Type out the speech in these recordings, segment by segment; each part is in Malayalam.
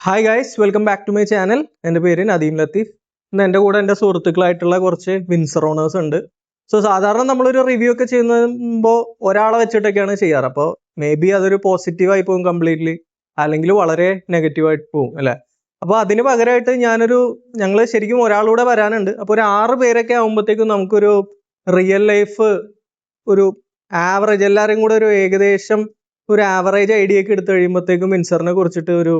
Hi guys, welcome back to my channel. എൻ്റെ പേര് നദീം ലത്തീഫ്. ഇന്ന് എൻ്റെ കൂടെ എൻ്റെ സുഹൃത്തുക്കളായിട്ടുള്ള കുറച്ച് വിൻസർ ഓണേഴ്സ് ഉണ്ട്. സോ സാധാരണ നമ്മളൊരു റിവ്യൂ ഒക്കെ ചെയ്യുമ്പോൾ ഒരാളെ വെച്ചിട്ടൊക്കെയാണ് ചെയ്യാറ്. അപ്പോൾ മേ ബി അതൊരു പോസിറ്റീവായി പോകും കംപ്ലീറ്റ്ലി, അല്ലെങ്കിൽ വളരെ നെഗറ്റീവായിട്ട് പോകും അല്ലേ. അപ്പോൾ അതിന് പകരമായിട്ട് ഞങ്ങൾ ശരിക്കും ഒരാളൂടെ വരാനുണ്ട്. അപ്പോൾ ഒരു 6 പേരൊക്കെ ആകുമ്പോഴത്തേക്കും നമുക്കൊരു റിയൽ ലൈഫ് ഒരു ആവറേജ് എല്ലാവരും കൂടെ ഒരു ഏകദേശം ഒരു ആവറേജ് ഐഡിയ ഒക്കെ എടുത്തു കഴിയുമ്പോഴത്തേക്കും വിൻസറിനെ കുറിച്ചിട്ട് ഒരു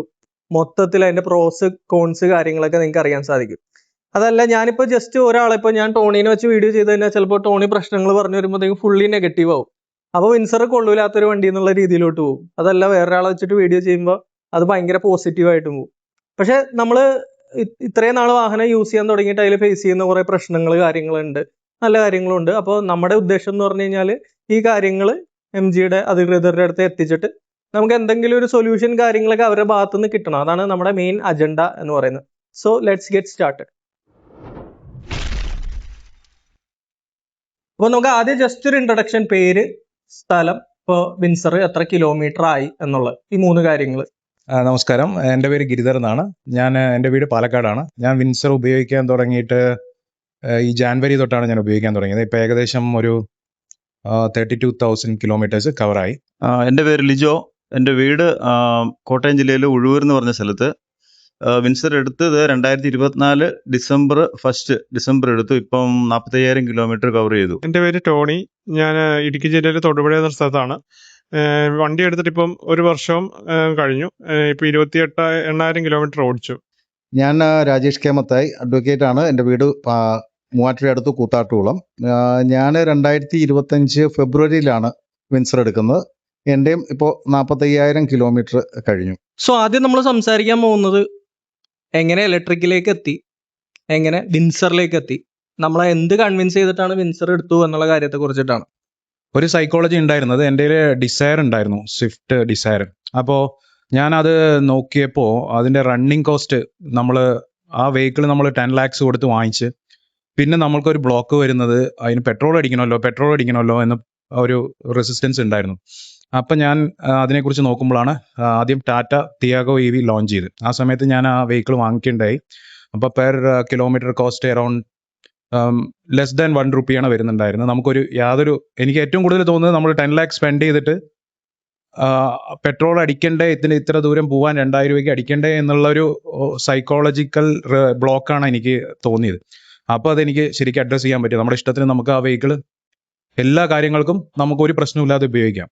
മൊത്തത്തിൽ അതിന്റെ പ്രോസ് കോൺസ് കാര്യങ്ങളൊക്കെ നിങ്ങൾക്ക് അറിയാൻ സാധിക്കും. അതല്ല, ഞാനിപ്പോൾ ജസ്റ്റ് ഒരാളിപ്പോൾ ഞാൻ ടോണീനെ വെച്ച് വീഡിയോ ചെയ്ത് കഴിഞ്ഞാൽ ചിലപ്പോൾ ടോണി പ്രശ്നങ്ങൾ പറഞ്ഞു വരുമ്പോഴത്തേക്കും ഫുള്ളി നെഗറ്റീവ് ആവും. അപ്പോൾ വിൻസർ കൊള്ളൂലാത്തൊരു വണ്ടി എന്നുള്ള രീതിയിലോട്ട് പോകും. അതല്ല, വേറൊരാളെ വെച്ചിട്ട് വീഡിയോ ചെയ്യുമ്പോൾ അത് ഭയങ്കര പോസിറ്റീവായിട്ടും പോകും. പക്ഷെ നമ്മൾ ഇത്രയും നാൾ വാഹനം യൂസ് ചെയ്യാൻ തുടങ്ങിയിട്ട് അതിൽ ഫേസ് ചെയ്യുന്ന കുറേ പ്രശ്നങ്ങൾ കാര്യങ്ങളുണ്ട്, നല്ല കാര്യങ്ങളുണ്ട്. അപ്പോൾ നമ്മുടെ ഉദ്ദേശം എന്ന് പറഞ്ഞു കഴിഞ്ഞാൽ ഈ കാര്യങ്ങൾ എം ജിയുടെ അധികൃതരുടെ അടുത്ത് എത്തിച്ചിട്ട് നമുക്ക് എന്തെങ്കിലും ഒരു സൊല്യൂഷൻ കാര്യങ്ങളൊക്കെ അവരുടെ ഭാഗത്തു നിന്ന് കിട്ടണം. അതാണ് നമ്മുടെ മെയിൻ അജണ്ട എന്ന് പറയുന്നത്. So let's get started. അപ്പോൾ നമുക്ക് ആദ്യം ജസ്റ്റ് ഒരു ഇൻട്രൊഡക്ഷൻ, പേര്, സ്ഥലം, ഇപ്പോൾ വിൻസർ എത്ര കിലോമീറ്റർ ആയി എന്നുള്ള ഈ 3 കാര്യങ്ങൾ. നമസ്കാരം, എൻ്റെ പേര് ഗിരിധർ എന്നാണ്. എൻ്റെ വീട് പാലക്കാടാണ്. ഞാൻ വിൻസർ ഉപയോഗിക്കാൻ തുടങ്ങിയിട്ട് ഈ ജാനുവരി തൊട്ടാണ് ഞാൻ ഉപയോഗിക്കാൻ തുടങ്ങിയത്. ഇപ്പോൾ ഏകദേശം ഒരു 32,000 കിലോമീറ്റേഴ്സ് കവറായി. എൻ്റെ പേര് ലിജോ. എൻ്റെ വീട് കോട്ടയം ജില്ലയിലെ ഉഴൂർ എന്ന് പറഞ്ഞ സ്ഥലത്ത്. വിൻസർ എടുത്തത് 2024 ഡിസംബർ 1 എടുത്തു. ഇപ്പം 45,000 കിലോമീറ്റർ കവർ ചെയ്തു. എൻ്റെ പേര് ടോണി. ഞാൻ ഇടുക്കി ജില്ലയിലെ തൊടുപുഴ എന്ന സ്ഥലത്താണ്. വണ്ടി എടുത്തിട്ട് ഇപ്പം 1 വർഷവും കഴിഞ്ഞു. ഇപ്പം 28,000 കിലോമീറ്റർ ഓടിച്ചു. ഞാൻ രാജേഷ് കെ മത്തായി, അഡ്വക്കേറ്റ് ആണ്. എൻ്റെ വീട് മൂവാറ്റുപുഴ അടുത്ത് കൂത്താട്ടുകുളം. ഞാൻ 2025 ഫെബ്രുവരിയിലാണ് വിൻസർ എടുക്കുന്നത്. എൻ്റെയും ഇപ്പോൾ 45,000 കിലോമീറ്റർ കഴിഞ്ഞു. സോ ആദ്യം നമ്മൾ സംസാരിക്കാൻ പോകുന്നത് എങ്ങനെ ഇലക്ട്രിക്കിലേക്ക് എത്തി, എങ്ങനെ വിൻസറിലേക്ക് എത്തി, നമ്മളെ എന്ത് കൺവിൻസ് ചെയ്തിട്ടാണ് വിൻസർ എടുത്തു എന്നുള്ള കാര്യത്തെ കുറിച്ചിട്ടാണ്. ഒരു സൈക്കോളജി ഉണ്ടായിരുന്നത്, എൻ്റെ ഡിസയർ ഉണ്ടായിരുന്നു, സ്വിഫ്റ്റ് ഡിസയർ. അപ്പോൾ ഞാനത് നോക്കിയപ്പോൾ അതിൻ്റെ റണ്ണിങ് കോസ്റ്റ്, ആ വെഹിക്കിൾ നമ്മൾ 10 lakhs കൊടുത്ത് വാങ്ങിച്ച് പിന്നെ നമ്മൾക്കൊരു ബ്ലോക്ക് വരുന്നത് അതിന് പെട്രോൾ അടിക്കണമല്ലോ എന്ന ഒരു റെസിസ്റ്റൻസ് ഉണ്ടായിരുന്നു. അപ്പം ഞാൻ അതിനെക്കുറിച്ച് നോക്കുമ്പോഴാണ് ആദ്യം ടാറ്റ ടിയാഗോ EV ലോഞ്ച് ചെയ്ത്. ആ സമയത്ത് ഞാൻ ആ വെഹിക്കിൾ വാങ്ങിക്കേണ്ടായി. അപ്പോൾ per kilometre cost around less than 1 റുപ്പിയാണ് വരുന്നുണ്ടായിരുന്നത്. എനിക്ക് ഏറ്റവും കൂടുതൽ തോന്നുന്നത്, നമ്മൾ 10 lakhs സ്പെൻഡ് ചെയ്തിട്ട് പെട്രോൾ അടിക്കണ്ടേ, ഇത്ര ദൂരം പോകാൻ 2,000 രൂപയ്ക്ക് അടിക്കണ്ടേ എന്നുള്ളൊരു സൈക്കോളജിക്കൽ ബ്ലോക്കാണ് എനിക്ക് തോന്നിയത്. അപ്പോൾ അതെനിക്ക് ശരിക്കും അഡ്രസ്സ് ചെയ്യാൻ പറ്റും. നമ്മുടെ ഇഷ്ടത്തിന് നമുക്ക് ആ വെഹിക്കിൾ എല്ലാ കാര്യങ്ങൾക്കും നമുക്ക് ഒരു പ്രശ്നമില്ലാതെ ഉപയോഗിക്കാം.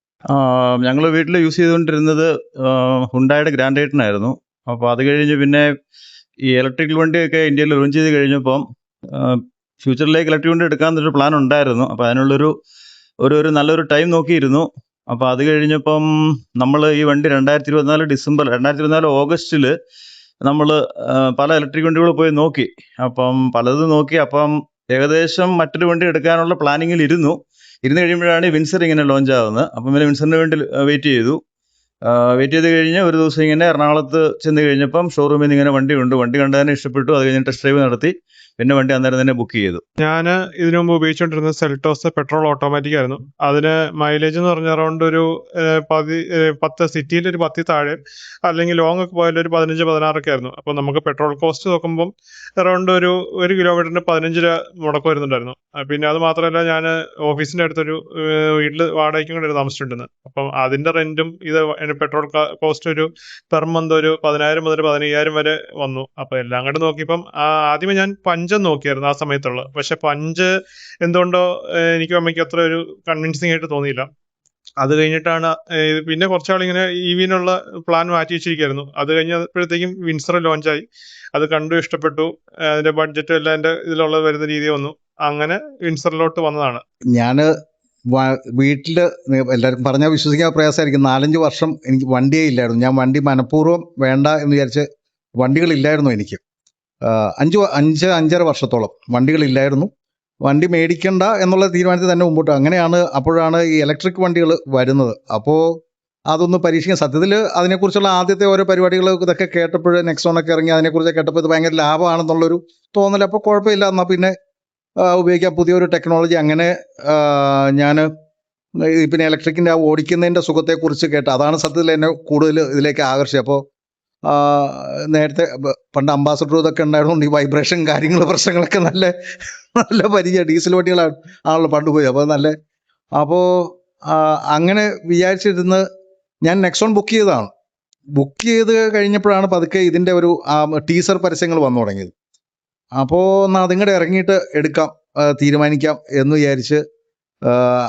ഞങ്ങൾ വീട്ടിൽ യൂസ് ചെയ്തുകൊണ്ടിരുന്നത് ഹുണ്ടായുടെ ഗ്രാൻഡ് ഐറ്റനായിരുന്നു. അപ്പോൾ അത് കഴിഞ്ഞ് പിന്നെ ഈ ഇലക്ട്രിക്കൽ വണ്ടിയൊക്കെ ഇന്ത്യയിൽ ലോഞ്ച് ചെയ്ത് കഴിഞ്ഞപ്പം ഫ്യൂച്ചറിലേക്ക് ഇലക്ട്രിക് വണ്ടി എടുക്കാമെന്നൊരു പ്ലാൻ ഉണ്ടായിരുന്നു. അപ്പോൾ അതിനുള്ളൊരു ഒരു നല്ലൊരു ടൈം നോക്കിയിരുന്നു. അപ്പോൾ അത് കഴിഞ്ഞപ്പം നമ്മൾ ഈ വണ്ടി 2024 ഓഗസ്റ്റിൽ നമ്മൾ പല ഇലക്ട്രിക് വണ്ടികൾ പോയി നോക്കി. പലതും നോക്കി. ഏകദേശം മറ്റൊരു വണ്ടി എടുക്കാനുള്ള പ്ലാനിങ്ങിൽ ഇരുന്നു കഴിയുമ്പോഴാണ് വിൻസർ ഇങ്ങനെ ലോഞ്ച് ആവുന്നത്. അപ്പം പിന്നെ വിൻസറിന് വേണ്ടി വെയിറ്റ് ചെയ്ത് കഴിഞ്ഞ് ഒരു ദിവസം ഇങ്ങനെ എറണാകുളത്ത് ചെന്ന് കഴിഞ്ഞപ്പം ഷോറൂമിൽ നിന്ന് ഇങ്ങനെ വണ്ടി കണ്ടതിനെ ഇഷ്ടപ്പെട്ടു. അത് കഴിഞ്ഞ് ടെസ്റ്റ് ഡ്രൈവ് നടത്തി. പിന്നെ വണ്ടി അന്നേരം തന്നെ ബുക്ക് ചെയ്തു. ഞാൻ ഇതിനു മുമ്പ് ഉപയോഗിച്ചുകൊണ്ടിരുന്നത് സെൽട്ടോസ് പെട്രോൾ ഓട്ടോമാറ്റിക് ആയിരുന്നു. അതിന് മൈലേജ് എന്ന് പറഞ്ഞാൽ അറൗണ്ട് ഒരു 10 സിറ്റിയിൽ ഒരു 10 താഴെ, അല്ലെങ്കിൽ ലോങ് ഒക്കെ പോയാലും ഒരു 15-16 ഒക്കെ ആയിരുന്നു. അപ്പോൾ നമുക്ക് പെട്രോൾ കോസ്റ്റ് നോക്കുമ്പം അറൗണ്ട് ഒരു കിലോമീറ്ററിന് 15 രൂപ മുടക്ക് വരുന്നുണ്ടായിരുന്നു. പിന്നെ അത് മാത്രമല്ല, ഞാൻ ഓഫീസിൻ്റെ അടുത്തൊരു വീട്ടിൽ വാടകയ്ക്കും കൂടെ താമസിച്ചിട്ടുണ്ടെന്ന്. അപ്പം അതിൻ്റെ റെൻറ്റും പെട്രോൾ കോസ്റ്റ് ഒരു പെർ മന്ത് ഒരു 10,000 മുതൽ 15,000 വരെ വന്നു. അപ്പോൾ എല്ലാം കൂടെ നോക്കിയപ്പം ആദ്യമേ ഞാൻ പഞ്ചം നോക്കിയായിരുന്നു ആ സമയത്തുള്ളത്. പക്ഷെ പഞ്ച് എന്തുകൊണ്ടോ എനിക്കും അമ്മയ്ക്കും അത്ര ഒരു കൺവിൻസിങ് ആയിട്ട് തോന്നിയില്ല. അത് കഴിഞ്ഞിട്ടാണ് പിന്നെ കുറച്ചാളിങ്ങനെ EV-നുള്ള പ്ലാൻ മാറ്റി വെച്ചിരിക്കുകയായിരുന്നു. അത് കഴിഞ്ഞപ്പോഴത്തേക്കും വിൻസർ ലോഞ്ചായി. അത് കണ്ടു, ഇഷ്ടപ്പെട്ടു. അതിന്റെ ബഡ്ജറ്റും എല്ലാം എൻ്റെ ഇതിലുള്ള വരുന്ന രീതി വന്നു. അങ്ങനെ വിൻസറിലോട്ട് വന്നതാണ്. ഞാൻ വീട്ടിൽ എല്ലാവരും പറഞ്ഞാൽ വിശ്വസിക്കാൻ പ്രയാസമായിരിക്കും. 4-5 വർഷം എനിക്ക് വണ്ടിയേ ഇല്ലായിരുന്നു. ഞാൻ വണ്ടി മനഃപൂർവ്വം വേണ്ട എന്ന് വിചാരിച്ച് വണ്ടികളില്ലായിരുന്നു എനിക്ക്. 5-5.5 വർഷത്തോളം വണ്ടികളില്ലായിരുന്നു. വണ്ടി മേടിക്കണ്ട എന്നുള്ള തീരുമാനത്തിൽ തന്നെ മുമ്പോട്ട്. അപ്പോഴാണ് ഈ ഇലക്ട്രിക് വണ്ടികൾ വരുന്നത്. അപ്പോൾ അതൊന്ന് പരീക്ഷിക്കാൻ, സത്യത്തിൽ അതിനെക്കുറിച്ചുള്ള ആദ്യത്തെ ഓരോ പരിപാടികൾ ഇതൊക്കെ കേട്ടപ്പോൾ, നെക്സോണൊക്കെ ഇറങ്ങി അതിനെക്കുറിച്ച് കേട്ടപ്പോൾ ഇത് ഭയങ്കര ലാഭമാണെന്നുള്ളൊരു തോന്നൽ. അപ്പോൾ കുഴപ്പമില്ല, എന്നാൽ പിന്നെ ഉപയോഗിക്കാം, പുതിയൊരു ടെക്നോളജി. അങ്ങനെ ഞാൻ പിന്നെ ഇലക്ട്രിക്കിൻ്റെ ഓടിക്കുന്നതിൻ്റെ സുഖത്തെക്കുറിച്ച് കേട്ട് അതാണ് സത്യത്തിൽ എന്നെ കൂടുതൽ ഇതിലേക്ക് ആകർഷിച്ചത്. അപ്പോൾ നേരത്തെ പണ്ട് അംബാസഡർ ഇതൊക്കെ ഉണ്ടായതുകൊണ്ട് ഈ വൈബ്രേഷൻ പ്രശ്നങ്ങളൊക്കെ നല്ല നല്ല പരിചയം. ഡീസൽ വണ്ടികളാണ് ആണല്ലോ പണ്ട് പോയി. അപ്പോൾ അങ്ങനെ വിചാരിച്ചിരുന്ന് ഞാൻ നെക്സോൺ ബുക്ക് ചെയ്തതാണ്. ബുക്ക് ചെയ്ത് കഴിഞ്ഞപ്പോഴാണ് പതുക്കെ ഇതിൻ്റെ ഒരു ടീസർ പരസ്യങ്ങൾ വന്നു തുടങ്ങിയത്. അപ്പോൾ എന്നാൽ അതിങ്ങോട്ട് ഇറങ്ങിയിട്ട് എടുക്കാം, തീരുമാനിക്കാം എന്ന് വിചാരിച്ച്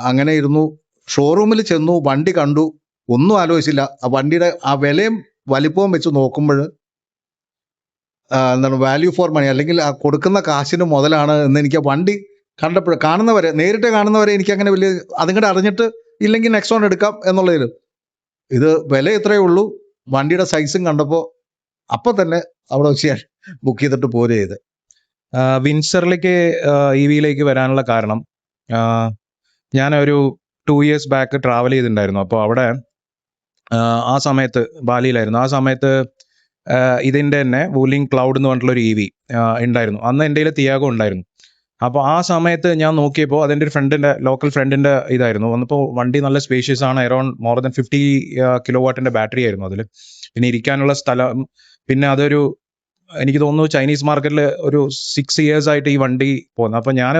അങ്ങനെ ഇരുന്നു. ഷോറൂമിൽ ചെന്നു, വണ്ടി കണ്ടു, ഒന്നും ആലോചിച്ചില്ല. ആ വണ്ടിയുടെ ആ വിലയും വലിപ്പവും വെച്ച് നോക്കുമ്പോൾ എന്താണ് വാല്യൂ ഫോർ മണി, അല്ലെങ്കിൽ ആ കൊടുക്കുന്ന കാശിന് മുതലാണ് എന്ന് എനിക്ക് വണ്ടി കാണുന്നവരെ നേരിട്ട് കാണുന്നവരെ എനിക്ക് അങ്ങനെ വലിയ അതിങ്ങോട്ട് അറിഞ്ഞിട്ട് ഇല്ലെങ്കിൽ നെക്സോൺ എടുക്കാം എന്നുള്ളതിൽ ഇത് വില ഇത്രയേ ഉള്ളൂ. വണ്ടിയുടെ സൈസും കണ്ടപ്പോൾ അപ്പം തന്നെ അവിടെ വെച്ച് ഞാൻ ബുക്ക് ചെയ്തിട്ട് പോരെ ചെയ്ത്. വിൻസറിലേക്ക് EV-യിലേക്ക് വരാനുള്ള കാരണം, ഞാനൊരു 2 years ബാക്ക് ട്രാവൽ ചെയ്തിട്ടുണ്ടായിരുന്നു. അപ്പോൾ അവിടെ ആ സമയത്ത് ബാലിയിലായിരുന്നു. ആ സമയത്ത് ഇതിൻ്റെ തന്നെ വൂലിംഗ് ക്ലൗഡ് എന്ന് പറഞ്ഞിട്ടുള്ളൊരു EV ഉണ്ടായിരുന്നു. അന്ന് എൻ്റെ കയ്യിൽ തിയാഗോ ഉണ്ടായിരുന്നു. അപ്പോൾ ആ സമയത്ത് ഞാൻ നോക്കിയപ്പോൾ അതെൻ്റെ ഒരു ലോക്കൽ ഫ്രണ്ടിൻ്റെ ഇതായിരുന്നു. വന്നപ്പോൾ വണ്ടി നല്ല സ്പേഷ്യസ് ആണ്. Around more than 50 kilowatt battery ആയിരുന്നു അതിൽ. പിന്നെ ഇരിക്കാനുള്ള സ്ഥലം, പിന്നെ അതൊരു എനിക്ക് തോന്നുന്നു ചൈനീസ് മാർക്കറ്റിൽ ഒരു 6 years ആയിട്ട് ഈ വണ്ടി പോകുന്നത്. അപ്പോൾ ഞാൻ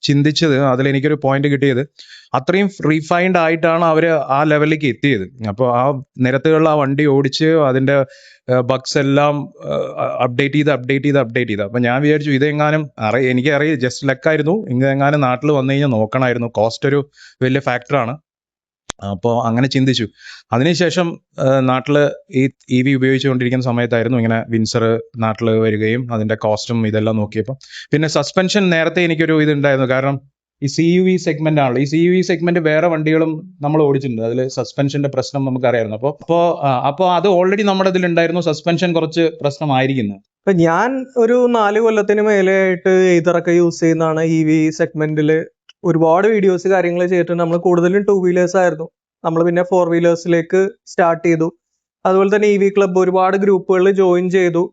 ചിന്തിച്ചത്, അതിലെനിക്കൊരു പോയിന്റ് കിട്ടിയത്, അത്രയും റീഫൈൻഡ് ആയിട്ടാണ് അവർ ആ ലെവലിലേക്ക് എത്തിയത്. അപ്പോൾ ആ നിരത്തുകളിൽ ആ വണ്ടി ഓടിച്ച് അതിൻ്റെ ബഗ്സ് എല്ലാം അപ്ഡേറ്റ് ചെയ്ത് അപ്പം ഞാൻ വിചാരിച്ചു ഇതെങ്ങാനും എനിക്കറിയാം, ജസ്റ്റ് ലക്കായിരുന്നു, ഇതെങ്ങാനും നാട്ടിൽ വന്നു കഴിഞ്ഞാൽ നോക്കണമായിരുന്നു. കോസ്റ്റ് ഒരു വലിയ ഫാക്ടറാണ്. അപ്പോൾ അങ്ങനെ ചിന്തിച്ചു. അതിനുശേഷം നാട്ടിൽ ഈ EV ഉപയോഗിച്ചുകൊണ്ടിരിക്കുന്ന സമയത്തായിരുന്നു ഇങ്ങനെ വിൻസർ നാട്ടിൽ വരികയും അതിൻ്റെ കോസ്റ്റും ഇതെല്ലാം നോക്കിയപ്പോൾ. പിന്നെ സസ്പെൻഷൻ നേരത്തെ എനിക്കൊരു ഇതുണ്ടായിരുന്നു, കാരണം ഈ CUV സെഗ്മെന്റ് ആണല്ലോ. ഈ CUV സെഗ്മെന്റ് വേറെ വണ്ടികളും നമ്മൾ ഓടിച്ചിട്ടുണ്ട്, അതിൽ സസ്പെൻഷന്റെ പ്രശ്നം നമുക്കറിയായിരുന്നു. അപ്പോൾ അത് ഓൾറെഡി നമ്മുടെ ഇതിലുണ്ടായിരുന്നു, സസ്പെൻഷൻ കുറച്ച് പ്രശ്നമായിരിക്കുന്നത്. ഇപ്പൊ ഞാൻ ഒരു 4 കൊല്ലത്തിന് മേലെയായിട്ട് ഇതറൊക്കെ യൂസ് ചെയ്യുന്നതാണ്. EV സെഗ്മെന്റിൽ ഒരുപാട് വീഡിയോസ് കാര്യങ്ങൾ ചെയ്തിട്ടുണ്ട്. നമ്മൾ കൂടുതലും 2 wheelers ആയിരുന്നു. നമ്മൾ പിന്നെ 4 wheelersലേക്ക് സ്റ്റാർട്ട് ചെയ്തു. അതുപോലെ തന്നെ EV ക്ലബ്ബ് ഒരുപാട് ഗ്രൂപ്പുകളിൽ ജോയിൻ ചെയ്തു.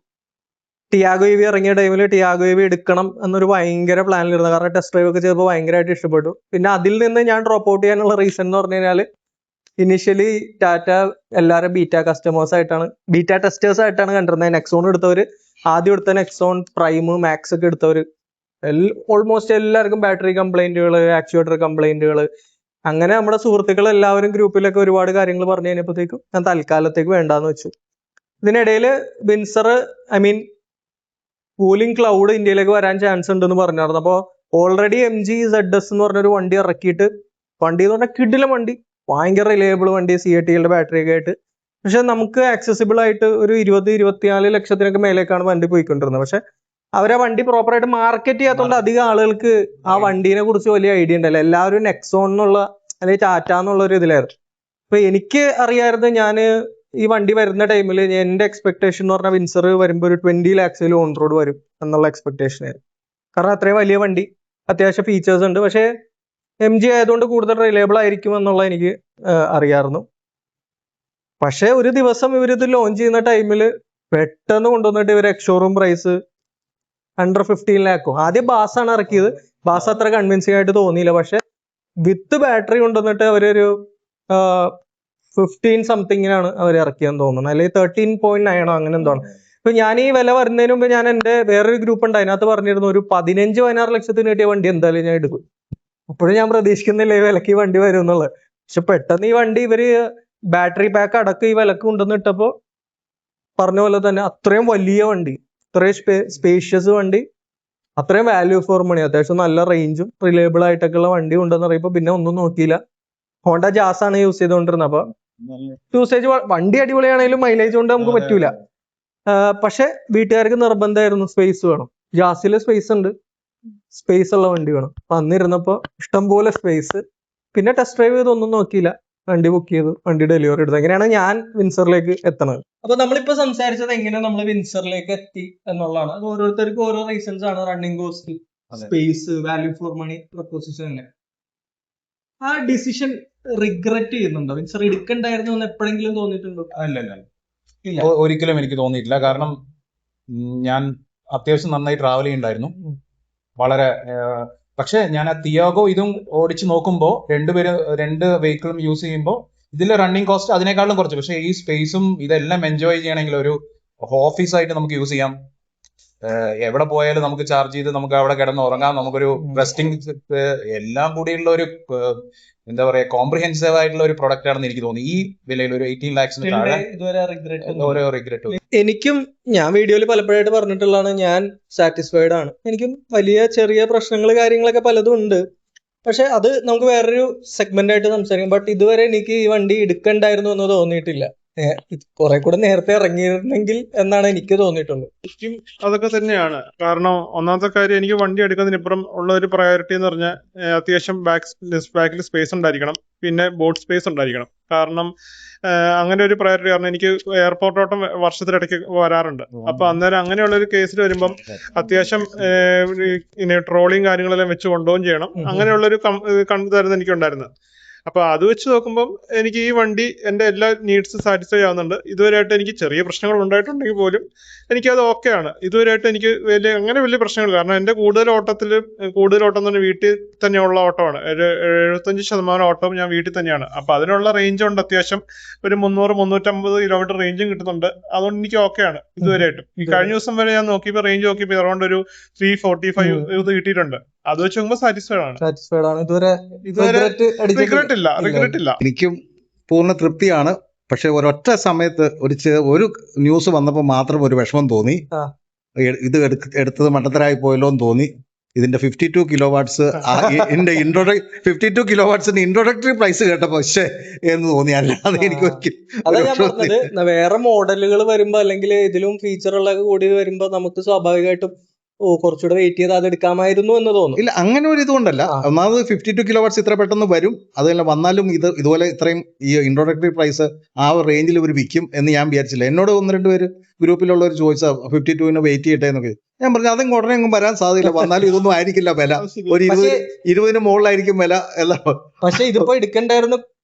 ടിയാഗോ EV ഇറങ്ങിയ ടൈമിൽ ടിയാഗോ EV എടുക്കണം എന്നൊരു ഭയങ്കര പ്ലാനിലിരുന്നു. കാരണം ടെസ്റ്റ് ഡ്രൈവ് ഒക്കെ ചെയ്തപ്പോൾ ഭയങ്കരമായിട്ട് ഇഷ്ടപ്പെട്ടു. പിന്നെ അതിൽ നിന്ന് ഞാൻ ഡ്രോപ്പ് ഔട്ട് ചെയ്യാനുള്ള റീസൺ എന്ന് പറഞ്ഞു കഴിഞ്ഞാൽ, ഇനിഷ്യലി ടാറ്റ എല്ലാവരും ബീറ്റ ടെസ്റ്റേഴ്സ് ആയിട്ടാണ് കണ്ടിരുന്നത്. നെക്സോൺ എടുത്തവർ, ആദ്യം എടുത്ത നെക്സോൺ പ്രൈം മാക്സ് ഒക്കെ എടുത്തവർ ഓൾമോസ്റ്റ് എല്ലാവർക്കും ബാറ്ററി കംപ്ലൈന്റുകൾ, ആക്ച്വേറ്റർ കംപ്ലൈന്റുകൾ, അങ്ങനെ നമ്മുടെ സുഹൃത്തുക്കൾ എല്ലാവരും ഗ്രൂപ്പിലൊക്കെ ഒരുപാട് കാര്യങ്ങൾ പറഞ്ഞു കഴിഞ്ഞപ്പോഴത്തേക്കും ഞാൻ തൽക്കാലത്തേക്ക് വേണ്ടാന്ന് വെച്ചു. ഇതിനിടയിൽ വിൻസർ കൂളിംഗ് ക്ലൗഡ് ഇന്ത്യയിലേക്ക് വരാൻ ചാൻസ് ഉണ്ടെന്ന് പറഞ്ഞായിരുന്നു. അപ്പോൾ ഓൾറെഡി MG ZS എന്ന് പറഞ്ഞൊരു വണ്ടി ഇറക്കിയിട്ട്, വണ്ടി എന്ന് പറഞ്ഞാൽ കിടിലം വണ്ടി, ഭയങ്കര റിലയബിൾ വണ്ടി, CATLയുടെ ബാറ്ററി ഒക്കെ ആയിട്ട്. പക്ഷെ നമുക്ക് ആക്സസിബിൾ ആയിട്ട് ഒരു 20-24 ലക്ഷത്തിനൊക്കെ മേലേക്കാണ് വണ്ടി പോയിക്കൊണ്ടിരുന്നത്. പക്ഷെ അവരാ വണ്ടി പ്രോപ്പറായിട്ട് മാർക്കറ്റ് ചെയ്യാത്തതുകൊണ്ട് അധികം ആളുകൾക്ക് ആ വണ്ടീനെ കുറിച്ച് വലിയ ഐഡിയ ഉണ്ടല്ലോ. എല്ലാവരും നെക്സോൺ എന്നുള്ള അല്ലെങ്കിൽ ടാറ്റ എന്നുള്ള ഒരു ഇതിലായിരുന്നു. അപ്പൊ എനിക്ക് അറിയാമായിരുന്നു, ഞാൻ ഈ വണ്ടി വരുന്ന ടൈമിൽ എൻ്റെ എക്സ്പെക്ടേഷൻ എന്ന് പറഞ്ഞാൽ വിൻസർ വരുമ്പോൾ ഒരു 20 lakhs ഓൺ റോഡ് വരും എന്നുള്ള എക്സ്പെക്ടേഷൻ ആയിരുന്നു. കാരണം അത്രയും വലിയ വണ്ടി, അത്യാവശ്യം ഫീച്ചേഴ്സ് ഉണ്ട്. പക്ഷേ MG ആയതുകൊണ്ട് കൂടുതൽ റിലയബിൾ ആയിരിക്കും എന്നുള്ള എനിക്ക് അറിയാമായിരുന്നു. പക്ഷേ ഒരു ദിവസം ഇവരിത് ലോഞ്ച് ചെയ്യുന്ന ടൈമിൽ പെട്ടെന്ന് കൊണ്ടുവന്നിട്ട് ഇവർ എക്സ്ഷോറൂം പ്രൈസ് under 15 lakh. ആദ്യം ബാസാണ് ഇറക്കിയത്. ബാസ് അത്ര കൺവിൻസിംഗ് ആയിട്ട് തോന്നിയില്ല. പക്ഷെ വിത്ത് ബാറ്ററി കൊണ്ടുവന്നിട്ട് അവരൊരു 15 സംതിങ്ങിനാണ് അവർ ഇറക്കിയെന്ന് തോന്നുന്നു, അല്ലെങ്കിൽ 13.9 അങ്ങനെ എന്താണ്. ഇപ്പൊ ഞാൻ ഈ വില വരുന്നതിന് മുമ്പ് ഞാൻ എൻ്റെ വേറൊരു ഗ്രൂപ്പ് ഉണ്ട്, അതിനകത്ത് പറഞ്ഞിരുന്നു ഒരു 15-16 ലക്ഷത്തിന് കിട്ടിയ വണ്ടി എന്തായാലും ഞാൻ എടുക്കും. അപ്പോഴും ഞാൻ പ്രതീക്ഷിക്കുന്നില്ല ഈ വിലക്ക് ഈ വണ്ടി വരും എന്നുള്ളത്. പക്ഷെ പെട്ടെന്ന് ഈ വണ്ടി ഇവര് ബാറ്ററി പാക്ക് അടക്കം ഈ വിലക്ക് കൊണ്ടുവന്നിട്ടപ്പോൾ പറഞ്ഞ പോലെ തന്നെ അത്രയും വലിയ വണ്ടി, അത്രയും സ്പേഷ്യസ് വണ്ടി, അത്രയും വാല്യൂ ഫോർ മണി, അത്യാവശ്യം നല്ല റേഞ്ചും റിലയബിൾ ആയിട്ടൊക്കെ ഉള്ള വണ്ടി ഉണ്ടെന്ന് പറയുമ്പോൾ പിന്നെ ഒന്നും നോക്കിയില്ല. ഹോണ്ട ജാസ് ആണ് യൂസ് ചെയ്തുകൊണ്ടിരുന്നത്. അപ്പൊ യൂസേജ് വണ്ടി അടിപൊളിയാണെങ്കിലും മൈലേജ് കൊണ്ട് നമുക്ക് പറ്റൂല. പക്ഷെ വീട്ടുകാർക്ക് നിർബന്ധമായിരുന്നു സ്പേസ് വേണം. ജാസിൽ സ്പേസ് ഉണ്ട്, സ്പേസ് ഉള്ള വണ്ടി വേണം. അപ്പൊ അന്നിരുന്നപ്പോ ഇഷ്ടംപോലെ സ്പേസ്. പിന്നെ ടെസ്റ്റ് ഡ്രൈവ് ചെയ്തൊന്നും നോക്കിയില്ല, വണ്ടി ബുക്ക് ചെയ്തു, വണ്ടി ഡെലിവറി എടുത്തു. അങ്ങനെയാണ് ഞാൻ വിൻസറിലേക്ക് എത്തുന്നത്. അപ്പൊ നമ്മളിപ്പോ സംസാരിച്ചത് എങ്ങനെ നമ്മൾ വിൻസറിലേക്ക് എത്തി എന്നുള്ളതാണ്. അത് ഓരോരുത്തർക്കും ഓരോ റീസൺസ് ആണ്. Running cost, space, value for money, proposition. തന്നെ ആ ഡിസിഷൻ റിഗ്രറ്റ് ചെയ്യുന്നുണ്ടോ? വിൻസർ എടുക്കണ്ടായിരുന്നു എന്ന് എപ്പോഴെങ്കിലും തോന്നിയിട്ടുണ്ടോ? അല്ല, ഒരിക്കലും എനിക്ക് തോന്നിയിട്ടില്ല. കാരണം ഞാൻ അത്യാവശ്യം നന്നായി ട്രാവൽ ചെയ്യുന്നുണ്ടായിരുന്നു, വളരെ. പക്ഷെ ഞാൻ ആ തിയാഗോ ഇതും ഓടിച്ച് നോക്കുമ്പോൾ രണ്ട് വെഹിക്കിളും യൂസ് ചെയ്യുമ്പോൾ ഇതിലെ റണ്ണിങ് കോസ്റ്റ് അതിനേക്കാളും കുറച്ച്. പക്ഷേ ഈ സ്പേസും ഇതെല്ലാം എൻജോയ് ചെയ്യണമെങ്കിൽ ഒരു ഓഫീസായിട്ട് നമുക്ക് യൂസ് ചെയ്യാം. എവിടെ പോയാലും നമുക്ക് ചാർജ് ചെയ്ത് നമുക്ക് അവിടെ കിടന്ന് ഉറങ്ങാം. നമുക്കൊരു റെസ്റ്റിംഗ് എല്ലാം കൂടിയുള്ള ഒരു എന്താ പറയാ കോംപ്രിഹെൻസീവ് ആയിട്ടുള്ള ഒരു പ്രൊഡക്റ്റ് ആണെന്ന് എനിക്ക് തോന്നി. ഈ വിലയിൽ ഒരു 18 lakhsന് താഴെ ഇതുവരെ regret ഓരോ റിഗ്രറ്റ്. എനിക്കും ഞാൻ വീഡിയോയിൽ പലപ്പോഴായിട്ട് പറഞ്ഞിട്ടുള്ളതാണ്, ഞാൻ സാറ്റിസ്ഫൈഡ് ആണ്. എനിക്കും വലിയ ചെറിയ പ്രശ്നങ്ങൾ കാര്യങ്ങളൊക്കെ പലതും ഉണ്ട്, പക്ഷെ അത് നമുക്ക് വേറൊരു സെഗ്മെന്റ് ആയിട്ട് സംസാരിക്കാം. ബട്ട് ഇതുവരെ എനിക്ക് ഈ വണ്ടി എടുക്കണ്ടായിരുന്നു എന്ന് തോന്നിയിട്ടില്ല. കുറെ കൂടെ നേരത്തെ ഇറങ്ങിയിരുന്നെങ്കിൽ എന്നാണ് എനിക്ക് തോന്നിയിട്ടുള്ളത്. ശരിക്കും അതൊക്കെ തന്നെയാണ്. കാരണം ഒന്നാമത്തെ കാര്യം, എനിക്ക് വണ്ടി എടുക്കുന്നതിനിപ്പുറം ഉള്ള ഒരു പ്രയോറിറ്റി എന്ന് പറഞ്ഞാൽ അത്യാവശ്യം ബാക്കിൽ സ്പേസ് ഉണ്ടായിരിക്കണം, പിന്നെ ബോട്ട് സ്പേസ് ഉണ്ടായിരിക്കണം. കാരണം അങ്ങനെ ഒരു പ്രയോറിറ്റി, കാരണം എനിക്ക് എയർപോർട്ടോട്ടം വർഷത്തിലിടയ്ക്ക് വരാറുണ്ട്. അപ്പൊ അന്നേരം അങ്ങനെയുള്ള ഒരു കേസിൽ വരുമ്പം അത്യാവശ്യം ട്രോളിയും കാര്യങ്ങളെല്ലാം വെച്ച് കൊണ്ടുപോകുകയും ചെയ്യണം. അങ്ങനെയുള്ളൊരു കണ്ടുതായിരുന്നു എനിക്കുണ്ടായിരുന്നത്. അപ്പൊ അത് വെച്ച് നോക്കുമ്പോൾ എനിക്ക് ഈ വണ്ടി എന്റെ എല്ലാ നീഡ്സ് സാറ്റിസ്ഫൈ ആവുന്നുണ്ട്. ഇതുവരെയായിട്ട് എനിക്ക് ചെറിയ പ്രശ്നങ്ങൾ ഉണ്ടായിട്ടുണ്ടെങ്കിൽ പോലും എനിക്കത് ഓക്കെയാണ്. ഇതുവരെയായിട്ട് എനിക്ക് വലിയ പ്രശ്നങ്ങൾ, കാരണം എന്റെ കൂടുതൽ ഓട്ടം തന്നെ വീട്ടിൽ തന്നെയുള്ള ഓട്ടമാണ്. ഒരു 75% ഓട്ടവും ഞാൻ വീട്ടിൽ തന്നെയാണ്. അപ്പൊ അതിനുള്ള റേഞ്ച് ഉണ്ട്, അത്യാവശ്യം ഒരു 300-350 കിലോമീറ്റർ റേഞ്ചും കിട്ടുന്നുണ്ട്. അതുകൊണ്ട് എനിക്ക് ഓക്കെയാണ് ഇതുവരെയായിട്ടും. ഈ കഴിഞ്ഞ ദിവസം വരെ ഞാൻ നോക്കിയപ്പോൾ റേഞ്ച് നോക്കിയപ്പോൾ അറൗണ്ട് ഒരു 345 ഇത് കിട്ടിയിട്ടുണ്ട്. അത് വെച്ച് നോക്കുമ്പോൾ സാറ്റിസ്ഫൈഡ് ആണ്. ഇതുവരെ റിഗ്രറ്റ് ഇല്ല. എനിക്കും പൂർണ്ണ തൃപ്തിയാണ്. പക്ഷെ ഒരൊറ്റ സമയത്ത് ഒരു ന്യൂസ് വന്നപ്പോൾ മാത്രം ഒരു വിഷമം തോന്നി. ഇത് എടുത്തത് മണ്ടത്തരായി പോയല്ലോ എന്ന് തോന്നി. ഇതിന്റെ 52 കിലോവാട്ട്സ് എന്റെ 52 കിലോവാട്ട്സിന്റെ ഇൻട്രോഡക്ടറി പ്രൈസ് കേട്ടപ്പോ എന്ന് തോന്നി. അല്ലാതെ എനിക്ക് അതാ ഞാൻ പറഞ്ഞത്, വേറെ മോഡലുകൾ വരുമ്പോ അല്ലെങ്കിൽ ഇതിലും ഫീച്ചറുകളൊക്കെ കൂടി വരുമ്പോ നമുക്ക് സ്വാഭാവികമായിട്ടും കുറച്ചുകൂടെ വെയിറ്റ് ചെയ്ത് അത് എടുക്കാമായിരുന്നു എന്ന് തോന്നുന്നു. ഇല്ല, അങ്ങനെ ഒരു ഇതുകൊണ്ടല്ല. ഒന്നാമത് 52 കിലോവാട്ട്സ് ഇത്ര പെട്ടെന്ന് വരും. അതല്ല, വന്നാലും ഇതുപോലെ ഇത്രയും ഈ ഇൻട്രോഡക്ടറി പ്രൈസ് ആ റേഞ്ചിൽ ഇവർ വിൽക്കും എന്ന് ഞാൻ വിചാരിച്ചില്ല. എന്നോട് 1-2 പേര് ഗ്രൂപ്പിലുള്ളവർ ചോദിച്ചാൽ 52-ന് വെയിറ്റ് ചെയ്യട്ടെ എന്നൊക്കെ. ഞാൻ പറഞ്ഞു അതും ഉടനെ ഒന്നും വരാൻ സാധ്യതയില്ല. വന്നാലും ഇതൊന്നും ആയിരിക്കില്ല വില, ഒരു 20-ന് മുകളിലായിരിക്കും വില എല്ലാം. പക്ഷെ ഇതിപ്പോ എടുക്കണ്ടായിരുന്നു,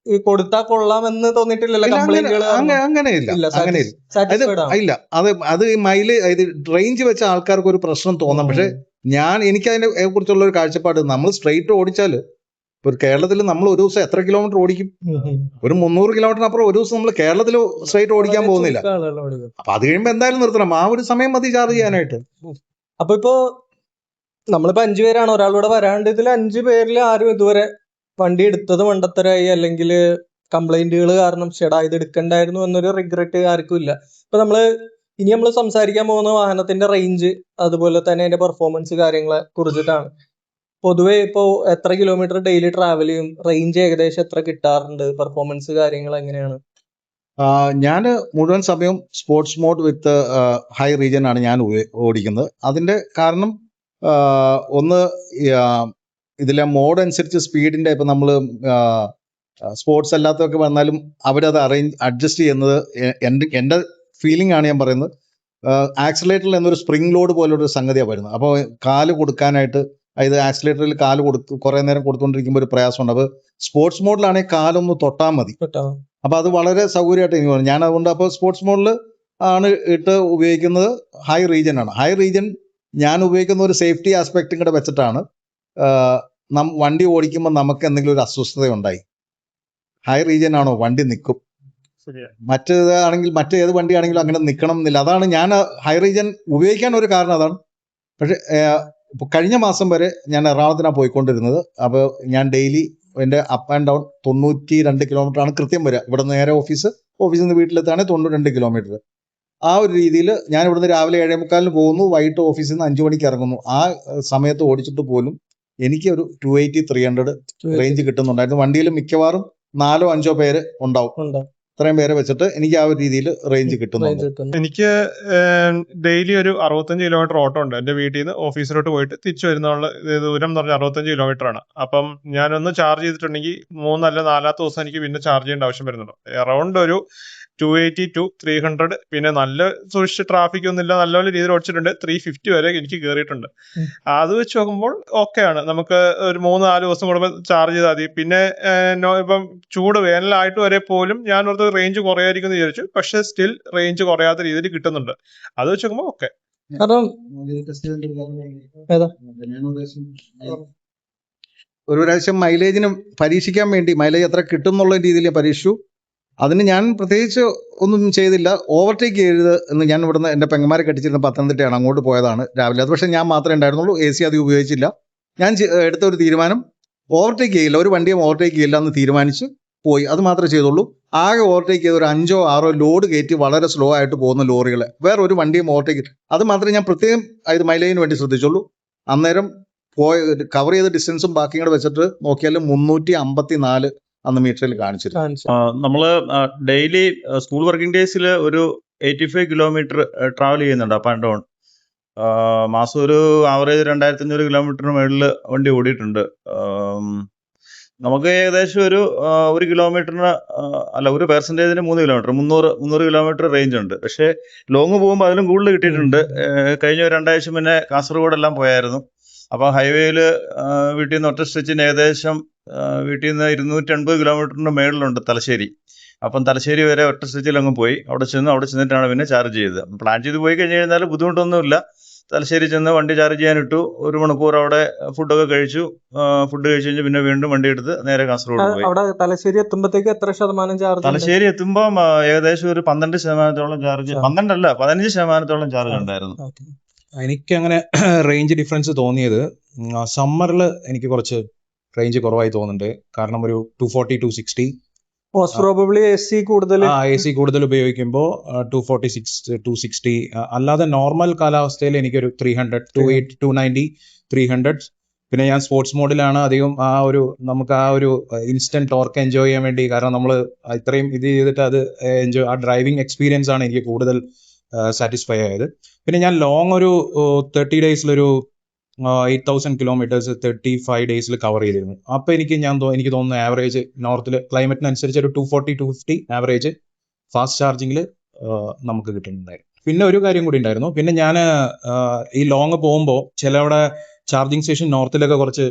കൊടുത്താൽ കൊള്ളാമെന്ന് തോന്നിയിട്ടില്ലല്ലോ. അങ്ങനെയില്ല. ഇല്ല, അത് മൈലേജ് റേഞ്ച് വെച്ച ആൾക്കാർക്ക് ഒരു പ്രശ്നം തോന്നാം. പക്ഷെ എനിക്ക് അതിനെ കുറിച്ചുള്ള ഒരു കാഴ്ചപ്പാട്, നമ്മൾ സ്ട്രെയിറ്റ് ഓടിച്ചാല് ഇപ്പൊ കേരളത്തിൽ നമ്മൾ ഒരു ദിവസം എത്ര കിലോമീറ്റർ ഓടിക്കും? ഒരു 300 കിലോമീറ്ററിന് അപ്പുറം ഒരു ദിവസം നമ്മൾ കേരളത്തിൽ സ്ട്രെയിറ്റ് ഓടിക്കാൻ പോകുന്നില്ല. അപ്പൊ അത് കഴിയുമ്പോ എന്തായാലും നിർത്തണം. ആ ഒരു സമയം മതി ചാർജ് ചെയ്യാനായിട്ട്. അപ്പൊ ഇപ്പോ നമ്മളിപ്പോ 5 പേരാണ്, ഒരാളൂടെ വരാണ്ട്. ഇതിൽ 5 പേരിൽ ആരും ഇതുവരെ വണ്ടി എടുത്തത് മണ്ടത്തരായി അല്ലെങ്കിൽ കംപ്ലൈന്റുകൾ കാരണം ചേടാ ഇത് എടുക്കണ്ടായിരുന്നു എന്നൊരു റിഗ്രറ്റ് ആർക്കും ഇല്ല. ഇപ്പൊ ഇനി നമ്മൾ സംസാരിക്കാൻ പോകുന്ന വാഹനത്തിന്റെ റേഞ്ച്, അതുപോലെ തന്നെ അതിന്റെ പെർഫോമൻസ് കാര്യങ്ങളെ കുറിച്ചിട്ടാണ്. പൊതുവെ ഇപ്പോ എത്ര കിലോമീറ്റർ ഡെയിലി ട്രാവൽ ചെയ്യും, റേഞ്ച് ഏകദേശം എത്ര കിട്ടാറുണ്ട്, പെർഫോമൻസ് കാര്യങ്ങൾ എങ്ങനെയാണ്? ഞാൻ മുഴുവൻ സമയം sports mode with high regen ആണ് ഞാൻ ഓടിക്കുന്നത്. അതിന്റെ കാരണം ഒന്ന്, ഇതിലെ മോഡ് അനുസരിച്ച് സ്പീഡിന്റെ, ഇപ്പൊ നമ്മൾ സ്പോർട്സ് അല്ലാത്തതൊക്കെ വന്നാലും അവരത് അഡ്ജസ്റ്റ് ചെയ്യുന്നത് എൻ്റെ ഫീലിംഗ് ആണ് ഞാൻ പറയുന്നത്. ആക്സിലേറ്ററിൽ എന്നൊരു സ്പ്രിംഗ് ലോഡ് പോലൊരു സംഗതിയാണ് വരുന്നത്. അപ്പോൾ കാല് കൊടുക്കാനായിട്ട്, അതായത് ആക്സിലേറ്ററിൽ കാല് കുറേ നേരം കൊടുത്തുകൊണ്ടിരിക്കുമ്പോൾ ഒരു പ്രയാസമുണ്ട്. അപ്പോൾ സ്പോർട്സ് മോഡിലാണെങ്കിൽ കാലൊന്ന് തൊട്ടാൽ മതി. അപ്പോൾ അത് വളരെ സൗകര്യമായിട്ട് എനിക്ക് തോന്നുന്നു. ഞാൻ അതുകൊണ്ട് അപ്പോൾ സ്പോർട്സ് മോഡിൽ ആണ് ഉപയോഗിക്കുന്നത്. ഹൈ റീജൻ ആണ്. ഹൈ റീജൻ ഞാൻ ഉപയോഗിക്കുന്ന ഒരു സേഫ്റ്റി ആസ്പെക്റ്റും കൂടെ വെച്ചിട്ടാണ്. വണ്ടി ഓടിക്കുമ്പോൾ നമുക്ക് എന്തെങ്കിലും ഒരു അസ്വസ്ഥത ഉണ്ടായി, ഹൈ റീജൻ ആണോ വണ്ടി നിൽക്കും. മറ്റേത് വണ്ടിയാണെങ്കിലും അങ്ങനെ നിൽക്കണം എന്നില്ല. അതാണ് ഞാൻ ഹൈ റീജൻ ഉപയോഗിക്കാൻ ഒരു കാരണം അതാണ്. പക്ഷെ കഴിഞ്ഞ മാസം വരെ ഞാൻ എറണാകുളത്തിനാണ് പോയിക്കൊണ്ടിരുന്നത്. അപ്പോൾ ഞാൻ ഡെയിലി എൻ്റെ അപ്പ് ആൻഡ് ഡൗൺ 92 കിലോമീറ്റർ ആണ് കൃത്യം വരിക. ഇവിടെ നേരെ ഓഫീസിൽ നിന്ന് വീട്ടിലെത്താണെങ്കിൽ 92 കിലോമീറ്റർ. ആ ഒരു രീതിയിൽ ഞാൻ ഇവിടുന്ന് രാവിലെ 7:45 പോകുന്നു, വൈകിട്ട് ഓഫീസിൽ നിന്ന് 5 മണിക്ക് ഇറങ്ങുന്നു. ആ സമയത്ത് ഓടിച്ചിട്ട് പോലും എനിക്ക് ഒരു 280-300 റേഞ്ച് കിട്ടുന്നുണ്ടായിരുന്നു. വണ്ടിയിൽ മിക്കവാറും 4-5 പേര് ഉണ്ടാവും. ഇത്രയും പേരെ വെച്ചിട്ട് എനിക്ക് ആ ഒരു രീതിയിൽ റേഞ്ച് കിട്ടുന്നുണ്ട്. എനിക്ക് ഡെയിലി ഒരു 65 കിലോമീറ്റർ ഓട്ടം ഉണ്ട്. എന്റെ വീട്ടിൽ നിന്ന് ഓഫീസിലോട്ട് പോയിട്ട് തിരിച്ചു വരുന്നുള്ള ദൂരം എന്ന് പറഞ്ഞാൽ 65 കിലോമീറ്റർ ആണ്. അപ്പം ഞാനൊന്ന് ചാർജ് ചെയ്തിട്ടുണ്ടെങ്കിൽ 3 അല്ല 4-ാമത്തെ ദിവസം എനിക്ക് പിന്നെ ചാർജ് ചെയ്യേണ്ട ആവശ്യം വരുന്നുണ്ട്. അറൗണ്ട് ഒരു 280-300, പിന്നെ നല്ല സൂക്ഷിച്ച് ട്രാഫിക് ഒന്നുമില്ല, നല്ലപോലെ രീതിയിൽ ഓടിച്ചിട്ടുണ്ട്. 350 വരെ എനിക്ക് കയറിയിട്ടുണ്ട്. അത് വെച്ച് നോക്കുമ്പോൾ ഓക്കെയാണ്. നമുക്ക് ഒരു 3-4 ദിവസം കൂടുമ്പോൾ ചാർജ് ചെയ്താൽ മതി. പിന്നെ ഇപ്പം വേനലായിട്ട് വരെ പോലും ഞാൻ ഓർത്ത് റേഞ്ച് കുറയായിരിക്കും എന്ന് വിചാരിച്ചു. പക്ഷെ സ്റ്റിൽ റേഞ്ച് കുറയാത്ത രീതിയിൽ കിട്ടുന്നുണ്ട്. അത് വെച്ച് നോക്കുമ്പോൾ ഓക്കെ. ഒരു പ്രാവശ്യം മൈലേജിന് പരീക്ഷിക്കാൻ വേണ്ടി, മൈലേജ് എത്ര കിട്ടും എന്നുള്ള രീതിയിൽ പരീക്ഷിച്ചു. അതിന് ഞാൻ പ്രത്യേകിച്ച് ഒന്നും ചെയ്തില്ല. ഓവർടേക്ക് ചെയ്യരുത് എന്ന് ഞാൻ ഇവിടുന്ന് എൻ്റെ പെങ്ങന്മാരെ കെട്ടിച്ചിരുന്ന പത്തനംതിട്ടയാണ്, അങ്ങോട്ട് പോയതാണ് രാവിലെ. അത് പക്ഷേ ഞാൻ മാത്രമേ ഉണ്ടായിരുന്നുള്ളൂ, AC അധികം ഉപയോഗിച്ചില്ല. ഞാൻ എടുത്ത ഒരു തീരുമാനം ഓവർടേക്ക് ചെയ്യില്ല, ഒരു വണ്ടിയും ഓവർടേക്ക് ചെയ്യില്ല എന്ന് തീരുമാനിച്ച് പോയി. അത് മാത്രമേ ചെയ്തുള്ളൂ. ആകെ ഓവർടേക്ക് ചെയ്ത ഒരു 5ഓ 6ഓ ലോഡ് കയറ്റി വളരെ സ്ലോ ആയിട്ട് പോകുന്ന ലോറികളെ, വേറെ ഒരു വണ്ടിയും ഓവർടേക്ക്. അത് മാത്രമേ ഞാൻ പ്രത്യേകം ഇത് മൈലേജിന് വേണ്ടി ശ്രദ്ധിച്ചുള്ളൂ. അന്നേരം കവർ ചെയ്ത ഡിസ്റ്റൻസും ബാക്കിയും കൂടെ വെച്ചിട്ട് നോക്കിയാൽ 354 അന്ന് മീറ്ററിൽ കാണിച്ചിരുന്നു. നമ്മൾ ഡെയിലി സ്കൂൾ വർക്കിംഗ് ഡേയ്സിൽ ഒരു 85 കിലോമീറ്റർ ട്രാവൽ ചെയ്യുന്നുണ്ട് അപ്പ് ആൻഡ് ഡൗൺ. മാസം ഒരു ആവറേജ് 2500 കിലോമീറ്ററിന് മുകളിൽ വണ്ടി ഓടിയിട്ടുണ്ട്. നമുക്ക് ഏകദേശം ഒരു കിലോമീറ്ററിന് അല്ല, ഒരു പെർസെൻറ്റേജിന് 3 കിലോമീറ്റർ, 300 കിലോമീറ്റർ റേഞ്ച് ഉണ്ട്. പക്ഷേ ലോങ് പോകുമ്പോൾ അതിലും കൂടുതൽ കിട്ടിയിട്ടുണ്ട്. കഴിഞ്ഞ 2 ആഴ്ച മുന്നേ കാസർഗോഡെല്ലാം പോയായിരുന്നു. അപ്പോൾ ഹൈവേയിൽ വീട്ടിൽ നിന്ന് ഒറ്റ സ്ട്രെച്ചിന് ഏകദേശം വീട്ടിൽ നിന്ന് 280 കിലോമീറ്ററിന് മേളിലുണ്ട് തലശ്ശേരി. അപ്പം തലശ്ശേരി വരെ ഒറ്റ സ്ട്രെച്ചിൽ അങ്ങ് പോയി. അവിടെ ചെന്നിട്ടാണ് പിന്നെ ചാർജ് ചെയ്തത്. പ്ലാൻ ചെയ്ത് പോയി കഴിഞ്ഞ് കഴിഞ്ഞാൽ ബുദ്ധിമുട്ടൊന്നുമില്ല. തലശ്ശേരി ചെന്ന് വണ്ടി ചാർജ് ചെയ്യാനിട്ടു. 1 മണിക്കൂർ അവിടെ ഫുഡൊക്കെ കഴിച്ചു. ഫുഡ് കഴിച്ച് കഴിഞ്ഞ് പിന്നെ വീണ്ടും വണ്ടി എടുത്ത് നേരെ കാസർഗോഡ് പോയി. അവിടെ തലശ്ശേരി എത്തുമ്പോഴത്തേക്ക് എത്ര ശതമാനം ചാർജ്? തലശ്ശേരി എത്തുമ്പോൾ ഏകദേശം ഒരു 12% ചാർജ്, 12 അല്ല 15% ചാർജ് ഉണ്ടായിരുന്നു. എനിക്ക് അങ്ങനെ റേഞ്ച് ഡിഫറൻസ് തോന്നിയത് സമ്മറിൽ എനിക്ക് കുറച്ച് റേഞ്ച് കുറവായി തോന്നുന്നുണ്ട്. കാരണം ഒരു 240 260 മോസ്റ്റ് പ്രോബബ്ലി AC കൂടുതൽ AC കൂടുതൽ ഉപയോഗിക്കുമ്പോൾ 246 260. അല്ലാതെ നോർമൽ കാലാവസ്ഥയിൽ എനിക്കൊരു 300 280 290 300. പിന്നെ ഞാൻ സ്പോർട്സ് മോഡിലാണ് അധികം. നമുക്ക് ആ ഒരു ഇൻസ്റ്റന്റ് ടോർക്ക് എൻജോയ് ചെയ്യാൻ വേണ്ടി, കാരണം നമ്മൾ ഇത്രയും ഇത് ചെയ്തിട്ട് അത് ആ ഡ്രൈവിംഗ് എക്സ്പീരിയൻസ് ആണ് എനിക്ക് കൂടുതൽ സാറ്റിസ്ഫൈ ആയത്. പിന്നെ ഞാൻ ലോങ് ഒരു 30 ഡേയ്സിലൊരു 8000 കിലോമീറ്റേഴ്സ് 35 ഡേയ്സിൽ കവർ ചെയ്തിരുന്നു. അപ്പോൾ എനിക്ക് തോന്നുന്നു ആവറേജ് നോർത്തിൽ ക്ലൈമറ്റിനനുസരിച്ച് ഒരു 240 250 ആവറേജ് ഫാസ്റ്റ് ചാർജിങ്ങിൽ നമുക്ക് കിട്ടുന്നുണ്ടായിരുന്നു. പിന്നെ ഒരു കാര്യം കൂടി ഉണ്ടായിരുന്നു. പിന്നെ ഞാൻ ഈ ലോങ് പോകുമ്പോൾ ചിലവിടെ ചാർജിങ് സ്റ്റേഷൻ നോർത്തിലൊക്കെ കുറച്ച്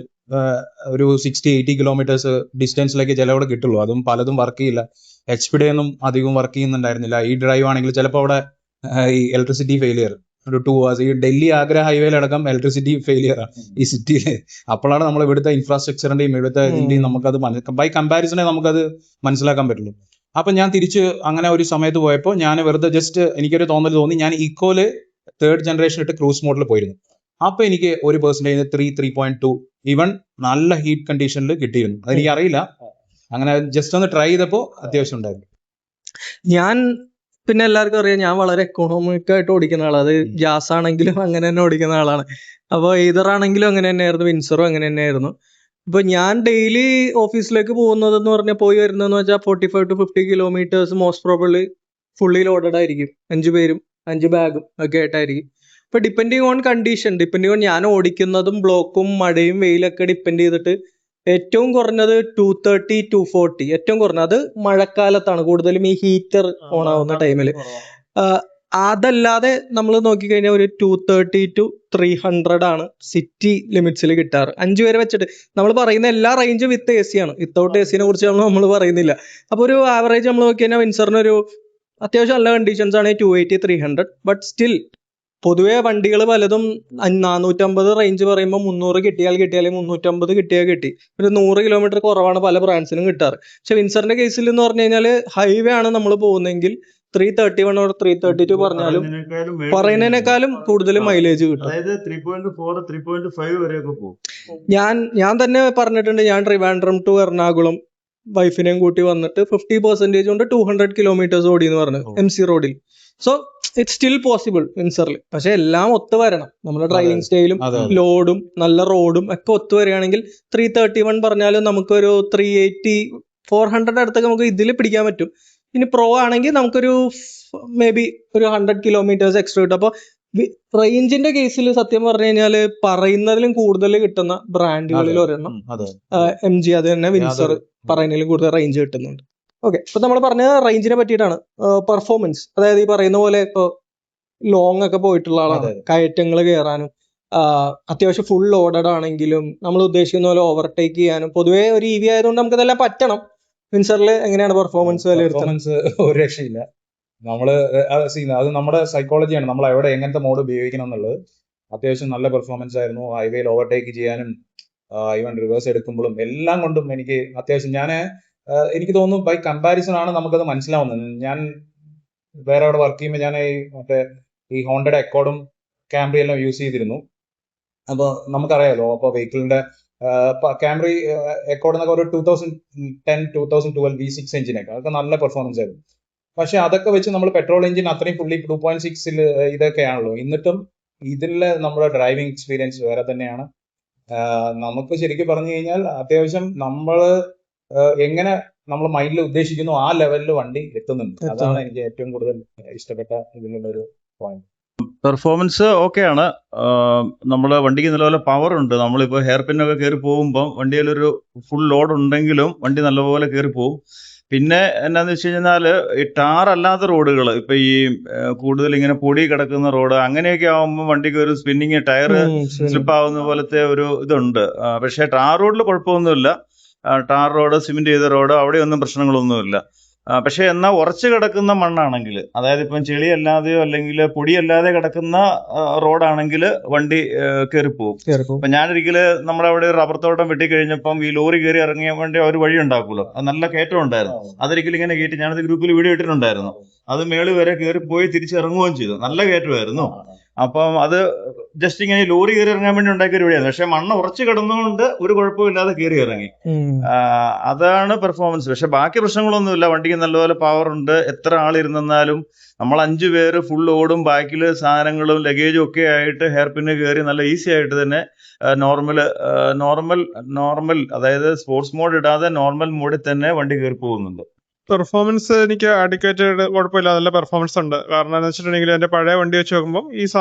ഒരു 60-80 കിലോമീറ്റേഴ്സ് ഡിസ്റ്റൻസിലേക്ക് ചിലവിടെ കിട്ടുള്ളൂ. അതും പലതും വർക്ക് ചെയ്യില്ല. HP ഒന്നും അധികം വർക്ക് ചെയ്യുന്നുണ്ടായിരുന്നില്ല. ഈ ഡ്രൈവ് ആണെങ്കിൽ ചിലപ്പോൾ അവിടെ ഈ ഇലക്ട്രിസിറ്റി ഫെയിലിയർ ഒരു 2 hours. ഈ ഡൽഹി ആഗ്ര ഹൈവേയിലടക്കം ഇലക്ട്രിസിറ്റി ഫെയിലിയർ ആണ് ഈ സിറ്റിയിൽ. അപ്പോഴാണ് നമ്മൾ ഇവിടുത്തെ ഇൻഫ്രാസ്ട്രക്ചറിന്റെയും ഇവിടുത്തെ ഇതിന്റെയും നമുക്കത് ബൈ കമ്പാരിസണെ നമുക്കത് മനസ്സിലാക്കാൻ പറ്റുള്ളൂ. അപ്പൊ ഞാൻ തിരിച്ച് അങ്ങനെ ഒരു സമയത്ത് പോയപ്പോൾ ഞാൻ വെറുതെ ജസ്റ്റ് എനിക്കൊരു തോന്നി, ഞാൻ ഇക്കോല് 3rd ജനറേഷൻ ഇട്ട് ക്രൂസ് മോഡിൽ പോയിരുന്നു. അപ്പൊ എനിക്ക് 1% 3.2 ഈവൻ നല്ല ഹീറ്റ് കണ്ടീഷനിൽ കിട്ടിയിരുന്നു. അതെനിക്ക് അറിയില്ല. അങ്ങനെ ജസ്റ്റ് ഒന്ന് ട്രൈ ചെയ്തപ്പോൾ അത്യാവശ്യം ഉണ്ടായിരുന്നു. ഞാൻ പിന്നെ എല്ലാവർക്കും അറിയാം, ഞാൻ വളരെ എക്കോണോമിക് ആയിട്ട് ഓടിക്കുന്ന ആളാണ്. അത് ജാസ് ആണെങ്കിലും അങ്ങനെ തന്നെ ഓടിക്കുന്ന ആളാണ്. അപ്പോൾ ഈതറാണെങ്കിലും അങ്ങനെ തന്നെയായിരുന്നു, വിൻസറും അങ്ങനെ തന്നെയായിരുന്നു. ഇപ്പോൾ ഞാൻ ഡെയിലി ഓഫീസിലേക്ക് പോകുന്നതെന്ന് പറഞ്ഞാൽ പോയി വരുന്നതെന്ന് വെച്ചാൽ 45 to 50 kilometres most probably fully loaded ആയിരിക്കും. 5 പേരും 5 ബാഗും ഒക്കെ ആയിട്ടായിരിക്കും. ഇപ്പോൾ depending on condition, depending on ഞാൻ ഓടിക്കുന്നതും ബ്ലോക്കും മഴയും വെയിലൊക്കെ ഡിപ്പെൻഡ് ചെയ്തിട്ട് ഏറ്റവും കുറഞ്ഞത് 230 240 ഏറ്റവും കുറഞ്ഞത്. അത് മഴക്കാലത്താണ് കൂടുതലും ഈ ഹീറ്റർ ഓൺ ആവുന്ന ടൈമിൽ. അതല്ലാതെ നമ്മൾ നോക്കിക്കഴിഞ്ഞാൽ ഒരു 230 to 300 ആണ് സിറ്റി ലിമിറ്റ്സിൽ കിട്ടാറ്. 5 പേരെ വെച്ചിട്ട് നമ്മൾ പറയുന്ന എല്ലാ റേഞ്ചും വിത്ത് AC ആണ്. വിത്തൗട്ട് AC നെ കുറിച്ച് നമ്മൾ പറയുന്നില്ല. അപ്പോൾ ഒരു ആവറേജ് നമ്മൾ നോക്കി കഴിഞ്ഞാൽ വിൻസറിനൊരു അത്യാവശ്യം നല്ല കണ്ടീഷൻസ് ആണ് 280 300. ബട്ട് സ്റ്റിൽ പൊതുവെ വണ്ടികൾ പലതും 450 റേഞ്ച് പറയുമ്പോൾ 300 കിട്ടിയാൽ 350 കിട്ടിയാൽ കിട്ടി. ഒരു 100 കിലോമീറ്റർ കുറവാണ് പല ബ്രാൻഡ്സിനും കിട്ടാറ്. പക്ഷെ വിൻസറിന്റെ കേസിൽ എന്ന് പറഞ്ഞു കഴിഞ്ഞാൽ ഹൈവേ ആണ് നമ്മൾ പോകുന്നതെങ്കിൽ 331 or 332 പറഞ്ഞാലും പറയുന്നതിനേക്കാളും കൂടുതൽ മൈലേജ് കിട്ടും. അതായത് 3.4 3.5 വരെയൊക്കെ പോകും. ഞാൻ തന്നെ പറഞ്ഞിട്ടുണ്ട്, ഞാൻ ട്രിവാൻഡ്രം ടു എറണാകുളം വൈഫിനെയും കൂട്ടി വന്നിട്ട് 50% കൊണ്ട് 200 കിലോമീറ്റേഴ്സ് ഓടി എന്ന് പറഞ്ഞു MC റോഡിൽ. സോ ഇറ്റ്സ് സ്റ്റിൽ പോസിബിൾ വിൻസറിൽ. പക്ഷെ എല്ലാം ഒത്തു വരണം. നമ്മുടെ ഡ്രൈവിംഗ് സ്റ്റൈലും ലോഡും നല്ല റോഡും ഒക്കെ ഒത്തു വരികയാണെങ്കിൽ 331 പറഞ്ഞാലും നമുക്കൊരു 380 400 അടുത്തൊക്കെ നമുക്ക് ഇതിൽ പിടിക്കാൻ പറ്റും. ഇനി പ്രോ ആണെങ്കിൽ നമുക്കൊരു മേ ബി ഒരു 100 കിലോമീറ്റേഴ്സ് എക്സ്ട്രാ കിട്ടും. അപ്പോൾ റേഞ്ചിന്റെ കേസിൽ സത്യം പറഞ്ഞു കഴിഞ്ഞാൽ പറയുന്നതിലും കൂടുതൽ കിട്ടുന്ന ബ്രാൻഡുകളിൽ ഒരെണ്ണം MG, അത് തന്നെ വിൻസർ പറയുന്നതിലും കൂടുതൽ റേഞ്ച് കിട്ടുന്നുണ്ട്. ഓക്കെ, ഇപ്പൊ നമ്മൾ പറഞ്ഞ റേഞ്ചിനെ പറ്റിയിട്ടാണ്. പെർഫോമൻസ്, അതായത് ഈ പറയുന്ന പോലെ ഇപ്പോൾ ലോങ് ഒക്കെ പോയിട്ടുള്ള ആളാണ്, കയറ്റങ്ങൾ കയറാനും അത്യാവശ്യം ഫുൾ ലോഡഡ് ആണെങ്കിലും നമ്മൾ ഉദ്ദേശിക്കുന്ന പോലെ ഓവർടേക്ക് ചെയ്യാനും പൊതുവേ ഒരു EV ആയതുകൊണ്ട് നമുക്ക് ഇതെല്ലാം പറ്റണം. വിൻസറിൽ എങ്ങനെയാണ് പെർഫോമൻസ് വിലയിരുത്തുന്നത്? ഒരു രക്ഷയില്ല. അത് നമ്മുടെ സൈക്കോളജിയാണ്. നമ്മൾ എവിടെ എങ്ങനത്തെ മോഡ് ഉപയോഗിക്കണം എന്നുള്ളത്. അത്യാവശ്യം നല്ല പെർഫോമൻസ് ആയിരുന്നു. ഹൈവേയിൽ ഓവർടേക്ക് ചെയ്യാനും ഈവൻ റിവേഴ്സ് എടുക്കുമ്പോഴും എല്ലാം കൊണ്ടും എനിക്ക് അത്യാവശ്യം. ഞാൻ എനിക്ക് തോന്നുന്നു ബൈ കമ്പാരിസൺ ആണ് നമുക്കത് മനസ്സിലാവുന്നത്. ഞാൻ വേറെ അവിടെ വർക്ക് ചെയ്യുമ്പോൾ ഞാൻ ഈ ഹോണ്ടയുടെ അക്കോർഡും ക്യാമറി എല്ലാം യൂസ് ചെയ്തിരുന്നു. അപ്പോൾ നമുക്കറിയാലോ, അപ്പോൾ വെഹിക്കിളിന്റെ ക്യാമറി അക്കോർഡ് എന്നൊക്കെ ഒരു 2010-2012 V6 എഞ്ചിനൊക്കെ അതൊക്കെ നല്ല പെർഫോമൻസ് ആയിരുന്നു. പക്ഷെ അതൊക്കെ വെച്ച് നമ്മൾ പെട്രോൾ എഞ്ചിൻ അത്രയും ഫുള്ളി 2.6 ഇതൊക്കെയാണല്ലോ. എന്നിട്ടും ഇതിലെ നമ്മുടെ ഡ്രൈവിംഗ് എക്സ്പീരിയൻസ് വേറെ തന്നെയാണ്. നമുക്ക് ശരിക്കും പറഞ്ഞു കഴിഞ്ഞാൽ അത്യാവശ്യം നമ്മൾ എങ്ങനെ നമ്മൾ മൈൻഡിൽ ഉദ്ദേശിക്കുന്നു ആ ലെവലിൽ വണ്ടി എത്തുന്നുണ്ട്. അതാണ് എനിക്ക് ഏറ്റവും കൂടുതൽ ഇഷ്ടപ്പെട്ട ഇതിലുള്ളൊരു പോയിന്റ്. പെർഫോമൻസ് ഓക്കെയാണ്. നമ്മൾ വണ്ടിക്ക് നല്ലപോലെ പവർ ഉണ്ട്. നമ്മളിപ്പോൾ ഹെയർ പിന്നൊക്കെ കയറി പോകുമ്പോൾ വണ്ടിയിലൊരു ഫുൾ ലോഡ് ഉണ്ടെങ്കിലും വണ്ടി നല്ലപോലെ കയറി പോകും. പിന്നെ എന്നാന്ന് വെച്ച് കഴിഞ്ഞാൽ ഈ ടാർ അല്ലാത്ത റോഡുകൾ, ഇപ്പൊ ഈ കൂടുതൽ ഇങ്ങനെ പൊടി കിടക്കുന്ന റോഡ് അങ്ങനെയൊക്കെ ആകുമ്പോൾ വണ്ടിക്ക് ഒരു സ്പിന്നിങ് ടയർ സ്ലിപ്പ് ആവുന്ന പോലത്തെ ഒരു ഇതുണ്ട്. പക്ഷേ ടാർ റോഡിൽ കുഴപ്പമൊന്നുമില്ല. ടാർ റോഡ്, സിമെന്റ് ചെയ്ത റോഡ്, അവിടെയൊന്നും പ്രശ്നങ്ങളൊന്നുമില്ല. പക്ഷെ എന്നാൽ ഉറച്ചു കിടക്കുന്ന മണ്ണാണെങ്കിൽ, അതായത് ഇപ്പം ചെളിയല്ലാതെയോ അല്ലെങ്കിൽ പൊടിയല്ലാതെ കിടക്കുന്ന റോഡാണെങ്കിൽ വണ്ടി കയറിപ്പോവും. അപ്പൊ ഞാനൊരിക്കല് നമ്മുടെ അവിടെ റബ്ബർ തോട്ടം വെട്ടിക്കഴിഞ്ഞപ്പം ഈ ലോറി കയറി ഇറങ്ങിയ വേണ്ടി ഒരു വഴി ഉണ്ടാക്കുമല്ലോ, അത് നല്ല കയറ്റം ഉണ്ടായിരുന്നു. അതൊരിക്കലും ഇങ്ങനെ കയറ്റി, ഞാനത് ഗ്രൂപ്പിൽ വീഡിയോ ഇട്ടിട്ടുണ്ടായിരുന്നു. അത് മേള് വരെ കയറിപ്പോയി തിരിച്ചിറങ്ങുകയും ചെയ്തു. നല്ല കയറ്റമായിരുന്നു. അപ്പം അത് ജസ്റ്റ് ഇങ്ങനെ ലോറി കയറി ഇറങ്ങാൻ വേണ്ടി ഉണ്ടാക്കിയ ഒരു വഴിയായിരുന്നു. പക്ഷെ മണ്ണ് ഉറച്ചു കിടന്നുകൊണ്ട് ഒരു കുഴപ്പമില്ലാതെ കയറി ഇറങ്ങി. അതാണ് പെർഫോമൻസ്. പക്ഷെ ബാക്കി പ്രശ്നങ്ങളൊന്നുമില്ല. വണ്ടിക്ക് നല്ലപോലെ പവർ ഉണ്ട്. എത്ര ആളിരുന്നാലും നമ്മൾ 5 പേര് ഫുൾ ഓടും, ബാക്കിൽ സാധനങ്ങളും ലഗേജും ഒക്കെ ആയിട്ട് ഹെയർ പിന്ന് കയറി നല്ല ഈസി ആയിട്ട് തന്നെ നോർമൽ അതായത് സ്പോർട്സ് മോഡ് ഇടാതെ നോർമൽ മോഡിൽ തന്നെ വണ്ടി കയറി പോകുന്നുണ്ട്. പെർഫോമൻസ് എനിക്ക് അഡിക്വേറ്റഡ് കുഴപ്പമില്ല, നല്ല പെർഫോമൻസ് ഉണ്ട്. കാരണം എന്ന് വെച്ചിട്ടുണ്ടെങ്കിൽ എൻ്റെ പഴയ വണ്ടി വെച്ച് നോക്കുമ്പോൾ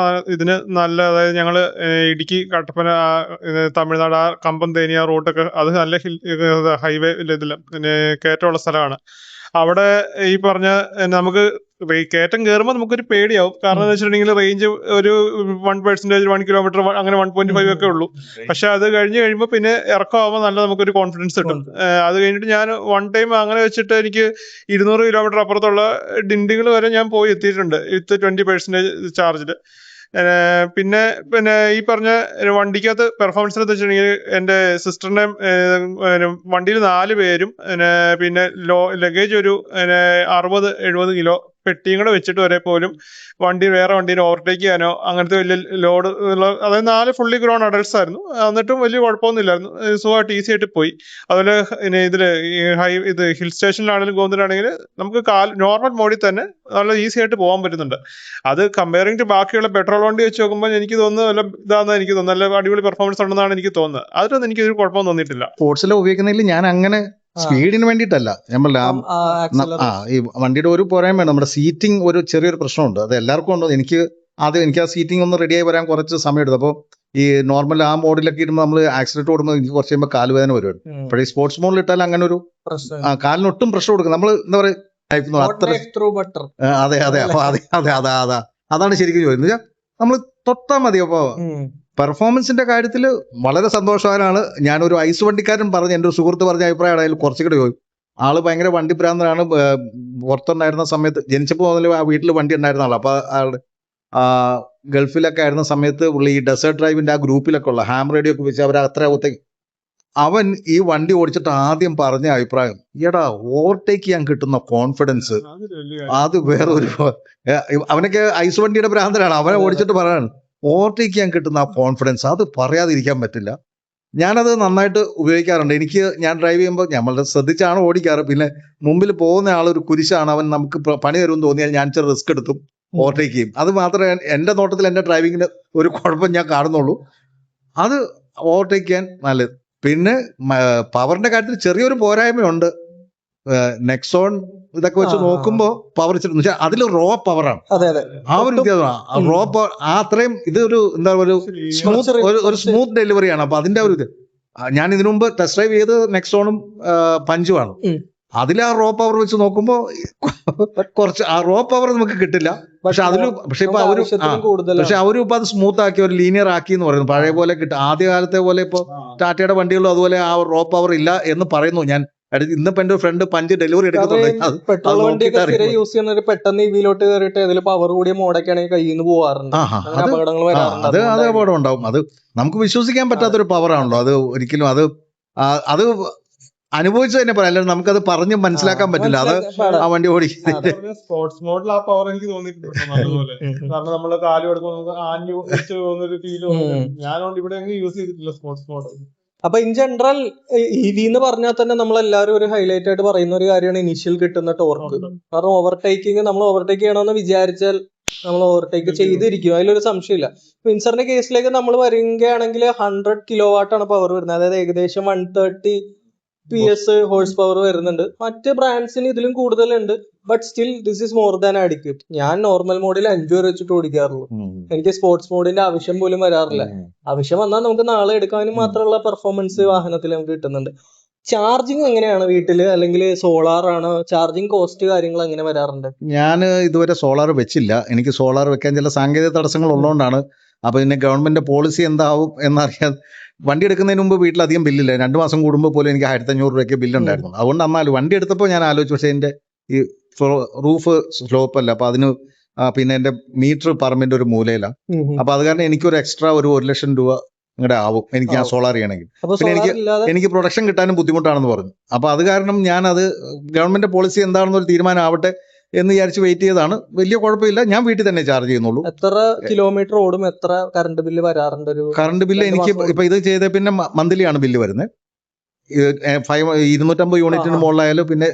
ഇതിന് നല്ല, അതായത് ഞങ്ങൾ ഇടുക്കി, കട്ടപ്പന, തമിഴ്നാട്, ആ കമ്പം, തേനി, ആ റൂട്ടൊക്കെ അത് നല്ല ഹൈവേ ഇതില്ല, പിന്നെ കയറ്റമുള്ള സ്ഥലമാണ്. അവിടെ ഈ പറഞ്ഞ നമുക്ക് കയറ്റം കയറുമ്പോൾ നമുക്കൊരു പേടിയാവും. കാരണം എന്ന് വെച്ചിട്ടുണ്ടെങ്കിൽ റേഞ്ച് ഒരു 1%, 1 കിലോമീറ്റർ, അങ്ങനെ 1.5 ഒക്കെ ഉള്ളൂ. പക്ഷെ അത് കഴിയുമ്പോൾ പിന്നെ ഇറക്കമാകുമ്പോൾ നല്ല നമുക്കൊരു കോൺഫിഡൻസ് കിട്ടും. അത് കഴിഞ്ഞിട്ട് ഞാൻ വൺ ടൈം അങ്ങനെ വെച്ചിട്ട് എനിക്ക് 200 കിലോമീറ്റർ അപ്പുറത്തുള്ള ഡിണ്ടികൾ വരെ ഞാൻ പോയി എത്തിയിട്ടുണ്ട് വിത്ത് 20% ചാർജിൽ. പിന്നെ ഈ പറഞ്ഞ വണ്ടിക്കകത്ത് പെർഫോമൻസിനെ വെച്ചിട്ടുണ്ടെങ്കിൽ എൻ്റെ സിസ്റ്ററിന്റെ വണ്ടിയിൽ 4 പേരും പിന്നെ ലഗേജ് ഒരു 60-70 കിലോ പെട്ടിയും കൂടെ വെച്ചിട്ട് വരെ പോലും വേറെ വണ്ടീനെ ഓവർടേക്ക് ചെയ്യാനോ അങ്ങനത്തെ വലിയ ലോഡ് ഉള്ള, അതായത് 4 ഫുള്ളി ഗ്രോൺ അഡൾട്ട്സ് ആയിരുന്നു. എന്നിട്ടും വലിയ കുഴപ്പമൊന്നുമില്ലായിരുന്നു. സുഖമായിട്ട് ഈസി ആയിട്ട് പോയി. അതുപോലെ ഇതില് ഇത് ഹിൽ സ്റ്റേഷനിലാണെങ്കിലും ഗോന്തലാണെങ്കിലും നമുക്ക് നോർമൽ മോഡിൽ തന്നെ നല്ല ഈസി ആയിട്ട് പോകാൻ പറ്റുന്നുണ്ട്. അത് കമ്പയറിംഗ് ടു ബാക്കിയുള്ള പെട്രോൾ വണ്ടി വെച്ച് നോക്കുമ്പോൾ എനിക്ക് തോന്നുന്നു നല്ല ഇതാണെന്ന് എനിക്ക് തോന്നുന്നു, നല്ല അടിപൊളി പെർഫോമൻസ് ഉണ്ടെന്നാണ് എനിക്ക് തോന്നുന്നത്. അതിലൊന്നും എനിക്ക് ഒരു കുഴപ്പമൊന്നും തോന്നിയിട്ടില്ല. സ്പോർട്സിൽ ഉപയോഗിക്കുന്നതിൽ ഞാൻ അങ്ങനെ സ്പീഡിന് വേണ്ടിയിട്ടല്ല, നമ്മൾ ഈ വണ്ടിയുടെ ഒരു പോരായ്മ, നമ്മുടെ സീറ്റിംഗ് ഒരു ചെറിയൊരു പ്രശ്നമുണ്ട്. അത് എല്ലാവർക്കും ഉണ്ടോ എനിക്ക് ആ സീറ്റിംഗ് ഒന്ന് റെഡിയായി വരാൻ കുറച്ച് സമയം എടുത്തു. അപ്പോൾ ഈ നോർമൽ ആ മോഡിലൊക്കെ ഇടുമ്പോൾ നമ്മൾ ആക്സിഡന്റ് ഓടുമ്പോൾ എനിക്ക് കുറച്ച് കഴിയുമ്പോൾ കാലുവേദന വരുമായിരുന്നു. അപ്പോൾ ഈ സ്പോർട്സ് മോഡിൽ ഇട്ടാൽ അങ്ങനെ ഒരു കാലിനൊട്ടും പ്രശ്നം കൊടുക്കും. നമ്മൾ എന്താ പറയുക, അത്ര അതെ അപ്പൊ അതാണ് ശരിക്കും ചോദിക്കുന്നത്. നമ്മൾ തൊട്ടാൽ മതി. അപ്പോൾ പെർഫോമൻസിന്റെ കാര്യത്തിൽ വളരെ സന്തോഷവാനാണ്. ഞാനൊരു ഐസ് വണ്ടിക്കാരൻ പറഞ്ഞ്, എൻ്റെ ഒരു സുഹൃത്ത് പറഞ്ഞ അഭിപ്രായമാണ് അതിൽ കുറച്ചുകൂടെ ചോദിക്കും. ആള് ഭയങ്കര വണ്ടി ഭ്രാന്തനാണ്. പുറത്തുണ്ടായിരുന്ന സമയത്ത്, ജനിച്ചപ്പോൾ മുതൽ ആ വീട്ടിൽ വണ്ടി ഉണ്ടായിരുന്ന ആളാണ്. അപ്പൊ ആളുടെ ഗൾഫിലൊക്കെ ആയിരുന്ന സമയത്ത് പുള്ളി ഈ ഡെസേർട്ട് ഡ്രൈവിന്റെ ആ ഗ്രൂപ്പിലൊക്കെ ഉള്ള ഹാം റേഡിയോ ഒക്കെ വെച്ച് അവർ അത്ര അവൻ ഈ വണ്ടി ഓടിച്ചിട്ട് ആദ്യം പറഞ്ഞ അഭിപ്രായം, എടാ ഓവർടേക്ക് ചെയ്യാൻ കിട്ടുന്ന കോൺഫിഡൻസ് അത് വേറൊരു, അവനൊക്കെ ഐസ് വണ്ടിയുടെ ഭ്രാന്തനാണ്. അവനെ ഓടിച്ചിട്ട് പറയാണ് ഓവർടേക്ക് ചെയ്യാൻ കിട്ടുന്ന ആ കോൺഫിഡൻസ്, അത് പറയാതിരിക്കാൻ പറ്റില്ല. ഞാനത് നന്നായിട്ട് ഉപയോഗിക്കാറുണ്ട്. ഞാൻ ഡ്രൈവ് ചെയ്യുമ്പോൾ നമ്മൾ ശ്രദ്ധിച്ചാണ് ഓടിക്കാറ്. പിന്നെ മുമ്പിൽ പോകുന്ന ആളൊരു കുരിശാണ്, അവൻ നമുക്ക് പണി തരുമെന്ന് തോന്നിയാൽ ഞാൻ ചെറിയ റിസ്ക് എടുത്തും ഓവർടേക്ക് ചെയ്യും. അത് മാത്രമേ എൻ്റെ നോട്ടത്തിൽ എൻ്റെ ഡ്രൈവിങ്ങിന് ഒരു കുഴപ്പം ഞാൻ കാണുന്നുള്ളൂ. അത് ഓവർടേക്ക് ചെയ്യാൻ നല്ലത്. പിന്നെ പവറിന്റെ കാര്യത്തിൽ ചെറിയൊരു പോരായ്മയുണ്ട്. നെക്സോൺ ഇതൊക്കെ വെച്ച് നോക്കുമ്പോൾ പവർ വെച്ചാൽ അതിൽ റോ പവറാണ്. ആ ഒരു വ്യത്യാസമാണ്. റോ പവർ അത്രയും ഇതൊരു എന്താ ഒരു സ്മൂത്ത് ഡെലിവറിയാണ്. അപ്പൊ അതിന്റെ ഒരു ഇത് ഞാൻ ഇതിനു മുമ്പ് ടെസ്റ്റ് ഡ്രൈവ് ചെയ്ത് നെക്സോണും പഞ്ചുമാണ്. അതിൽ ആ റോ പവർ വെച്ച് നോക്കുമ്പോൾ കുറച്ച് ആ റോ പവർ നമുക്ക് കിട്ടില്ല. പക്ഷെ ഇപ്പൊ അവരും ഇപ്പൊ അത് സ്മൂത്ത് ആക്കി ഒരു ലീനിയർ ആക്കി എന്ന് പറയുന്നു. പഴയ പോലെ ആദ്യകാലത്തെ പോലെ ഇപ്പൊ ടാറ്റയുടെ വണ്ടികളും അതുപോലെ ആ റോ പവർ ഇല്ല എന്ന് പറയുന്നു. ഞാൻ ഇന്നിപ്പോ എന്റെ ഫ്രണ്ട് പഞ്ച് ഡെലിവറി എടുക്കുന്നുണ്ട്. പെട്രോൾ വണ്ടിയൊക്കെ സ്ഥിരം യൂസ് ചെയ്യുന്നവര് പെട്ടെന്ന് ഇവിയിലോട്ട് കയറിയിട്ട് ഇതിൽ പവർ കൂടിയ മോഡൊക്കെ ആണെങ്കിൽ കയ്യിൽ നിന്ന് പോകാറുണ്ട്. അത് അപകടം ഉണ്ടാവും. അത് നമുക്ക് വിശ്വസിക്കാൻ പറ്റാത്തൊരു പവറാണല്ലോ. അത് ഒരിക്കലും അത് അനുഭവിച്ചു തന്നെ പറയാം, അല്ലാതെ നമുക്കത് പറഞ്ഞ് മനസ്സിലാക്കാൻ പറ്റില്ല. അത് ആ വണ്ടി ഓടിക്കുന്നത് സ്പോർട്സ് മോഡിൽ ആ പവർ എനിക്ക് തോന്നിയിട്ടുണ്ട് നല്ലപോലെ. കാരണം നമ്മള് കാല് കൊടുക്കുമ്പോൾ നമുക്ക് ആഞ്ഞു വെച്ച് പോകുന്നൊരു ഫീൽ തോന്നുന്നുണ്ട്. ഞാനോണ്ട് ഇവിടെ യൂസ് ചെയ്തിട്ടില്ല സ്പോർട്സ് മോഡ്. അപ്പൊ ഇൻ ജനറൽ EV എന്ന് പറഞ്ഞാൽ തന്നെ നമ്മളെല്ലാവരും ഒരു ഹൈലൈറ്റ് ആയിട്ട് പറയുന്ന ഒരു കാര്യമാണ് ഇനീഷ്യൽ കിട്ടുന്ന ടോർക്ക്. കാരണം ഓവർടേക്കിങ് നമ്മൾ ഓവർടേക്ക് ചെയ്യണമെന്ന് വിചാരിച്ചാൽ നമ്മൾ ഓവർടേക്ക് ചെയ്തിരിക്കും, അതിലൊരു സംശയമില്ല. വിൻസറിന്റെ കേസിലേക്ക് നമ്മൾ വരികയാണെങ്കിൽ 100 kW ആണ് പവർ വരുന്നത്, അതായത് ഏകദേശം 130 PS ഹോഴ്സ് പവർ വരുന്നുണ്ട്. മറ്റ് ബ്രാൻഡ്സിന് ഇതിലും കൂടുതലുണ്ട്, but still this is more than adequate. ഞാൻ നോർമൽ മോഡിൽ 5 വരെ വെച്ചിട്ട് ഓടിക്കാറുള്ളൂ, എനിക്ക് സ്പോർട്സ് മോഡിന്റെ ആവശ്യം പോലും വരാറില്ല. ആവശ്യം വന്നാൽ നമുക്ക് നാളെ എടുക്കാനും മാത്രമുള്ള പെർഫോമൻസ് വാഹനത്തിൽ നമുക്ക് കിട്ടുന്നുണ്ട്. ചാർജിങ് എങ്ങനെയാണ് വീട്ടില്, അല്ലെങ്കിൽ സോളാർ ആണോ? ചാർജിങ് കോസ്റ്റ് കാര്യങ്ങൾ എങ്ങനെ വരാറുണ്ട്? ഞാൻ ഇതുവരെ സോളാർ വെച്ചില്ല. എനിക്ക് സോളാർ വെക്കാൻ ചില സാങ്കേതിക തടസ്സങ്ങൾ ഉള്ളതുകൊണ്ടാണ്. അപ്പോൾ പിന്നെ ഗവൺമെന്റ് പോളിസി എന്താവും എന്നറിയാൻ വണ്ടി എടുക്കുന്നതിന് മുമ്പ് വീട്ടിലധികം ബില്ലില്ല. 2 മാസം കൂടുമ്പോൾ പോലും എനിക്ക് 1500 രൂപയ്ക്ക് ബില്ലുണ്ടായിരുന്നു. അതുകൊണ്ട് എന്നാലും വണ്ടി എടുത്തപ്പോൾ ഞാൻ ആലോചിച്ചു, പക്ഷേ എൻ്റെ ഈ റൂഫ് സ്ലോപ്പ് അല്ല, അപ്പോൾ അതിന് പിന്നെ എൻ്റെ മീറ്റർ പറമ്പിൻ്റെ ഒരു മൂലയിലാണ്. അപ്പോൾ അത് കാരണം എനിക്കൊരു എക്സ്ട്രാ ഒരു 1 ലക്ഷം രൂപ ഇങ്ങോട്ട് ആവും എനിക്ക് ആ സോളാർ ചെയ്യണമെങ്കിൽ. പിന്നെ എനിക്ക് പ്രൊഡക്ഷൻ കിട്ടാനും ബുദ്ധിമുട്ടാണെന്ന് പറഞ്ഞു. അപ്പോൾ അത് കാരണം ഞാനത് ഗവൺമെന്റ് പോളിസി എന്താണെന്നൊരു തീരുമാനം ആവട്ടെ എന്ന് വിചാരിച്ച് വെയിറ്റ് ചെയ്തതാണ്. വലിയ കുഴപ്പമില്ല, ഞാൻ വീട്ടിൽ തന്നെ ചാർജ് ചെയ്യുന്നുള്ളൂ. എത്ര കിലോമീറ്റർ ഓടും, എത്ര കറണ്ട് ബില്ല് വരാറുണ്ട്? ഒരു കറണ്ട് ബില്ല് എനിക്ക് ഇപ്പൊ ഇത് ചെയ്ത പിന്നെ മന്ത്ലി ആണ് ബില്ല് വരുന്നത്. 250 യൂണിറ്റിന് മുകളിലായാലും പിന്നെ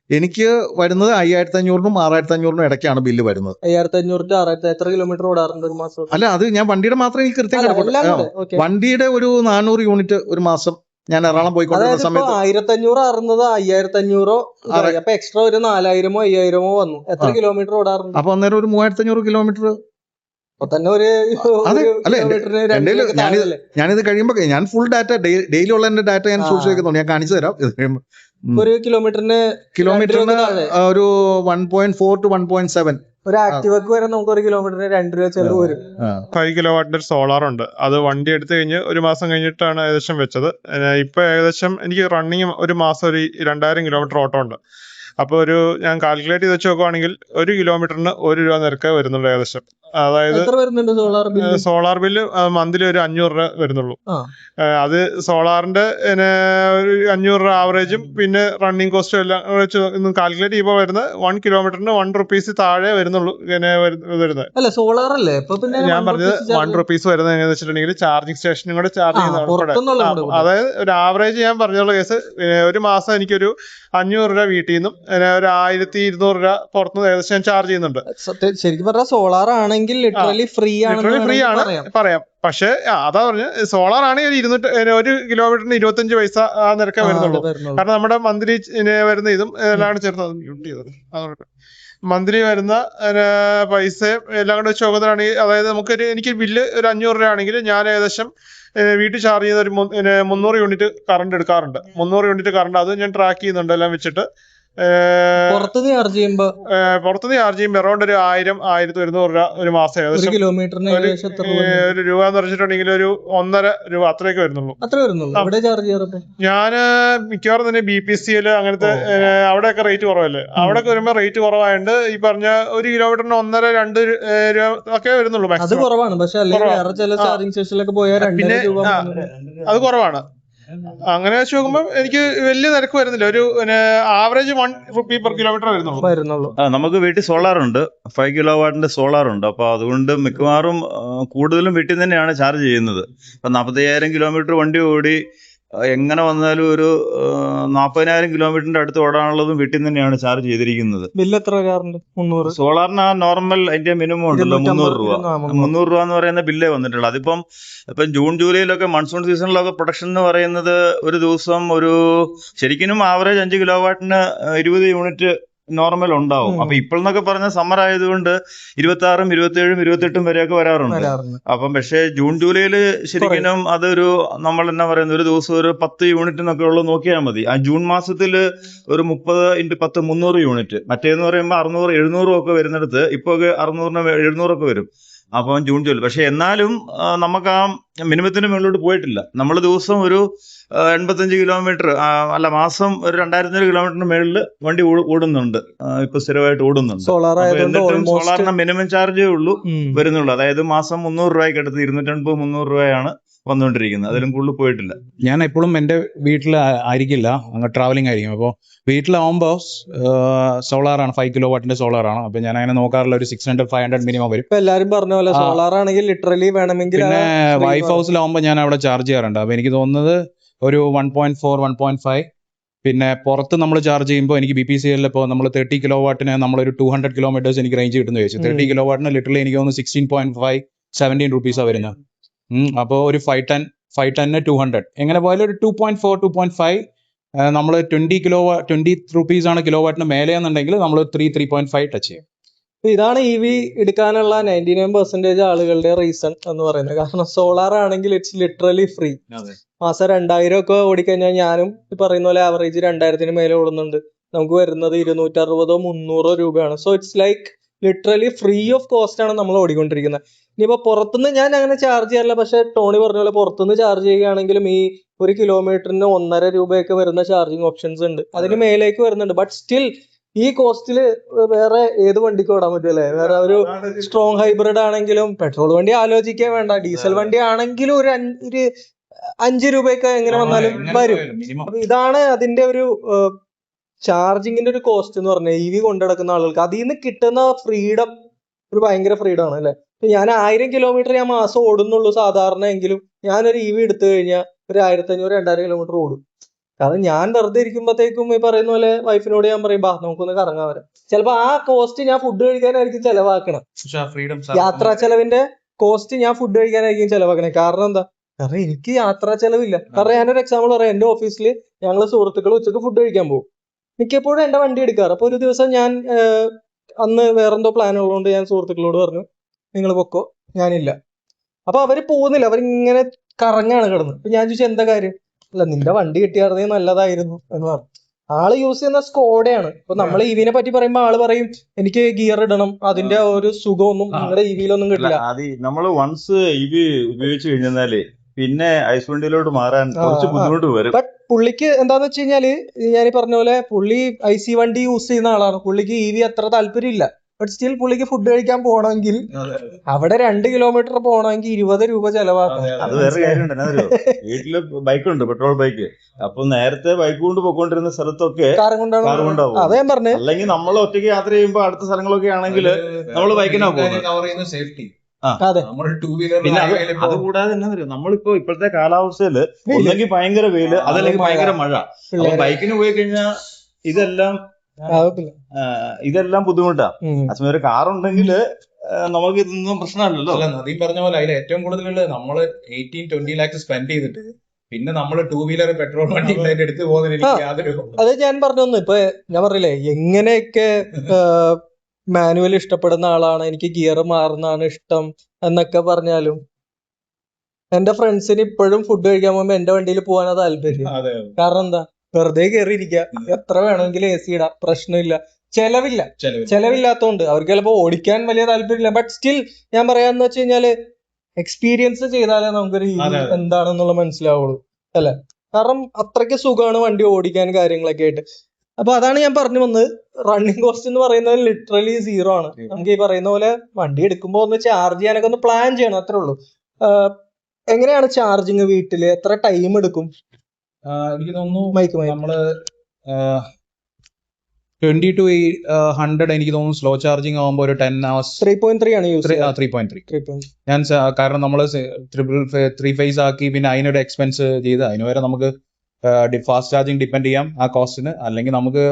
എനിക്ക് വരുന്നത് 5500-നും 6500-നും ഇടയ്ക്കാണ് ബില്ല് വരുന്നത്. 5500 to 6000 എത്ര കിലോമീറ്റർ ഓടാറുണ്ട് ഒരു മാസം? അല്ല, അത് ഞാൻ വണ്ടിയുടെ മാത്രം എനിക്ക് കൃത്യം കിടക്കും. വണ്ടിയുടെ ഒരു 400 യൂണിറ്റ് ഒരു മാസം ഞാൻ എറണാകുളം പോയിക്കൊണ്ടിരുന്ന സമയത്ത് 1500 ആറുന്നത് 5500, അപ്പൊ എക്സ്ട്രാ ഒരു 4000-ഓ 5000-ഓ വന്നു. എത്ര കിലോമീറ്റർ ഓടാറുണ്ട്? അപ്പൊ അന്നേരം ഒരു 3500 കിലോമീറ്റർ തന്നെ ഒരു ഞാനിത് കഴിയുമ്പോ ഞാൻ ഫുൾ ഡാറ്റ ഡെയിലി ഉള്ള എന്റെ ഡാറ്റ ഞാൻ സൂക്ഷിച്ച് വെക്കുന്നുണ്ട്. ഞാൻ കാണിച്ചു തരാം. ഒരു കിലോമീറ്ററിന് ഒരു 1.4 to 1.7. ഒരു ആക്ടിവക്ക് വരെ നമുക്ക് 1 കിലോമീറ്ററിന് 2 രൂപ ചെലവ് വരും. 5 കിലോവാട്ടിന്റെ ഒരു സോളാർ ഉണ്ട്. അത് വണ്ടി എടുത്തു കഴിഞ്ഞ് ഒരു മാസം കഴിഞ്ഞിട്ടാണ് ഏകദേശം വെച്ചത്. ഇപ്പൊ ഏകദേശം എനിക്ക് റണ്ണിങ് ഒരു മാസം ഒരു 2000 കിലോമീറ്റർ ഓട്ടം ഉണ്ട്. അപ്പൊ ഞാൻ കാൽക്കുലേറ്റ് ചെയ്ത് വെച്ച് നോക്കുവാണെങ്കിൽ 1 കിലോമീറ്ററിന് 1 രൂപ നിരക്ക് വരുന്നുള്ളൂ ഏകദേശം. അതായത് സോളാർ ബില്ല് മന്ത്ലി ഒരു 500 രൂപ വരുന്നുള്ളൂ. അത് സോളാറിന്റെ ഒരു 500 രൂപ ആവറേജും പിന്നെ റണ്ണിങ് കോസ്റ്റും എല്ലാം വെച്ച് കാൽക്കുലേറ്റ് ചെയ്യുമ്പോൾ വരുന്നത് 1 കിലോമീറ്ററിന് 1 rupees താഴെ വരുന്നുള്ളൂ വരുന്നത്. ഞാൻ പറഞ്ഞത് 1 rupees വരുന്നത് എങ്ങനെയാണെന്ന് വെച്ചിട്ടുണ്ടെങ്കിൽ ചാർജിങ് സ്റ്റേഷനും കൂടെ ചാർജ് ചെയ്യുന്ന, അതായത് ഒരു ആവറേജ് ഞാൻ പറഞ്ഞുള്ള കേസ്, ഒരു മാസം എനിക്കൊരു 500 രൂപ വീട്ടിൽ നിന്നും ഒരു 1200 രൂപ പുറത്തുനിന്ന് ഏകദേശം ഞാൻ ചാർജ് ചെയ്യുന്നുണ്ട്. ശരിക്കും പറഞ്ഞാൽ സോളാർ ആണെങ്കിൽ ലിറ്ററലി ഫ്രീ ആണ് പറയാം. പക്ഷെ അതാ പറഞ്ഞ സോളാർ ആണെങ്കിൽ 1 കിലോമീറ്ററിന് 25 പൈസ ആ നിരക്കേ വരുന്നുള്ളൂ. കാരണം നമ്മുടെ മന്ത്ലി വരുന്ന ഇതും എല്ലാം ചേർത്ത് മന്ത്ലി വരുന്ന പൈസയും എല്ലാം കൂടെ വെച്ച് നോക്കുന്നതാണെങ്കിൽ, അതായത് എനിക്ക് ബില്ല് ഒരു 500 രൂപ ആണെങ്കിൽ ഞാൻ ഏകദേശം വീട്ടിൽ ചാർജ് ചെയ്യുന്ന ഒരു 300 യൂണിറ്റ് കറണ്ട് എടുക്കാറുണ്ട്. 300 യൂണിറ്റ് കറണ്ട് അത് ഞാൻ ട്രാക്ക് ചെയ്യുന്നുണ്ട് എല്ലാം വെച്ചിട്ട്. പുറത്തുനിന്ന് ചാർജ് ചെയ്യുമ്പോൾ അറൗണ്ട് ഒരു 1000-1100 രൂപ ഒരു മാസം ഏകദേശം. കിലോമീറ്ററിന് ഒരു രൂപ എന്ന് പറഞ്ഞിട്ടുണ്ടെങ്കിൽ ഒരു 1.5 രൂപ അത്രയൊക്കെ വരുന്നുള്ളൂ. ഞാൻ മിക്കവാറും തന്നെ BPCL അങ്ങനത്തെ അവിടെയൊക്കെ റേറ്റ് കുറവല്ലേ. അവിടെ വരുമ്പോൾ റേറ്റ് കുറവായതുകൊണ്ട് ഈ പറഞ്ഞ 1 കിലോമീറ്ററിന് 1.5-2 രൂപ ഒക്കെ വരുന്നുള്ളൂ. പിന്നെ അത് കുറവാണ്. അങ്ങനെ വെച്ച് നോക്കുമ്പോൾ എനിക്ക് വലിയ നിരക്ക് വരുന്നില്ല. ഒരു ആവറേജ് 1 rupee per kilometer വരുന്നുള്ളൂ. നമുക്ക് വീട്ടിൽ സോളാർ ഉണ്ട്, 5 കിലോവാട്ടിന്റെ സോളാർ ഉണ്ട്. അപ്പൊ അതുകൊണ്ട് മിക്കവാറും കൂടുതലും വീട്ടിൽ തന്നെയാണ് ചാർജ് ചെയ്യുന്നത്. ഇപ്പൊ 45,000 കിലോമീറ്റർ വണ്ടി ഓടി എങ്ങനെ വന്നാലും ഒരു 40,000 കിലോമീറ്ററിന്റെ അടുത്ത് ഓടാനുള്ളതും വീട്ടിൽ നിന്ന് തന്നെയാണ് ചാർജ് ചെയ്തിരിക്കുന്നത്. ബില്ല് എത്ര വരാറുണ്ട്? 300. സോളാറിന് ആ നോർമൽ അതിന്റെ മിനിമം ഉണ്ടല്ലോ 300 രൂപ. 300 രൂപ എന്ന് പറയുന്ന ബില്ലേ വന്നിട്ടുള്ളൂ. അതിപ്പം ജൂൺ ജൂലൈയിലൊക്കെ മൺസൂൺ സീസണിലൊക്കെ പ്രൊഡക്ഷൻ എന്ന് പറയുന്നത് ഒരു ദിവസം ശരിക്കും ആവറേജ് 5 കിലോവാട്ടിന് 20 യൂണിറ്റ് നോർമൽ ഉണ്ടാവും. അപ്പൊ ഇപ്പോഴെന്നൊക്കെ പറഞ്ഞ സമ്മർ ആയതുകൊണ്ട് 26, 27, 28 വരെയൊക്കെ വരാറുണ്ട്. അപ്പം പക്ഷേ ജൂൺ ജൂലൈയിൽ ശരിക്കും അതൊരു നമ്മൾ എന്നാ പറയുന്നത് ഒരു ദിവസം ഒരു 10 യൂണിറ്റ് എന്നൊക്കെ ഉള്ളത് നോക്കിയാൽ മതി. ആ ജൂൺ മാസത്തിൽ ഒരു 30x10 300 യൂണിറ്റ്. മറ്റേന്ന് പറയുമ്പോൾ 600, 700 ഒക്കെ വരുന്നിടത്ത് ഇപ്പൊ 600, 700 ഒക്കെ വരും. അപ്പം ജൂൺ ജൂലൈ. പക്ഷെ എന്നാലും നമുക്ക് ആ മിനിമത്തിന് മുകളിലോട്ട് പോയിട്ടില്ല. നമ്മൾ ദിവസം ഒരു 85 കിലോമീറ്റർ അല്ല മാസം ഒരു 2500 കിലോമീറ്ററിന് മേളിൽ വണ്ടി ഓടുന്നുണ്ട്. ഇപ്പൊ സ്ഥിരമായിട്ട് ഓടുന്നുണ്ട്. എന്നിട്ടും സോളാറിന് മിനിമം ചാർജേ ഉള്ളൂ വരുന്നുള്ളൂ. അതായത് മാസം 300 രൂപയ്ക്ക് അടുത്ത് 250-300 രൂപയാണ് വന്നുകൊണ്ടിരിക്കുന്നത്. അതിലും കൂടുതൽ പോയിട്ടില്ല. ഞാൻ എപ്പോഴും എൻ്റെ വീട്ടിൽ ആയിരിക്കില്ല, അങ്ങ് ട്രാവലിംഗ് ആയിരിക്കും. അപ്പോൾ വീട്ടിലാവുമ്പോൾ സോളാറാണ്, 5 കിലോ വാട്ടിന്റെ സോളാറാണ്. അപ്പോൾ ഞാൻ അങ്ങനെ നോക്കാറുള്ള ഒരു 600-500 മിനിമം വരും. ഇപ്പൊ എല്ലാരും പറഞ്ഞ പോലെ സോളാർ ആണെങ്കിൽ ലിറ്ററലി വേണമെങ്കിൽ പിന്നെ വൈഫ് ഹൗസിലാവുമ്പോൾ ഞാൻ അവിടെ ചാർജ് ചെയ്യാറുണ്ട്. അപ്പോൾ എനിക്ക് തോന്നുന്നത് ഒരു 1.4 1.5. പിന്നെ പുറത്ത് നമ്മൾ ചാർജ് ചെയ്യുമ്പോൾ എനിക്ക് BPCL ഇപ്പോൾ നമ്മൾ 30 കിലോ വാട്ടിന് നമ്മളൊരു 200 കിലോമീറ്റേഴ്സ് എനിക്ക് റേഞ്ച് കിട്ടുന്ന ചോദിച്ചു. 30 കിലോ വാട്ടിന് ലിറ്ററലി എനിക്ക് തോന്നുന്നു 16.5 17 റുപ്പീസാണ് വരുന്നത്. അപ്പോൾ ഒരു 510 200 എങ്ങനെ പോയാലും ഒരു 2.4 2.5. നമ്മൾ 20 റുപ്പീസാണ് കിലോ വാട്ടിന് മേലെയെന്നുണ്ടെങ്കിൽ നമ്മൾ 3.5 ടച്ച് ചെയ്യും. ഇതാണ് EV എടുക്കാനുള്ള 99% ആളുകളുടെ റീസൺ എന്ന് പറയുന്നത്. കാരണം സോളാർ ആണെങ്കിൽ ഇറ്റ്സ് ലിറ്ററലി ഫ്രീ. മാസം 2000 ഒക്കെ ഓടിക്കഴിഞ്ഞാൽ ഞാനും ഈ പറയുന്ന പോലെ ആവറേജ് 2000-ന് മേലെ ഓടുന്നുണ്ട്. നമുക്ക് വരുന്നത് 260-300 രൂപയാണ്. So it's like literally free of cost ആണ് നമ്മൾ ഓടിക്കൊണ്ടിരിക്കുന്നത്. ഇനിയിപ്പോൾ പുറത്തുനിന്ന് ഞാൻ അങ്ങനെ ചാർജ് ചെയ്യാറില്ല. പക്ഷെ ടോണി പറഞ്ഞ പോലെ പുറത്തുനിന്ന് ചാർജ് ചെയ്യുകയാണെങ്കിലും ഈ 1 കിലോമീറ്ററിന് 1.5 രൂപയൊക്കെ വരുന്ന ചാർജിങ് ഓപ്ഷൻസ് ഉണ്ട്. അതിന് മേലേക്ക് വരുന്നുണ്ട്. ബട്ട് സ്റ്റിൽ ഈ കോസ്റ്റില് വേറെ ഏത് വണ്ടിക്ക് ഓടാൻ പറ്റുമല്ലേ? വേറെ ഒരു സ്ട്രോങ് ഹൈബ്രിഡ് ആണെങ്കിലും പെട്രോൾ വണ്ടി ആലോചിക്കാൻ വേണ്ട, ഡീസൽ വണ്ടി ആണെങ്കിലും ഒരു 5 രൂപയൊക്കെ എങ്ങനെ വന്നാലും വരും. അപ്പൊ ഇതാണ് അതിന്റെ ഒരു ചാർജിങ്ങിന്റെ ഒരു കോസ്റ്റ് എന്ന് പറഞ്ഞാൽ EV കൊണ്ടുനടക്കുന്ന ആളുകൾക്ക്. അതിൽ നിന്ന് കിട്ടുന്ന ഫ്രീഡം ഒരു ഭയങ്കര ഫ്രീഡം ആണ് അല്ലെ? ഞാൻ 1000 കിലോമീറ്റർ ഞാൻ മാസം ഓടുന്നുള്ളൂ സാധാരണ. എങ്കിലും ഞാനൊരു EV എടുത്തു കഴിഞ്ഞാൽ ഒരു 1500-2000 കിലോമീറ്റർ ഓടും. കാരണം ഞാൻ വെറുതെ ഇരിക്കുമ്പോഴത്തേക്കും ഈ പറയുന്ന പോലെ വൈഫിനോട് ഞാൻ പറയും, ബാ നമുക്കൊന്ന് കറങ്ങാൻ വരാം. ചിലപ്പോ ആ കോസ്റ്റ് ഞാൻ ഫുഡ് കഴിക്കാനായിരിക്കും ചെലവാക്കണം. യാത്രാ ചെലവിന്റെ കോസ്റ്റ് ഞാൻ ഫുഡ് കഴിക്കാനായിരിക്കും ചെലവാക്കണേ. കാരണം എന്താ? കാരണം എനിക്ക് യാത്രാ ചെലവില്ല. കാരണം ഞാനൊരു എക്സാമ്പിൾ പറയാം. എന്റെ ഓഫീസിൽ ഞങ്ങൾ സുഹൃത്തുക്കൾ ഉച്ചക്ക് ഫുഡ് കഴിക്കാൻ പോകും. മിക്കപ്പോഴും എന്റെ വണ്ടി എടുക്കാറ്. അപ്പൊ ഒരു ദിവസം ഞാൻ അന്ന് വേറെന്തോ പ്ലാൻ ഉള്ളതുകൊണ്ട് ഞാൻ സുഹൃത്തുക്കളോട് പറഞ്ഞു, നിങ്ങൾ പൊക്കോ, ഞാനില്ല. അപ്പൊ അവര് പോകുന്നില്ല, അവരിങ്ങനെ കറങ്ങാണ് കിടന്ന്. അപ്പൊ ഞാൻ ചോദിച്ചു എന്താ കാര്യം? അല്ല, നിന്റെ വണ്ടി കിട്ടിയായിരുന്നെങ്കിൽ നല്ലതായിരുന്നു എന്ന് പറഞ്ഞു. ആള് യൂസ് ചെയ്യുന്ന സ്കോഡയാണ്. ഇപ്പൊ നമ്മൾ EVനെ പറ്റി പറയുമ്പോൾ ആള് പറയും എനിക്ക് ഗിയർ ഇടണം, അതിന്റെ ഒരു സുഖമൊന്നും നിങ്ങളുടെ EVയിലൊന്നും കിട്ടില്ല. നമ്മൾ വൺസ് EV ഉപയോഗിച്ച് കഴിഞ്ഞാലേ പിന്നെ ഐസ് വണ്ടിയിലോട്ട് മാറാൻ കുറച്ച് ബുദ്ധിമുട്ട് വരും. ബട്ട് പുള്ളിക്ക് എന്താന്ന് വെച്ച് കഴിഞ്ഞാല് ഞാൻ ഈ പറഞ്ഞ പോലെ പുള്ളി IC വണ്ടി യൂസ് ചെയ്യുന്ന ആളാണ്. പുള്ളിക്ക് EV അത്ര താല്പര്യമില്ല. ബട്ട് സ്റ്റിൽ പുള്ളിക്ക് ഫുഡ് കഴിക്കാൻ പോകണമെങ്കിൽ അവിടെ 2 കിലോമീറ്റർ പോകണമെങ്കിൽ 20 രൂപ ചെലവാക്കണം. അത് വേറെ കാര്യമുണ്ട്. എന്നാ വീട്ടില് ബൈക്കുണ്ട്, പെട്രോൾ ബൈക്ക്. അപ്പൊ നേരത്തെ ബൈക്ക് കൊണ്ട് പോയിക്കൊണ്ടിരുന്ന സ്ഥലത്തൊക്കെ കാർ കൊണ്ടാവും. അതെ ഞാൻ പറഞ്ഞു. അല്ലെങ്കിൽ നമ്മൾ ഒറ്റയ്ക്ക് യാത്ര ചെയ്യുമ്പോൾ അടുത്ത സ്ഥലങ്ങളൊക്കെ ആണെങ്കിൽ നമ്മൾ ബൈക്കിനാ പോകുന്നത്. സേഫ്റ്റി. അതെ. പിന്നെ അതുകൂടാതെ എന്നാ അറിയോ, നമ്മളിപ്പോ ഇപ്പോഴത്തെ കാലാവസ്ഥയില് ഒന്നെങ്കിൽ ഭയങ്കര വെയില്, അതല്ലെങ്കിൽ ഭയങ്കര മഴ. അപ്പൊ ബൈക്കിന് പോയി കഴിഞ്ഞാൽ ഇതെല്ലാം ബുദ്ധിമുട്ടാ. അച്ഛൻ ഒരു കാറുണ്ടെങ്കിൽ നമുക്ക് ഇതൊന്നും പ്രശ്നമല്ലല്ലോ. നദീം പറഞ്ഞ പോലെ അതിൽ ഏറ്റവും കൂടുതൽ നമ്മള് 18-20 lakhs സ്പെൻഡ് ചെയ്തിട്ട് പിന്നെ നമ്മൾ 2 വീലർ പെട്രോൾ വണ്ടി എടുത്ത് പോകുന്നതിന് എനിക്ക് യാതൊരു. അത് ഞാൻ പറഞ്ഞു. ഇപ്പൊ ഞാൻ പറഞ്ഞില്ലേ, എങ്ങനെയൊക്കെ മാനുവൽ ഇഷ്ടപ്പെടുന്ന ആളാണ്, എനിക്ക് ഗിയർ മാറുന്നതാണ് ഇഷ്ടം എന്നൊക്കെ പറഞ്ഞാലും എന്റെ ഫ്രണ്ട്സിന് ഇപ്പോഴും ഫുഡ് കഴിക്കാൻ പോകുമ്പോ എന്റെ വണ്ടിയിൽ പോകാനാ താല്പര്യം. കാരണം എന്താ? വെറുതെ കയറിയിരിക്കുക, എത്ര വേണമെങ്കിലും AC ഇടാം, പ്രശ്നമില്ല, ചെലവില്ലാത്തതുകൊണ്ട്. അവർക്ക് ചിലപ്പോ ഓടിക്കാൻ വലിയ താല്പര്യമില്ല. ബട്ട് സ്റ്റിൽ ഞാൻ പറയാന്ന് വെച്ച് കഴിഞ്ഞാല് എക്സ്പീരിയൻസ് ചെയ്താലേ നമുക്കൊരു എന്താണെന്നുള്ള മനസ്സിലാവുള്ളൂ അല്ലെ? കാരണം അത്രയ്ക്ക് സുഖമാണ് വണ്ടി ഓടിക്കാൻ കാര്യങ്ങളൊക്കെ ആയിട്ട്. അപ്പൊ അതാണ് ഞാൻ പറഞ്ഞു വന്നത്. റണ്ണിങ് കോസ്റ്റ് എന്ന് പറയുന്നത് ലിറ്ററലി 0 ആണ്. നമുക്ക് ഈ പറയുന്ന പോലെ വണ്ടി എടുക്കുമ്പോ ഒന്ന് ചാർജ് ചെയ്യാനൊക്കെ ഒന്ന് പ്ലാൻ ചെയ്യണം, അത്രേ ഉള്ളൂ. എങ്ങനെയാണ് ചാർജിങ് വീട്ടില്? എത്ര ടൈം എടുക്കും? എനിക്ക് തോന്നുന്നു നമ്മള് 20 to 100 എനിക്ക് തോന്നുന്നു സ്ലോ ചാർജിങ് ആകുമ്പോൾ ഒരു 10 hours. 3.3 ആണ് യൂസ് 3.3. ഞാൻ കാരണം നമ്മൾ 3 phase ആക്കി പിന്നെ അതിനൊരു എക്സ്പെൻസ് ചെയ്ത് അതിന് വരെ നമുക്ക് ഫാസ്റ്റ് ചാർജിങ് ഡിപ്പെൻഡ് ചെയ്യാം ആ കോസ്റ്റിന്. അല്ലെങ്കിൽ നമുക്ക്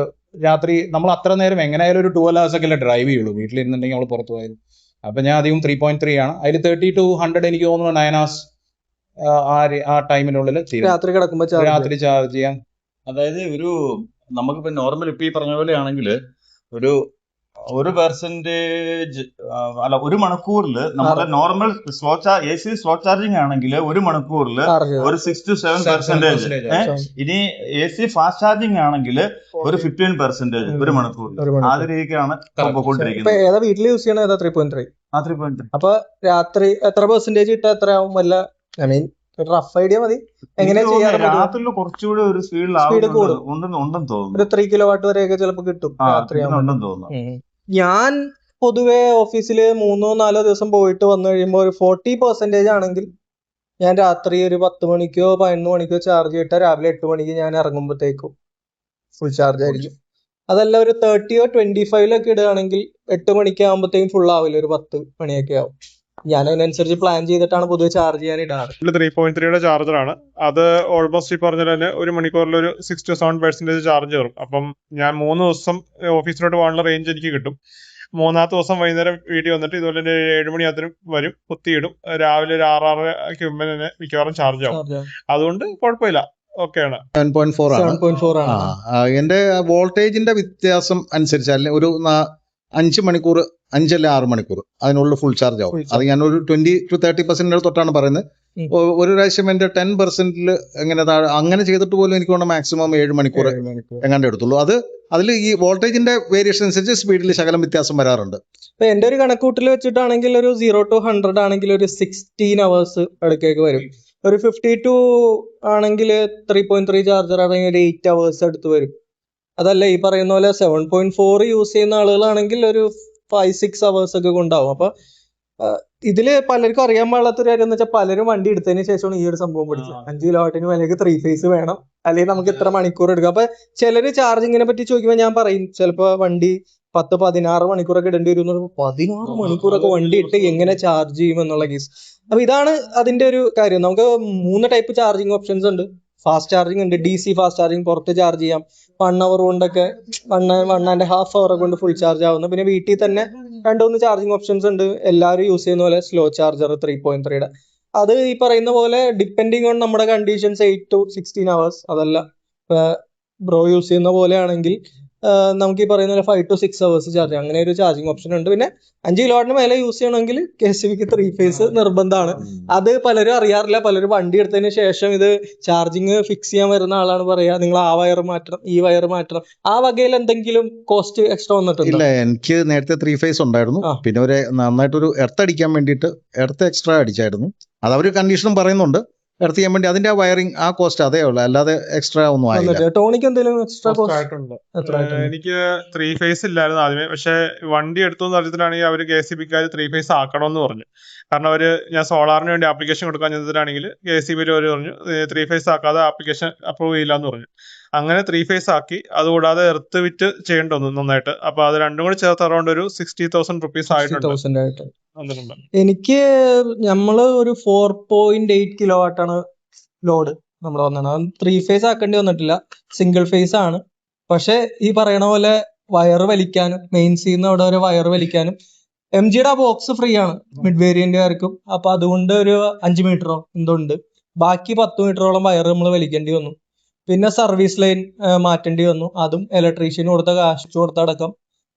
രാത്രി നമ്മൾ അത്ര നേരം എങ്ങനെയായാലും ഒരു 12 hours ഒക്കെ അല്ലേ ഡ്രൈവ് ചെയ്യുള്ളൂ വീട്ടിലിരുന്നുണ്ടെങ്കിൽ നമ്മൾ പുറത്തു പോയാലും. അപ്പൊ ഞാൻ അധികം 3.3 ആണ്. അതിൽ 30 to 100 എനിക്ക് തോന്നുന്നു 9 hours ആ ടൈമിനുള്ളിൽ രാത്രി കിടക്കുമ്പോ രാത്രി ചാർജ് ചെയ്യാം. അതായത് നമുക്കിപ്പോ നോർമൽ ഇപ്പൊ ഈ പറഞ്ഞ പോലെ ആണെങ്കിൽ ഒരു പെർസെന്റേജ് അല്ല, 1 മണിക്കൂറിൽ നമ്മുടെ നോർമൽ AC സ്ലോ ചാർജിങ് ആണെങ്കിൽ 1 മണിക്കൂറിൽ ഒരു 6 to 7%. ഇനി AC ഫാസ്റ്റ് ചാർജിങ് ആണെങ്കിൽ ഒരു 15% 1 മണിക്കൂറിൽ. ആ രീതിക്കാണ് പോയിക്കൊണ്ടിരിക്കുന്നത്. ഏതാ വീട്ടിൽ യൂസ് ചെയ്യണത്? ഏതാ 3.3? 3.3. അപ്പൊ രാത്രി എത്ര പെർസെന്റേജ് ഇട്ടാ എത്രയാവും? വല്ല റഫ് ഐഡിയ മതി. എങ്ങനെ ചെയ്യാൻ? രാത്രിയിൽ കുറച്ചുകൂടി ഒരു സ്പീഡ് ഉണ്ടെന്ന് തോന്നുന്നു. ഒരു 3 കിലോവാട്ട് വരെയൊക്കെ ചിലപ്പോൾ കിട്ടും രാത്രിയാവുണ്ടെന്ന് തോന്നുന്നു. ഞാൻ പൊതുവെ ഓഫീസിൽ 3-4 ദിവസം പോയിട്ട് വന്നു കഴിയുമ്പോൾ ഒരു 40% ആണെങ്കിൽ ഞാൻ രാത്രി ഒരു 10 മണിക്കോ 11 മണിക്കോ ചാർജ് ചെയ്തിട്ട് രാവിലെ 8 മണിക്ക് ഞാൻ ഇറങ്ങുമ്പോഴത്തേക്കും ഫുൾ ചാർജ് ആയിരിക്കും. അതല്ല ഒരു 30 or 25 ഇടുകയാണെങ്കിൽ 8 മണിക്ക് ആകുമ്പോഴത്തേക്കും ഫുൾ ആവില്ല, ഒരു 10 മണിയൊക്കെ ആവും. ഞാൻ അതിനനുസരിച്ച് പ്ലാൻ ചെയ്തിട്ടാണ് പൊതുവെ ചാർജ് ചെയ്യാൻ ഇടാറ്. 3.3 ചാർജറാണ് അത്. ഓൾമോസ്റ്റ് ഈ പറഞ്ഞ തന്നെ ഒരു മണിക്കൂറിൽ ഒരു 6 to 7% ചാർജ് കയറും. അപ്പം ഞാൻ 3 ദിവസം ഓഫീസിലോട്ട് പോകാനുള്ള റേഞ്ച് എനിക്ക് കിട്ടും. 3-ാമത്തെ ദിവസം വൈകുന്നേരം വീട്ടിൽ വന്നിട്ട് ഇതുപോലെ തന്നെ 7 മണിയാകത്തിനും വരും, കുത്തിയിടും. രാവിലെ ഒരു 6-6:30 മുമ്പ് തന്നെ മിക്കവാറും ചാർജ് ആവും. അതുകൊണ്ട് കുഴപ്പമില്ല, ഓക്കെയാണ്. 7.4 ആണ്. 7.4 ആണ്. എന്റെ വോൾട്ടേജിന്റെ വ്യത്യാസം അനുസരിച്ച് അല്ലെ ഒരു 5 മണിക്കൂർ 5 അല്ലെ 6 മണിക്കൂർ അതിനുള്ളിൽ ഫുൾ ചാർജ് ആവും. അത് ഞാൻ ഒരു 20 to 30% തൊട്ടാണ് പറയുന്നത്. ഒരു പ്രാവശ്യം എന്റെ 10% എങ്ങനെ അങ്ങനെ ചെയ്തിട്ട് പോലും എനിക്ക് വേണ്ട മാക്സിമം 7 മണിക്കൂർ എങ്ങാണ്ട് എടുത്തുള്ളൂ. അതിൽ ഈ വോൾട്ടേജിന്റെ വേരിയേഷൻ അനുസരിച്ച് സ്പീഡിൽ ശകലം വ്യത്യാസം വരാറുണ്ട്. ഇപ്പൊ എന്റെ ഒരു കണക്കൂട്ടിൽ വെച്ചിട്ടാണെങ്കിൽ ഒരു 0 to 100 ആണെങ്കിൽ ഒരു 16 hours അടുക്കേക്ക് വരും. ഒരു 52 ആണെങ്കിൽ 3.3 ചാർജർ ആണെങ്കിൽ ഒരു 8 hours അടുത്ത് വരും. അതല്ല ഈ പറയുന്ന പോലെ 7.4 യൂസ് ചെയ്യുന്ന ആളുകളാണെങ്കിൽ ഒരു 5-6 hours ഒക്കെ കൊണ്ടാവും. അപ്പൊ ഇതില് പലർക്കും അറിയാൻ പാടാത്തൊരു കാര്യം എന്ന് വെച്ചാൽ പലരും വണ്ടി എടുത്തതിന് ശേഷമാണ് ഈ ഒരു സംഭവം പഠിച്ചത്. 5 കിലോവാട്ടിന് വിലക്ക് 3 phase വേണം, അല്ലെങ്കിൽ നമുക്ക് ഇത്ര മണിക്കൂർ എടുക്കാം. അപ്പൊ ചിലര് ചാർജിങ്ങിനെ പറ്റി ചോദിക്കുമ്പോൾ ഞാൻ പറയും ചിലപ്പോ വണ്ടി 10-16 മണിക്കൂറൊക്കെ ഇടേണ്ടി വരും. 16 മണിക്കൂറൊക്കെ വണ്ടി ഇട്ട് എങ്ങനെ ചാർജ് ചെയ്യും എന്നുള്ള കേസ്. അപ്പൊ ഇതാണ് അതിന്റെ ഒരു കാര്യം. നമുക്ക് 3 ടൈപ്പ് ചാർജിങ് ഓപ്ഷൻസ് ഉണ്ട്. ഫാസ്റ്റ് ചാർജിങ് ഉണ്ട്, DC ഫാസ്റ്റ് ചാർജിങ്, പുറത്ത് ചാർജ് ചെയ്യാം. 1 hour കൊണ്ടൊക്കെ 1.5 hour കൊണ്ട് ഫുൾ ചാർജ് ആവുന്നു. പിന്നെ വീട്ടിൽ തന്നെ 2-3 ചാർജിങ് ഓപ്ഷൻസ് ഉണ്ട്. എല്ലാവരും യൂസ് ചെയ്യുന്ന പോലെ സ്ലോ ചാർജർ 3.3 അത് ഈ പറയുന്ന പോലെ ഡിപ്പെൻഡിങ് ഓൺ നമ്മുടെ കണ്ടീഷൻസ് 8 to 16 hours. അതല്ല ബ്രോ യൂസ് ചെയ്യുന്ന പോലെ ആണെങ്കിൽ നമുക്ക് ഈ പറയുന്ന പോലെ 5 to 6 hours ചാർജ് ചെയ്യാം. അങ്ങനെ ഒരു ചാർജിങ് ഓപ്ഷൻ ഉണ്ട്. പിന്നെ 5 കിലോവാട്ടിന് മേലെ യൂസ് ചെയ്യണമെങ്കിൽ KCBക്ക് 3 phase നിർബന്ധമാണ്. അത് പലരും അറിയാറില്ല. പലരും വണ്ടി എടുത്തതിന് ശേഷം ഇത് ചാർജിങ് ഫിക്സ് ചെയ്യാൻ വരുന്ന ആളാണ് പറയാ നിങ്ങൾ ആ വയർ മാറ്റണം, ഈ വയർ മാറ്റണം. ആ വകയിൽ എന്തെങ്കിലും കോസ്റ്റ് എക്സ്ട്രാ വന്നിട്ടുണ്ട്? ഇല്ല, എനിക്ക് നേരത്തെ 3 phase ഉണ്ടായിരുന്നു. പിന്നെ ഒരു നന്നായിട്ടൊരു എർത്ത് അടിക്കാൻ വേണ്ടിയിട്ട് എർത്ത് എക്സ്ട്രാ അടിച്ചായിരുന്നു. അത് അവർ കണ്ടീഷനും പറയുന്നുണ്ട്. എർത്ത് ചെയ്യാൻ വേണ്ടി അതിന്റെ ആ വയറിങ് ആ കോസ്റ്റ് അതേ ഉള്ളൂ, അല്ലാതെ എക്സ്ട്രാ ഒന്നും ആയില്ല. ടോണിക്ക് എന്തെങ്കിലും എക്സ്ട്രാ കോസ്റ്റ് ആയിട്ടുണ്ട്. എനിക്ക് 3 phase ഇല്ലായിരുന്നു ആദ്യമേ. പക്ഷെ വണ്ടി എടുത്തു തരത്തിലാണെങ്കിൽ അവര് KCBക്കാർ 3 phase ആക്കണമെന്ന് പറഞ്ഞു. കാരണം ഞാൻ സോളാറിന് വേണ്ടി ആപ്ലിക്കേഷൻ കൊടുക്കാൻ ചെന്നതിലാണെങ്കിൽ KCBയിൽ അവർ പറഞ്ഞു 3 phase ആക്കാതെ ആപ്ലിക്കേഷൻ അപ്രൂവ് ചെയ്യില്ല എന്ന് പറഞ്ഞു. അങ്ങനെ 3 phase ആക്കി. അതുകൂടാതെ എർത്ത് വിറ്റ് ചെയ്യേണ്ടി വന്നു നന്നായിട്ട്. അപ്പൊ അത് രണ്ടും കൂടി ചേർത്ത് അറൗണ്ട് ഒരു 60,000 rupees ആയിട്ടുണ്ട്. എനിക്ക് നമ്മള് ഒരു 4.8 കിലോവാട്ടാണ് ലോഡ് നമ്മൾ വന്നത്. 3 phase ആക്കേണ്ടി വന്നിട്ടില്ല, സിംഗിൾ ഫേസ് ആണ്. പക്ഷെ ഈ പറയണ പോലെ വയർ വലിക്കാനും മെയിൻ സീന്ന് അവിടെ വരെ വയർ വലിക്കാനും MGയുടെ ബോക്സ് ഫ്രീ ആണ് മിഡ് വേരിയന്റുകാർക്കും. അപ്പൊ അതുകൊണ്ട് ഒരു 5 മീറ്ററോ എന്തുണ്ട്, ബാക്കി 10 മീറ്ററോളം വയർ നമ്മൾ വലിക്കേണ്ടി വന്നു. പിന്നെ സർവീസ് ലൈൻ മാറ്റേണ്ടി വന്നു. അതും ഇലക്ട്രീഷ്യന് കൊടുത്ത കാശ് കൊടുത്തടക്കം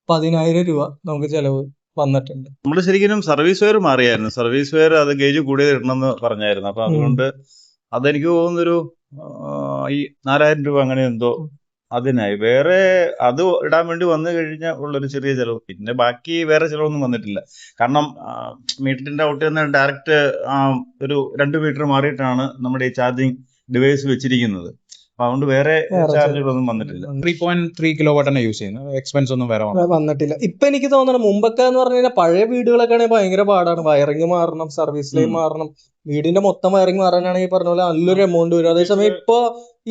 10,000 രൂപ നമുക്ക് ചെലവ് വന്നിട്ടുണ്ട്. നമ്മൾ ശരിക്കും സർവീസ് വെയർ മാറിയായിരുന്നു. സർവീസ് വെയർ അത് ഗേജ് കൂടിയത് ഇടണമെന്ന് പറഞ്ഞായിരുന്നു. അപ്പൊ അതുകൊണ്ട് അതെനിക്ക് തോന്നുന്നൊരു ഈ 4,000 രൂപ അങ്ങനെ എന്തോ അതിനായി. വേറെ അത് ഇടാൻ വേണ്ടി വന്നു കഴിഞ്ഞാൽ ഉള്ളൊരു ചെറിയ ചെലവ്. പിന്നെ ബാക്കി വേറെ ചെലവൊന്നും വന്നിട്ടില്ല. കാരണം മീറ്ററിന്റെ ഔട്ടിൽ നിന്ന് ഡയറക്റ്റ് ഒരു 2 മീറ്റർ മാറിയിട്ടാണ് നമ്മുടെ ഈ ചാർജിങ് ഡിവൈസ് വെച്ചിരിക്കുന്നത്. അപ്പൊ അതുകൊണ്ട് വേറെ ചാർജുകളൊന്നും വന്നിട്ടില്ല. 3.3 കിലോവാട്ട് തന്നെ യൂസ് ചെയ്യുന്നത്, എക്സ്പെൻസ് ഒന്നും വേറെ വന്നിട്ടില്ല. ഇപ്പൊ എനിക്ക് തോന്നണം മുമ്പൊക്കെ എന്ന് പറഞ്ഞു കഴിഞ്ഞാൽ പഴയ വീടുകളൊക്കെ ആണെങ്കിൽ ഭയങ്കര പാടാണ്. വയറിങ് മാറണം, സർവീസ് ലൈൻ മാറണം, വീടിന്റെ മൊത്തം വയറിങ് മാറാനാണെങ്കിൽ പറഞ്ഞ പോലെ നല്ലൊരു എമൗണ്ട് വരും. അതേസമയം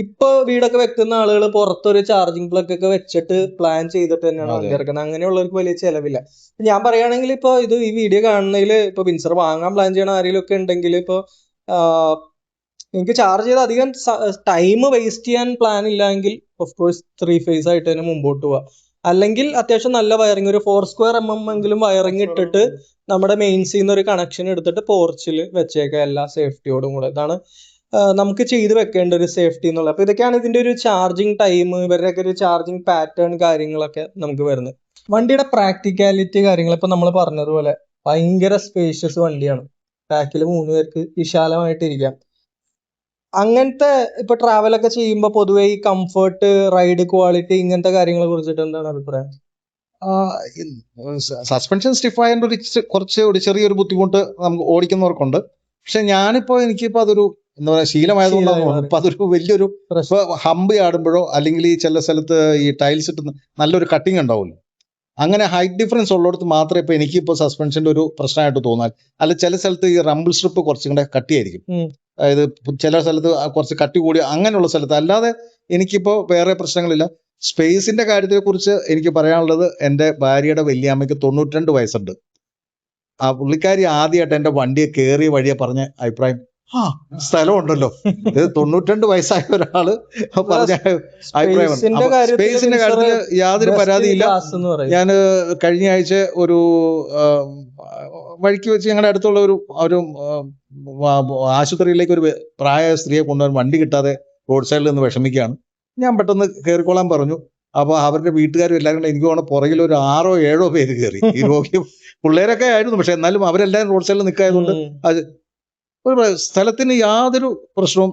ഇപ്പൊ വീടൊക്കെ വെക്കുന്ന ആളുകൾ പുറത്തൊരു ചാർജിങ് പ്ലഗ് ഒക്കെ വെച്ചിട്ട് പ്ലാൻ ചെയ്തിട്ട് തന്നെയാണ് വണ്ടി ഇറക്കുന്നത്. അങ്ങനെയുള്ളവർക്ക് വലിയ ചെലവില്ല. ഞാൻ പറയുകയാണെങ്കിൽ ഇപ്പൊ ഈ വീഡിയോ കാണുന്നതിൽ ഇപ്പൊ വിൻസർ വാങ്ങാൻ പ്ലാൻ ചെയ്യണ ആരെങ്കിലും ഒക്കെ ഉണ്ടെങ്കിൽ ഇപ്പൊ എനിക്ക് ചാർജ് ചെയ്ത് അധികം ടൈം വേസ്റ്റ് ചെയ്യാൻ പ്ലാൻ ഇല്ലെങ്കിൽ ഓഫ് കോഴ്സ് 3 phase ആയിട്ട് തന്നെ മുമ്പോട്ട് പോവാം. അല്ലെങ്കിൽ അത്യാവശ്യം നല്ല വയറിങ് ഒരു 4 square mm എങ്കിലും വയറിങ് ഇട്ടിട്ട് നമ്മുടെ മെയിൻസിന്ന് ഒരു കണക്ഷൻ എടുത്തിട്ട് പോർച്ചിൽ വെച്ചേക്കാം എല്ലാ സേഫ്റ്റിയോടും കൂടെ. ഇതാണ് നമുക്ക് ചെയ്ത് വെക്കേണ്ട ഒരു സേഫ്റ്റി എന്നുള്ളത്. അപ്പൊ ഇതൊക്കെയാണ് ഇതിന്റെ ഒരു ചാർജിങ് ടൈം, ഇവരുടെയൊക്കെ ഒരു ചാർജിങ് പാറ്റേൺ കാര്യങ്ങളൊക്കെ നമുക്ക് വരുന്നത്. വണ്ടിയുടെ പ്രാക്ടിക്കാലിറ്റി കാര്യങ്ങൾ ഇപ്പൊ നമ്മൾ പറഞ്ഞതുപോലെ ഭയങ്കര സ്പേഷ്യസ് വണ്ടിയാണ്. ബാക്കിൽ 3 പേർക്ക് വിശാലമായിട്ട് ഇരിക്കാം. അങ്ങനത്തെ ഇപ്പൊ ട്രാവലൊക്കെ ചെയ്യുമ്പോൾ പൊതുവെ ഈ കംഫർട്ട്, റൈഡ് ക്വാളിറ്റി, ഇങ്ങനത്തെ കാര്യങ്ങളെ കുറിച്ചിട്ട് എന്താണ് അഭിപ്രായം? സസ്പെൻഷൻ സ്റ്റിഫായതിന്റെ ഒരു ചെറിയൊരു ബുദ്ധിമുട്ട് നമുക്ക് ഓടിക്കുന്നവർക്കുണ്ട്. പക്ഷെ എനിക്കിപ്പോ അതൊരു എന്താ പറയാ ശീലമായതുകൊണ്ടാണ്. ഇപ്പൊ അതൊരു വലിയൊരു ഹമ്പ് ചാടുമ്പോഴോ അല്ലെങ്കിൽ ഈ ചില സ്ഥലത്ത് ഈ ടൈൽസ് ഇട്ട് നല്ലൊരു കട്ടിങ് ഉണ്ടാവുമല്ലോ, അങ്ങനെ ഹൈറ്റ് ഡിഫറൻസ് ഉള്ളിടത്ത് മാത്രമേ ഇപ്പോൾ എനിക്കിപ്പോൾ സസ്പെൻഷൻ്റെ ഒരു പ്രശ്നമായിട്ട് തോന്നാൻ. അല്ല ചില സ്ഥലത്ത് ഈ റംബിൾ സ്ട്രിപ്പ് കുറച്ചും കൂടെ കട്ടിയായിരിക്കും. അതായത് ചില സ്ഥലത്ത് കുറച്ച് കട്ടി കൂടി അങ്ങനെയുള്ള സ്ഥലത്ത്. അല്ലാതെ എനിക്കിപ്പോൾ വേറെ പ്രശ്നങ്ങളില്ല. സ്പേസിന്റെ കാര്യത്തെക്കുറിച്ച് എനിക്ക് പറയാനുള്ളത്, എൻ്റെ ഭാര്യയുടെ വല്യമ്മയ്ക്ക് 92 വയസ്സുണ്ട്. ആ പുള്ളിക്കാരി ആദ്യമായിട്ട് എൻ്റെ വണ്ടിയെ കയറിയ വഴിയെ പറഞ്ഞ അഭിപ്രായം, സ്ഥലമുണ്ടല്ലോ, ഇത് 92 വയസ്സായ ഒരാള് പറഞ്ഞ അഭിപ്രായമാണ്. സ്പേസിന്റെ കാര്യത്തിൽ യാതൊരു പരാതിയില്ല. ഞാൻ കഴിഞ്ഞ ആഴ്ച ഒരു വഴിക്ക് വെച്ച് ഞങ്ങളുടെ അടുത്തുള്ള ഒരു ആശുപത്രിയിലേക്ക് ഒരു പ്രായ സ്ത്രീയെ കൊണ്ടുപോകാൻ വണ്ടി കിട്ടാതെ റോഡ് സൈഡിൽ നിന്ന് വിഷമിക്കുകയാണ്. ഞാൻ പെട്ടെന്ന് കയറിക്കോളാൻ പറഞ്ഞു. അപ്പോൾ അവരുടെ വീട്ടുകാരും എല്ലാവരും കൂടെ എനിക്ക് തോന്നുന്നു പുറകിൽ ഒരു 6 or 7 പേര് കയറി. ഈ രോഗി പിള്ളേരൊക്കെ ആയിരുന്നു, പക്ഷെ എന്നാലും അവരെല്ലാവരും റോഡ് സൈഡിൽ നിൽക്കായതുകൊണ്ട് അത് ഒരു സ്ഥലത്തിന് യാതൊരു പ്രശ്നവും.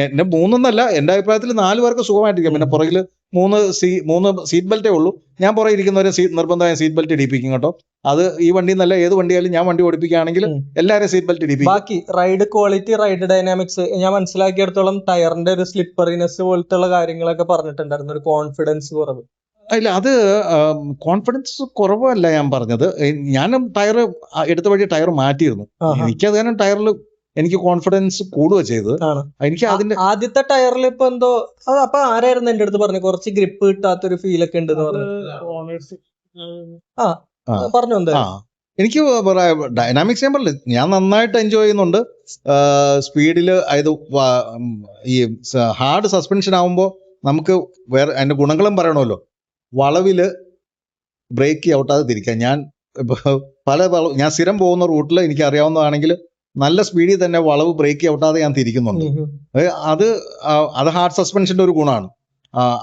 എന്റെ 3 എന്നല്ല, എൻ്റെ അഭിപ്രായത്തിൽ 4 പേർക്ക് സുഖമായിട്ടിരിക്കാം. പിന്നെ പുറകിൽ 3 സീറ്റ് ബെൽറ്റേ ഉള്ളൂ. ഞാൻ പുറകെ ഇരിക്കുന്നവരെ നിർബന്ധമായും സീറ്റ് ബെൽറ്റ് ഇടിപ്പിക്കും കേട്ടോ. അത് ഈ വണ്ടി എന്നല്ല, ഏത് വണ്ടിയായാലും ഞാൻ വണ്ടി ഓടിപ്പിക്കുകയാണെങ്കിൽ എല്ലാവരും സീറ്റ് ബെൽറ്റ് ഇടിപ്പിക്കും. ബാക്കി റൈഡ് ക്വാളിറ്റി, റൈഡ് ഡൈനാമിക്സ് ഞാൻ മനസ്സിലാക്കിയെടുത്തോളം ടയറിന്റെ ഒരു സ്ലിപ്പറിനെസ് പോലത്തെ കാര്യങ്ങളൊക്കെ പറഞ്ഞിട്ടുണ്ടായിരുന്നു, ഒരു കോൺഫിഡൻസ് കുറവ്. ഇല്ല, അത് കോൺഫിഡൻസ് കുറവല്ല ഞാൻ പറഞ്ഞത്. ഞാനും ടയർ എടുത്ത വഴി ടയർ മാറ്റിയിരുന്നു. എനിക്കത് കാരണം ടയറിൽ എനിക്ക് കോൺഫിഡൻസ് കൂടുക ചെയ്തത്. എനിക്ക് അതിന്റെ ആദ്യത്തെ ടയറിൽ ഇപ്പൊ എന്തോ അപ്പൊ ആരായിരുന്നു എന്റെ അടുത്ത് പറഞ്ഞു കുറച്ച് ഗ്രിപ്പ് കിട്ടാത്തൊരു ഫീൽ ഒക്കെ ഉണ്ടെന്ന് പറഞ്ഞു. പറഞ്ഞു എന്താ? എനിക്ക് ഡൈനാമിക്സ് ഞാൻ പറഞ്ഞില്ല, ഞാൻ നന്നായിട്ട് എൻജോയ് ചെയ്യുന്നുണ്ട്. സ്പീഡില് അതായത് ഈ ഹാർഡ് സസ്പെൻഷൻ ആകുമ്പോൾ നമുക്ക് വേറെ അതിന്റെ ഗുണങ്ങളും പറയണമല്ലോ. വളവില് ബ്രേക്ക് ഔട്ടാതെ തിരിക്കാം. ഞാൻ ഞാൻ സ്ഥിരം പോകുന്ന റൂട്ടിൽ എനിക്ക് അറിയാവുന്നതാണെങ്കിൽ നല്ല സ്പീഡിൽ തന്നെ വളവ് ബ്രേക്ക് ഔട്ടാതെ ഞാൻ തിരിക്കുന്നുണ്ട്. അത് ഹാർഡ് സസ്പെൻഷന്റെ ഒരു ഗുണമാണ്.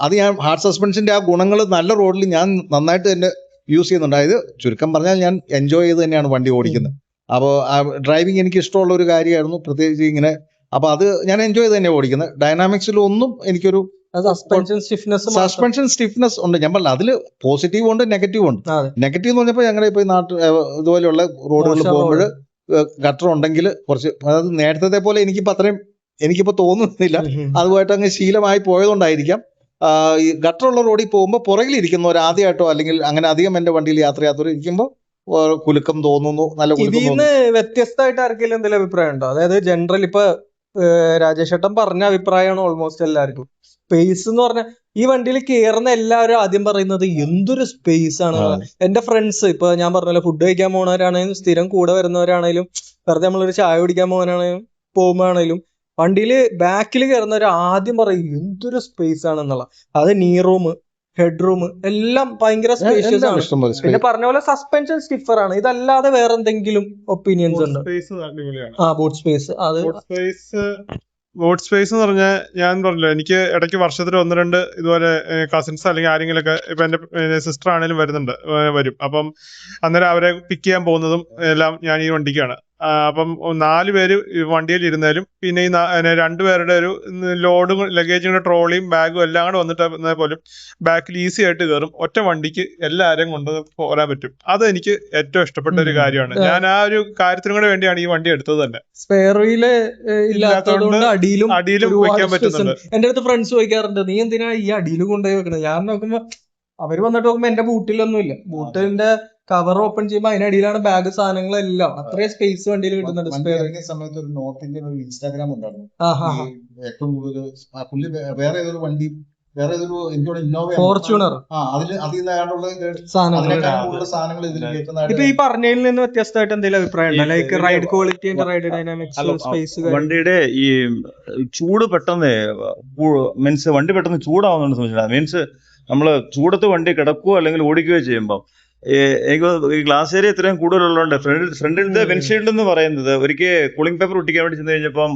അത് ഞാൻ ഹാർഡ് സസ്പെൻഷന്റെ ആ ഗുണങ്ങൾ നല്ല റോഡിൽ ഞാൻ നന്നായിട്ട് തന്നെ യൂസ് ചെയ്യുന്നുണ്ട്. അതായത് ചുരുക്കം പറഞ്ഞാൽ ഞാൻ എൻജോയ് ചെയ്ത് തന്നെയാണ് വണ്ടി ഓടിക്കുന്നത്. അപ്പോൾ ഡ്രൈവിംഗ് എനിക്ക് ഇഷ്ടമുള്ള ഒരു കാര്യമായിരുന്നു, പ്രത്യേകിച്ച് ഇങ്ങനെ. അപ്പോൾ അത് ഞാൻ എൻജോയ് ചെയ്ത് തന്നെ ഓടിക്കുന്നത്. ഡൈനാമിക്സിലൊന്നും എനിക്കൊരു സസ്പെൻഷൻ സ്റ്റിഫ്നെസ് ഉണ്ട്. ഞാൻ പറഞ്ഞില്ല, അതിൽ പോസിറ്റീവ് ഉണ്ട്, നെഗറ്റീവ് ഉണ്ട്. നെഗറ്റീവ് എന്ന് പറഞ്ഞപ്പോൾ ഞങ്ങളുടെ ഇപ്പോൾ നാട്ടിൽ ഇതുപോലെയുള്ള റോഡുകളിൽ പോകുമ്പോൾ ഗട്ടർ ഉണ്ടെങ്കിൽ കുറച്ച്, അതായത് നേരത്തെ പോലെ എനിക്കിപ്പോൾ തോന്നുന്നില്ല. അതുമായിട്ട് അങ്ങ് ശീലമായി പോയതുകൊണ്ടായിരിക്കാം. ഈ ഗട്ടറുള്ള റോഡിൽ പോകുമ്പോൾ പുറകിലിരിക്കുന്നവർ ആദ്യമായിട്ടോ അല്ലെങ്കിൽ അങ്ങനെ അധികം എൻ്റെ വണ്ടിയിൽ യാത്ര ചെയ്യാത്തവർ ഇരിക്കുമ്പോൾ കുലുക്കം തോന്നുന്നു, നല്ല കുലുക്കം തോന്നുന്നു. വ്യത്യസ്തമായിട്ട് ആർക്കെങ്കിലും എന്തെങ്കിലും അഭിപ്രായം ഉണ്ടോ? അതായത് ജനറൽ ഇപ്പൊ രാജേഷ് ഏട്ടൻ പറഞ്ഞ അഭിപ്രായമാണ് ഓൾമോസ്റ്റ് എല്ലാവർക്കും. സ്പേസ് എന്ന് പറഞ്ഞാൽ ഈ വണ്ടിയിൽ കയറുന്ന എല്ലാവരും ആദ്യം പറയുന്നത് എന്തൊരു സ്പേസ് ആണ്. എന്റെ ഫ്രണ്ട്സ് ഇപ്പൊ ഞാൻ പറഞ്ഞല്ലോ, ഫുഡ് കഴിക്കാൻ പോകുന്നവരാണെങ്കിലും സ്ഥിരം കൂടെ വരുന്നവരാണെങ്കിലും വെറുതെ നമ്മളൊരു ചായ കുടിക്കാൻ പോകുമ്പോഴാണെങ്കിലും വണ്ടിയിൽ ബാക്കിൽ കയറുന്നവർ ആദ്യം പറയും എന്തൊരു സ്പേസ് ആണെന്നുള്ള. അത് നീ റൂം, ഹെഡ് റൂം എല്ലാം ഭയങ്കര സ്പേഷ്യസ് ആണ്. പിന്നെ പറഞ്ഞ പോലെ സസ്പെൻഷൻ സ്റ്റിഫർ ആണ്. ഇതല്ലാതെ വേറെ എന്തെങ്കിലും ഒപ്പീനിയൻസ് ഉണ്ടോ? ബൂട്ട് സ്പേസ്, അത് ബോട്ട് സ്പേസ് എന്ന് പറഞ്ഞാൽ ഞാൻ പറഞ്ഞല്ലോ, എനിക്ക് ഇടയ്ക്ക് വർഷത്തിൽ 1-2 ഇതുപോലെ കസിൻസ് അല്ലെങ്കിൽ ആരെങ്കിലൊക്കെ, ഇപ്പൊ എന്റെ സിസ്റ്റർ ആണെങ്കിലും വരും. അപ്പം അന്നേരം അവരെ പിക്ക് ചെയ്യാൻ പോകുന്നതും എല്ലാം ഞാൻ ഈ വണ്ടിക്കാണ്. അപ്പം 4 പേര് വണ്ടിയിൽ ഇരുന്നാലും പിന്നെ ഈ 2 പേരുടെ ഒരു ലോഡും ലഗേജിന്റെ ട്രോളിയും ബാഗും എല്ലാം കൂടെ വന്നിട്ട് പോലും ബാക്കിൽ ഈസി ആയിട്ട് കയറും. ഒറ്റ വണ്ടിക്ക് എല്ലാവരെയും കൊണ്ട് പോരാൻ പറ്റും. അത് എനിക്ക് ഏറ്റവും ഇഷ്ടപ്പെട്ട ഒരു കാര്യമാണ്. ഞാൻ ആ ഒരു കാര്യത്തിനും കൂടെ വേണ്ടിയാണ് ഈ വണ്ടി എടുത്തത് തന്നെ. സ്പെയർ വീല് ഇല്ലാത്തതുകൊണ്ട് അടിയിലും വെക്കാൻ പറ്റുന്നുണ്ട്. എന്റെ അടുത്ത് ഫ്രണ്ട്സ് ചോദിക്കാറുണ്ട്, നീ എന്തിനാ ഈ അടിയിൽ കൊണ്ടുപോയി വെക്കണത്? ഞാൻ നോക്കുമ്പോ അവര് വന്നിട്ട് നോക്കുമ്പോ എന്റെ ബൂട്ടിലൊന്നുമില്ല. ബൂട്ടിന്റെ കവർ ഓപ്പൺ ചെയ്യുമ്പോൾ അതിനടിയിലാണ് ബാഗ് സാധനങ്ങളെല്ലാം. അത്രയും സ്പേസ് വണ്ടിയിൽ കിട്ടുന്നുണ്ട്. സമയത്ത് ഒരു നോർത്ത് ഇന്ത്യൻ ഒരു ഇൻസ്റ്റാഗ്രാം ഉണ്ടായിരുന്നു. ഏറ്റവും കൂടുതൽ പുള്ളി വേറെ ഏതൊരു വണ്ടി, വേറെ ഏതൊരു ഫോർച്യൂണർ, സാധനങ്ങൾ ഇതിൽ കേൾക്കുന്ന. ഇപ്പൊ ഈ പറഞ്ഞതിൽ നിന്ന് വ്യത്യസ്തമായിട്ട് എന്തെങ്കിലും അഭിപ്രായം ഉണ്ടോ? Like ride quality and ride dynamics, space, വണ്ടിയുടെ ഈ ചൂട് പെട്ടെന്ന് മീൻസ് വണ്ടി പെട്ടെന്ന് ചൂടാവുന്നുണ്ട് സംബന്ധിച്ചാൽ. മീൻസ് നമ്മള് ചൂടത്ത് വണ്ടി കിടക്കുകയോ അല്ലെങ്കിൽ ഓടിക്കുകയോ ചെയ്യുമ്പോൾ എനിക്ക് ഈ ഗ്ലാസ് ഏരിയ ഇത്രയും കൂടുതലുള്ളതുകൊണ്ട് ഫ്രണ്ടിലത്തെ വിൻഷീൽഡ് എന്ന് പറയുന്നത് ഒരിക്കൽ കൂളിംഗ് പേപ്പർ ഒട്ടിക്കാൻ വേണ്ടി ചെന്ന് കഴിഞ്ഞപ്പം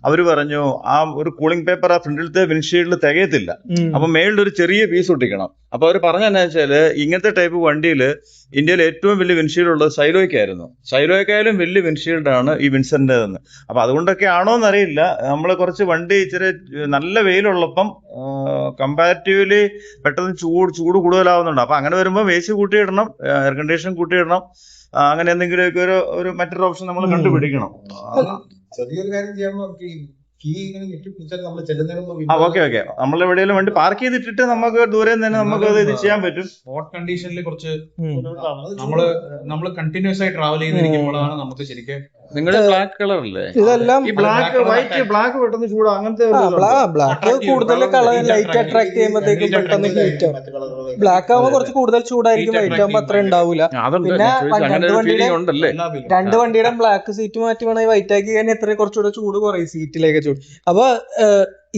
അവര് പറഞ്ഞു ആ ഒരു കൂളിംഗ് പേപ്പർ ആ ഫ്രണ്ടിലത്തെ വിൻഷീൽഡിൽ തികയത്തില്ല, അപ്പൊ മേളിൽ ഒരു ചെറിയ പീസ് ഒട്ടിക്കണം. അപ്പൊ അവർ പറഞ്ഞെന്നു വെച്ചാല് ഇങ്ങനത്തെ ടൈപ്പ് വണ്ടിയിൽ ഇന്ത്യയിൽ ഏറ്റവും വലിയ വിൻഷീൽഡ് ഉള്ളത് സൈലോയ്ക്കായിരുന്നു. സൈലോയ്ക്കായാലും വലിയ വിൻഷീൽഡാണ് ഈ വിൻസറിൻ്റെതെന്ന്. അപ്പൊ അതുകൊണ്ടൊക്കെ ആണോ എന്നറിയില്ല, നമ്മൾ കുറച്ച് വണ്ടി ഇച്ചിരി നല്ല വെയിലുള്ളപ്പം കമ്പാരിറ്റീവ്ലി പെട്ടെന്ന് ചൂട് കൂടുതലാവുന്നുണ്ട്. അപ്പൊ അങ്ങനെ വരുമ്പോൾ AC കൂട്ടിയിടണം, എയർ കണ്ടീഷൻ കൂട്ടിയിടണം, അങ്ങനെ എന്തെങ്കിലുമൊക്കെ ഒരു മറ്റൊരു ഓപ്ഷൻ നമ്മൾ കണ്ടുപിടിക്കണം. ചെറിയൊരു കാര്യം ചെയ്യണം. നമുക്ക് കീ ഇങ്ങനെ ഞെക്കി പിടിച്ചാൽ നമ്മൾ ചെല്ലുന്നതിന് ഓക്കെ നമ്മൾ എവിടെയെങ്കിലും വണ്ടി പാർക്ക് ചെയ്തിട്ടിട്ട് നമുക്ക് ദൂരെ നിന്ന് തന്നെ നമുക്ക് ഇത് ചെയ്യാൻ പറ്റും. സ്പോട്ട് കണ്ടീഷനിൽ കുറച്ച് ഉം. നമ്മള് കണ്ടിന്യൂസ് ആയി ട്രാവൽ ചെയ്തിരിക്കുമ്പോഴാണ് നമുക്ക് ശരിക്കും നിങ്ങളുടെ ബ്ലാക്ക് കളർ അല്ലേ? ഇതെല്ലാം ഈ ബ്ലാക്ക് വൈറ്റ് ബ്ലാക്ക് പെട്ടെന്ന് ചൂട് അങ്ങനത്തെ ബ്ലാക്ക് കൂടുതൽ കളർ ലൈറ്റ് അട്രാക്ട് ചെയ്യുമ്പോഴത്തേക്കും പെട്ടെന്ന് ഹീറ്റ് ആവും. ബ്ലാക്ക് ആവുമ്പോൾ കുറച്ച് കൂടുതൽ ചൂടായിരിക്കും, വൈറ്റ് ആവുമ്പോൾ അത്ര ഉണ്ടാവില്ല. പിന്നെ രണ്ട് വണ്ടിയുടെ ബ്ലാക്ക് സീറ്റ് മാറ്റി വേണമെങ്കിൽ വൈറ്റ് ആക്കി കഴിഞ്ഞാൽ എത്ര കുറച്ചുകൂടെ ചൂട് കുറയും, സീറ്റിലേക്ക് ചൂട്. അപ്പൊ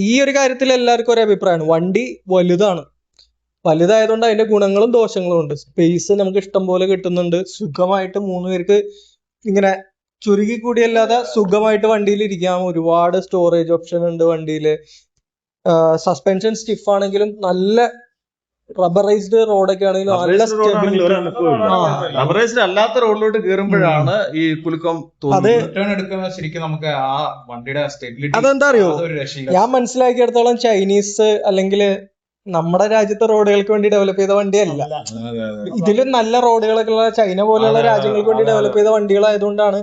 ഈ ഒരു കാര്യത്തിൽ എല്ലാവർക്കും ഒരു അഭിപ്രായമാണ്, വണ്ടി വലുതായതുകൊണ്ട് അതിന്റെ ഗുണങ്ങളും ദോഷങ്ങളും ഉണ്ട്. സ്പേസ് നമുക്ക് ഇഷ്ടം പോലെ കിട്ടുന്നുണ്ട്, സുഖമായിട്ട് 3 പേർക്ക് ഇങ്ങനെ ചുരുങ്ങി കൂടിയല്ലാതെ സുഖമായിട്ട് വണ്ടിയിൽ ഇരിക്കാം. ഒരുപാട് സ്റ്റോറേജ് ഓപ്ഷൻ ഉണ്ട് വണ്ടിയില്. സസ്പെൻഷൻ സ്റ്റിഫ് ആണെങ്കിലും നല്ല റബ്ബറൈസ്ഡ് റോഡൊക്കെ ആണെങ്കിലും നല്ല റബ്ബറൈസ്ഡ് അല്ലാത്ത റോഡിലോട്ട് കയറുമ്പോഴാണ് ഈ കുലുക്കം അത് റിട്ടേൺ എടുക്കുന്ന ശരിക്കും നമുക്ക് ആ വണ്ടിയുടെ സ്റ്റെബിലിറ്റി അതെന്താ അറിയോ, അതൊരു രക്ഷയില്ല. ഞാൻ മനസ്സിലാക്കിയിടത്തോളം ചൈനീസ് അല്ലെങ്കിൽ നമ്മുടെ രാജ്യത്തെ റോഡുകൾക്ക് വേണ്ടി ഡെവലപ്പ് ചെയ്ത വണ്ടിയല്ല. ഇതിലും നല്ല റോഡുകളൊക്കെ ഉള്ള ചൈന പോലെയുള്ള രാജ്യങ്ങൾക്ക് വേണ്ടി ഡെവലപ്പ് ചെയ്ത വണ്ടികളായതുകൊണ്ടാണ്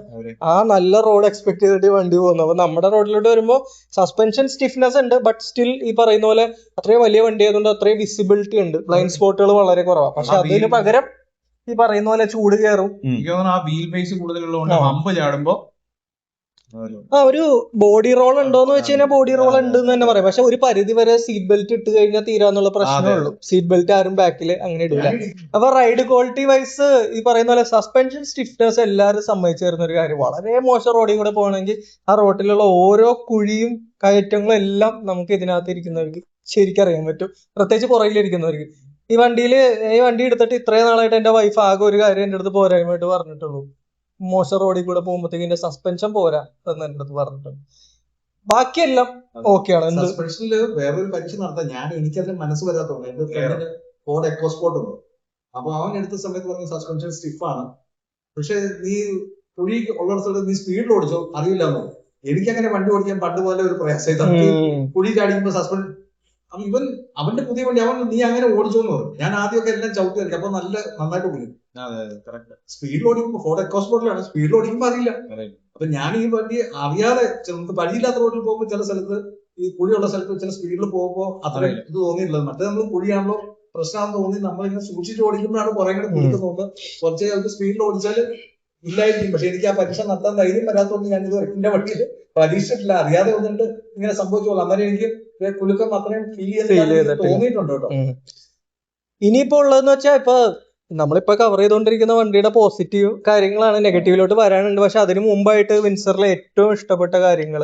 ആ നല്ല റോഡ് എക്സ്പെക്ട് ചെയ്തിട്ട് വണ്ടി പോകുന്നത്. അപ്പൊ നമ്മുടെ റോഡിലോട്ട് വരുമ്പോൾ സസ്പെൻഷൻ സ്റ്റിഫ്നെസ് ഉണ്ട്, ബട്ട് സ്റ്റിൽ ഈ പറയുന്ന പോലെ അത്രയും വലിയ വണ്ടി ആയതുകൊണ്ട് അത്രയും വിസിബിലിറ്റി ഉണ്ട്, ബ്ലൈൻഡ് സ്പോട്ടുകൾ വളരെ കുറവാണ്. പക്ഷെ അതിന് പകരം ഈ പറയുന്ന പോലെ ചൂട് കയറും. എനിക്ക് തോന്നുന്നു ആ വീൽ ബേസ് കൂടുതലുള്ളതുകൊണ്ട് ഹമ്പ് ചാടുമ്പോ ഒരു ബോഡി റോൾ ഉണ്ടോന്ന് വെച്ച് കഴിഞ്ഞാൽ ബോഡി റോൾ ഉണ്ട് എന്ന് തന്നെ പറയാം. പക്ഷെ ഒരു പരിധി വരെ സീറ്റ് ബെൽറ്റ് ഇട്ട് കഴിഞ്ഞാൽ തീരാന്നുള്ള പ്രശ്നമേ ഉള്ളൂ. സീറ്റ് ബെൽറ്റ് ആരും ബാക്കില് അങ്ങനെ ഇടില്ല. അപ്പൊ റൈഡ് ക്വാളിറ്റി വൈസ് ഈ പറയുന്ന പോലെ സസ്പെൻഷൻ സ്റ്റിഫ്നെസ് എല്ലാവരും സമ്മതിച്ചു തരുന്ന ഒരു കാര്യം. വളരെ മോശം റോഡിൽ കൂടെ പോകണമെങ്കിൽ ആ റോഡിലുള്ള ഓരോ കുഴിയും കയറ്റങ്ങളും എല്ലാം നമുക്ക് ഇതിനകത്ത് ഇരിക്കുന്നവർക്ക് ശരിക്കും അറിയാൻ പറ്റും, പ്രത്യേകിച്ച് പുറകിലിരിക്കുന്നവർക്ക്. ഈ വണ്ടി എടുത്തിട്ട് ഇത്രയും നാളായിട്ട് എന്റെ വൈഫ് ആകെ ഒരു കാര്യം എന്റെ അടുത്ത് പോരായ്മയായിട്ട് പറഞ്ഞിട്ടുള്ളൂ, മോശം റോഡിൽ കൂടെ പോകുമ്പോഴത്തേക്ക് എന്റെ സസ്പെൻഷൻ പോരാ എന്ന് എന്റെ അടുത്ത് പറഞ്ഞിട്ടുണ്ട്. ബാക്കിയെല്ലാം ഓക്കെയാണ്. സസ്പെൻഷനിൽ വേറൊരു പരീക്ഷ നടത്താൻ എനിക്കതിന് മനസ്സ് വരാത്തോണ്ട് എന്റെ ഫ്രണ്ടിന് ഫോർഡ് എക്കോസ്പോർട്ട് ഉണ്ട്. അപ്പൊ അവൻ എടുത്ത സമയത്ത് പറഞ്ഞ സസ്പെൻഷൻ സ്റ്റിഫാണ്, പക്ഷെ നീ കുഴി ഉള്ള സ്ഥലത്ത് നീ സ്പീഡിൽ ഓടിച്ചോ അറിയില്ലെന്നോ. എനിക്കങ്ങനെ വണ്ടി ഓടിക്കാൻ പണ്ട് പോലെ ഒരു പ്രയാസമായി. കുഴി ചാടിക്കുമ്പോ സസ്പെൻഷൻ അവന്റെ പുതിയ വണ്ടി നീ അങ്ങനെ ഓടിച്ചോന്ന് പറഞ്ഞു. ഞാൻ ആദ്യമൊക്കെ എല്ലാം ചവിട്ടി കളിക്കും, അപ്പൊ നന്നായിട്ട് ഓടിക്കും. സ്പീഡിൽ ഓടിക്കുമ്പോ ഫോർഡ് എക്കോസ്പോർട്ടിലാണ്, സ്പീഡിൽ ഓടിക്കുമ്പോ അറിയില്ല. അപ്പൊ ഞാൻ ഈ വണ്ടി അറിയാതെ നമുക്ക് വഴിയില്ലാത്ത റോഡിൽ പോകുമ്പോൾ ചില സ്ഥലത്ത് ഈ കുഴിയുള്ള സ്ഥലത്ത് ചില സ്പീഡിൽ പോകുമ്പോൾ അത്ര ഇത് തോന്നിയിട്ടുള്ളത്. മറ്റേ നമ്മൾ കുഴിയാണല്ലോ പ്രശ്നമാണെന്ന് തോന്നി നമ്മളിങ്ങനെ സൂക്ഷിച്ച് ഓടിക്കുമ്പോഴാണ് കുറെ കൂടെ കുഴിക്ക് തോന്നുന്നത്. കുറച്ച് നമുക്ക് സ്പീഡിൽ ഓടിച്ചാൽ ഇല്ലായിരിക്കും. പക്ഷെ എനിക്ക് ആ പരീക്ഷ നടത്താൻ ധൈര്യം വരാത്തോണ്ട് ഞാനിത് എന്റെ വണ്ടിയിൽ പരീക്ഷിച്ചിട്ടില്ല. അറിയാതെ വന്നിട്ട് ഇങ്ങനെ സംഭവിച്ചോളൂ. അന്നേരം എനിക്ക് കുലുക്കം അത്രയും ഫീൽ ചെയ്ത് തോന്നിയിട്ടുണ്ട് കേട്ടോ. ഇനിയിപ്പോ ഉള്ളതെന്ന് വെച്ചാൽ ഇപ്പൊ നമ്മളിപ്പോ കവർ ചെയ്തുകൊണ്ടിരിക്കുന്ന വണ്ടിയുടെ പോസിറ്റീവ് കാര്യങ്ങളാണ്, നെഗറ്റീവിലോട്ട് വരാനുണ്ട്. പക്ഷെ അതിന് മുമ്പായിട്ട് വിൻസറിലെ ഏറ്റവും ഇഷ്ടപ്പെട്ട കാര്യങ്ങൾ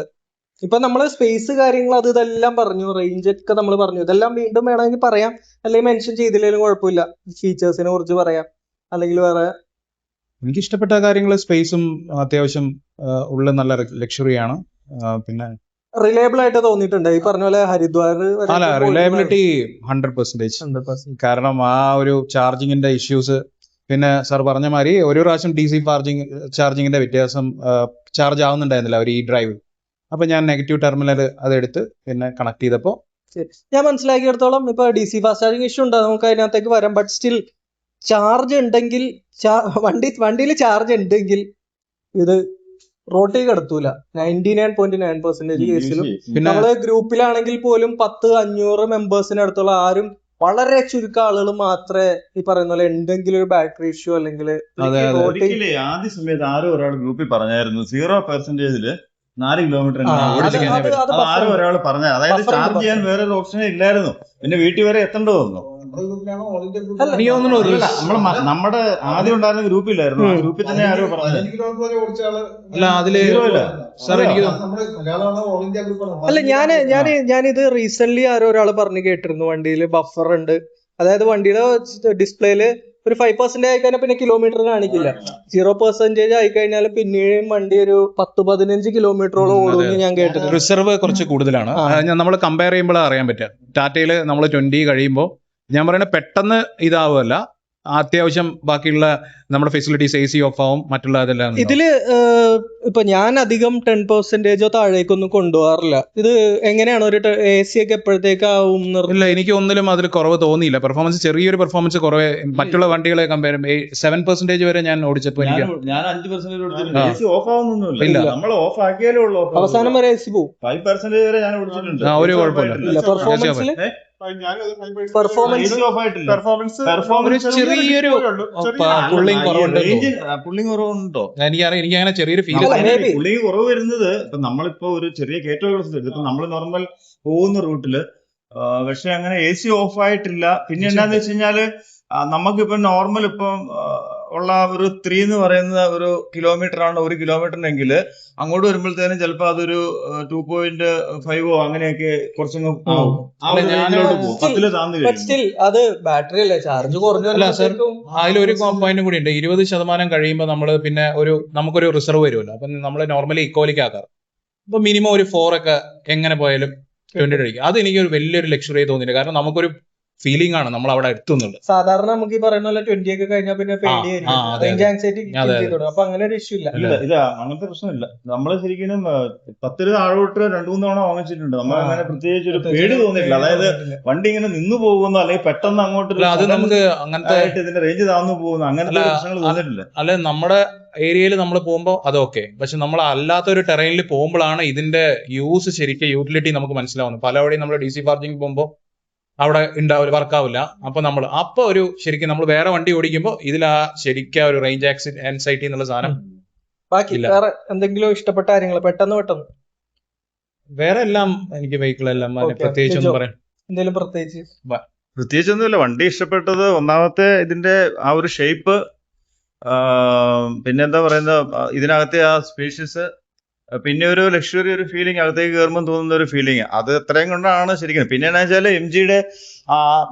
ഇപ്പൊ നമ്മള് സ്പേസ് കാര്യങ്ങൾ ഇതെല്ലാം പറഞ്ഞു, റേഞ്ച് ഒക്കെ നമ്മൾ പറഞ്ഞു. ഇതെല്ലാം വീണ്ടും വേണമെങ്കിൽ പറയാം, അല്ലെങ്കിൽ മെൻഷൻ ചെയ്തില്ലെങ്കിലും കുഴപ്പമില്ല. ഫീച്ചേഴ്സിനെ കുറിച്ച് പറയാം, അല്ലെങ്കിൽ വേറെ എനിക്ക് ഇഷ്ടപ്പെട്ട കാര്യങ്ങൾ സ്പേസും അത്യാവശ്യം ഉള്ള നല്ല ലക്ഷറിയാണ്. പിന്നെ റിലയബിൾ ആയിട്ട് തോന്നിയിട്ടുണ്ട്. ഈ പറഞ്ഞ പോലെ ഹരിദ്വാർ അല്ല, റിലയബിലിറ്റി 100%. കാരണം ആ ഒരു ചാർജിങ്ങിന്റെ ഇഷ്യൂസ്, പിന്നെ സാർ പറഞ്ഞ മാതിരി ഒരു പ്രാവശ്യം DC ചാർജിങ്ങിന്റെ വ്യത്യാസം ചാർജ് ആവുന്നുണ്ടായിരുന്നില്ല ഒരു ഡ്രൈവ്. അപ്പൊ ഞാൻ നെഗറ്റീവ് ടെർമിനൽ അതെടുത്ത് പിന്നെ കണക്ട് ചെയ്തപ്പോ ഞാൻ മനസ്സിലാക്കിയെടുത്തോളം ഇപ്പൊ DC ഫാസ്റ്റ് ചാർജിങ് ഇഷ്യൂ ഉണ്ട്, നമുക്ക് അതിനകത്തേക്ക് വരാം. ബട്ട് സ്റ്റിൽ ചാർജ് ഉണ്ടെങ്കിൽ വണ്ടിയിൽ ചാർജ് ഉണ്ടെങ്കിൽ ഇത് റോട്ടിൽ കിടത്തൂല 99.9% കേസിലും. നമ്മള് ഗ്രൂപ്പിലാണെങ്കിൽ പോലും 1000-500 മെമ്പേഴ്സിനടുത്തുള്ള ആരും വളരെ ചുരുക്കം ആളുകൾ മാത്രമേ ഈ പറയുന്ന പോലെ എന്തെങ്കിലും ഒരു ബാറ്ററി ഇഷ്യൂ അല്ലെങ്കിൽ ആദ്യ സമയത്ത് ആരോ ഒരാൾ ഗ്രൂപ്പിൽ പറഞ്ഞായിരുന്നു 0%-ല് 4 കിലോമീറ്റർ ആരോ ഒരാൾ പറഞ്ഞ, അതായത് ചാർജ് ചെയ്യാൻ വേറെ ഒരു ഓപ്ഷൻ ഇല്ലായിരുന്നു. പിന്നെ വീട്ടിൽ വരെ എത്തേണ്ടി വന്നു. നമ്മുടെ ആദ്യം ഉണ്ടായിരുന്ന ഗ്രൂപ്പില്ലായിരുന്നു, ആ ഗ്രൂപ്പിൽ തന്നെ ആരോ പറഞ്ഞു. അല്ല, ഞാനിത് റീസെന്റ് ആരോ ഒരാൾ പറഞ്ഞു കേട്ടിരുന്നു. വണ്ടിയിൽ ബഫർ ഉണ്ട്, അതായത് വണ്ടിയുടെ ഡിസ്പ്ലേയില് ഒരു 5% ആയിക്കഴിഞ്ഞാൽ പിന്നെ കിലോമീറ്റർ കാണിക്കില്ല. 0% ആയിക്കഴിഞ്ഞാൽ പിന്നെയും വണ്ടി ഒരു 10-15 കിലോമീറ്ററോളം ഓടുമെന്ന് ഞാൻ കേട്ടിട്ടുണ്ട്. റിസർവ് കുറച്ച് കൂടുതലാണ്. നമ്മൾ കമ്പയർ ചെയ്യുമ്പോൾ അറിയാൻ പറ്റുക. ടാറ്റയിൽ നമ്മൾ 20 കഴിയുമ്പോൾ ഞാൻ പറയുന്നത് പെട്ടെന്ന് ഇതാവുമല്ല, അത്യാവശ്യം ബാക്കിയുള്ള നമ്മുടെ ഫെസിലിറ്റീസ് AC ഓഫ് ആവും, മറ്റുള്ള അതെല്ലാം ഉണ്ടാവും. ഇതില് ഇപ്പൊ ഞാൻ അധികം 10% താഴേക്കൊന്നും കൊണ്ടുപോകാറില്ല. ഇത് എങ്ങനെയാണ് ഒരു AC ഒക്കെ എപ്പോഴത്തേക്കാവും ഇല്ല, എനിക്ക് ഒന്നിലും അതിൽ കുറവ് തോന്നിയില്ല. പെർഫോമൻസ് ചെറിയൊരു പെർഫോമൻസ് കുറവ് മറ്റുള്ള വണ്ടികളെ കമ്പയർ 7% വരെ ഞാൻ ഓടിച്ചപ്പോൾ എനിക്ക് ഞാൻ 5% ആ. AC ഓഫ് ആവുന്നൊന്നുമില്ല. ഇല്ല. നമ്മൾ ഓഫ് ആക്കിയാലേ ഉള്ളൂ off അവസാനം ആവുള്ളൂ. വരെ AC പോവും. 5% വരെ ഞാൻ ഓടിച്ചിട്ടുണ്ട്. ആ, ഒരു AC off കുഴപ്പമില്ല. ആയിട്ടില്ല. ഇല്ല, പെർഫോമൻസിൽ പെർഫോമൻസ് AC off ആയിട്ടില്ല. പെർഫോമൻസ് Performance ഒരു ചെറിയൊരു പുള്ളിങ് കുറവുണ്ട്. പുള്ളിങ് കുറവുണ്ടോ? എനിക്ക് അങ്ങനെ ചെറിയൊരു ഫീൽ അല്ല, maybe. പുള്ളിങ് കുറവ് വരുന്നത് ഇപ്പൊ നമ്മളിപ്പോ ഒരു ചെറിയ കയറ്റം ഇപ്പൊ നമ്മൾ നോർമൽ പോകുന്ന റൂട്ടില് പക്ഷെ അങ്ങനെ AC ഓഫ് ആയിട്ടില്ല. പിന്നെ എന്താന്ന് വെച്ച് കഴിഞ്ഞാല് നമുക്കിപ്പോ നോർമൽ ഇപ്പം ഉള്ള ഒരു 3 എന്ന് പറയുന്ന ഒരു കിലോമീറ്റർ ആണ് 1 കിലോമീറ്ററിനെങ്കിൽ അങ്ങോട്ട് വരുമ്പോഴത്തേനും ചിലപ്പോ അതൊരു 2.5 അങ്ങനെയൊക്കെ കുറച്ചങ്ങ് ആവും. ആ ഒരു റേഞ്ചിലോട്ട് പോകും. 10 താഴ്ന്നു ബട്ട് സ്റ്റിൽ അത് ബാറ്ററി അല്ലേ, ചാർജ് കുറഞ്ഞു. അല്ല സർ, അതിലൊരു പോയിന്റും കൂടി ഉണ്ട്. 20% കഴിയുമ്പോൾ നമ്മൾ പിന്നെ നമുക്കൊരു റിസർവ് വരുമല്ലോ. അപ്പം നമ്മൾ നോർമലി ഇക്കോയിലേക്ക് ആക്കാറ്. അപ്പൊ മിനിമം ഒരു 4 ഒക്കെ എങ്ങനെ പോയാലും 20 അടിക്കും. അത് എനിക്ക് ഒരു വലിയൊരു ലക്ഷറി തോന്നിയില്ല. കാരണം നമുക്കൊരു ഫീലിംഗ് ആണ് നമ്മൾ അവിടെ എത്തുന്നുള്ളത്. സാധാരണ നമുക്ക് ഈ പറയുന്ന പോലെ 20 ഒക്കെ കഴിഞ്ഞാൽ പിന്നെ പേടിയായിരിക്കും, അതെ, റേഞ്ച് ആൻസൈറ്റി അതെ. അപ്പൊ അങ്ങനെ ഒരു ഇഷ്യൂ ഇല്ല. ഇല്ല അങ്ങനത്തെ പ്രശ്നമില്ല. നമ്മള് ശരിക്കും 10 താഴോട്ട് 2-3 തവണ വാങ്ങിച്ചിട്ടുണ്ട്. നമ്മൾ അങ്ങനെ പ്രത്യേകിച്ച് ഒരു പേടി തോന്നിയിട്ടില്ല. അതായത് വണ്ടി ഇങ്ങനെ നിന്ന് പോകുന്നു അല്ലെങ്കിൽ പെട്ടെന്ന് അങ്ങോട്ട് അല്ല, അത് നമുക്ക് അങ്ങനത്തെ ഇതിന്റെ റേഞ്ച് താഴ്ന്നു പോകുന്നു അങ്ങനത്തെ പ്രശ്നങ്ങൾ തോന്നിയിട്ടില്ല. അല്ലെ, നമ്മുടെ ഏരിയയിൽ നമ്മൾ പോകുമ്പോൾ അതൊക്കെ. പക്ഷെ നമ്മൾ അല്ലാത്തൊരു ടെറൈനിൽ പോകുമ്പോഴാണ് ഇതിന്റെ യൂസ് ശരിക്കും യൂട്ടിലിറ്റി നമുക്ക് മനസ്സിലാവുന്നത്. പലവഴിയും നമ്മൾ DC പാർക്കിംഗ് പോകുമ്പോൾ അവിടെ ഉണ്ടാവില്ല, വർക്കാവില്ല. അപ്പൊ ഒരു ശരിക്കും നമ്മൾ വേറെ വണ്ടി ഓടിക്കുമ്പോൾ ഇതിൽ ശരിക്കും ഒരു റേഞ്ച് ആൻസൈറ്റി എന്നുള്ള സാധനം ബാക്കി ഇല്ല. വേറെ എന്തെങ്കിലും ഇഷ്ടപ്പെട്ട കാര്യങ്ങൾ പെട്ടെന്ന് വേറെ എല്ലാം എനിക്ക് വെഹിക്കിൾ എല്ലാം പ്രത്യേകിച്ച് ഒന്നും പറയാം എന്തെങ്കിലും പ്രത്യേകിച്ചൊന്നുമില്ല. വണ്ടി ഇഷ്ടപ്പെട്ടത് ഒന്നാമത്തെ ഇതിന്റെ ആ ഒരു ഷേപ്പ്, പിന്നെ എന്താ പറയുന്നത് ഇതിനകത്തെ ആ സ്പേഷ്യസ്, പിന്നെ ഒരു ലക്ഷറി ഒരു ഫീലിംഗ്, അകത്തേക്ക് കയറുമ്പോൾ തോന്നുന്ന ഒരു ഫീലിംഗ്, അത് എത്രയും കൊണ്ടാണ് ശരിക്കും. പിന്നെ എന്താ വെച്ചാൽ MGയുടെ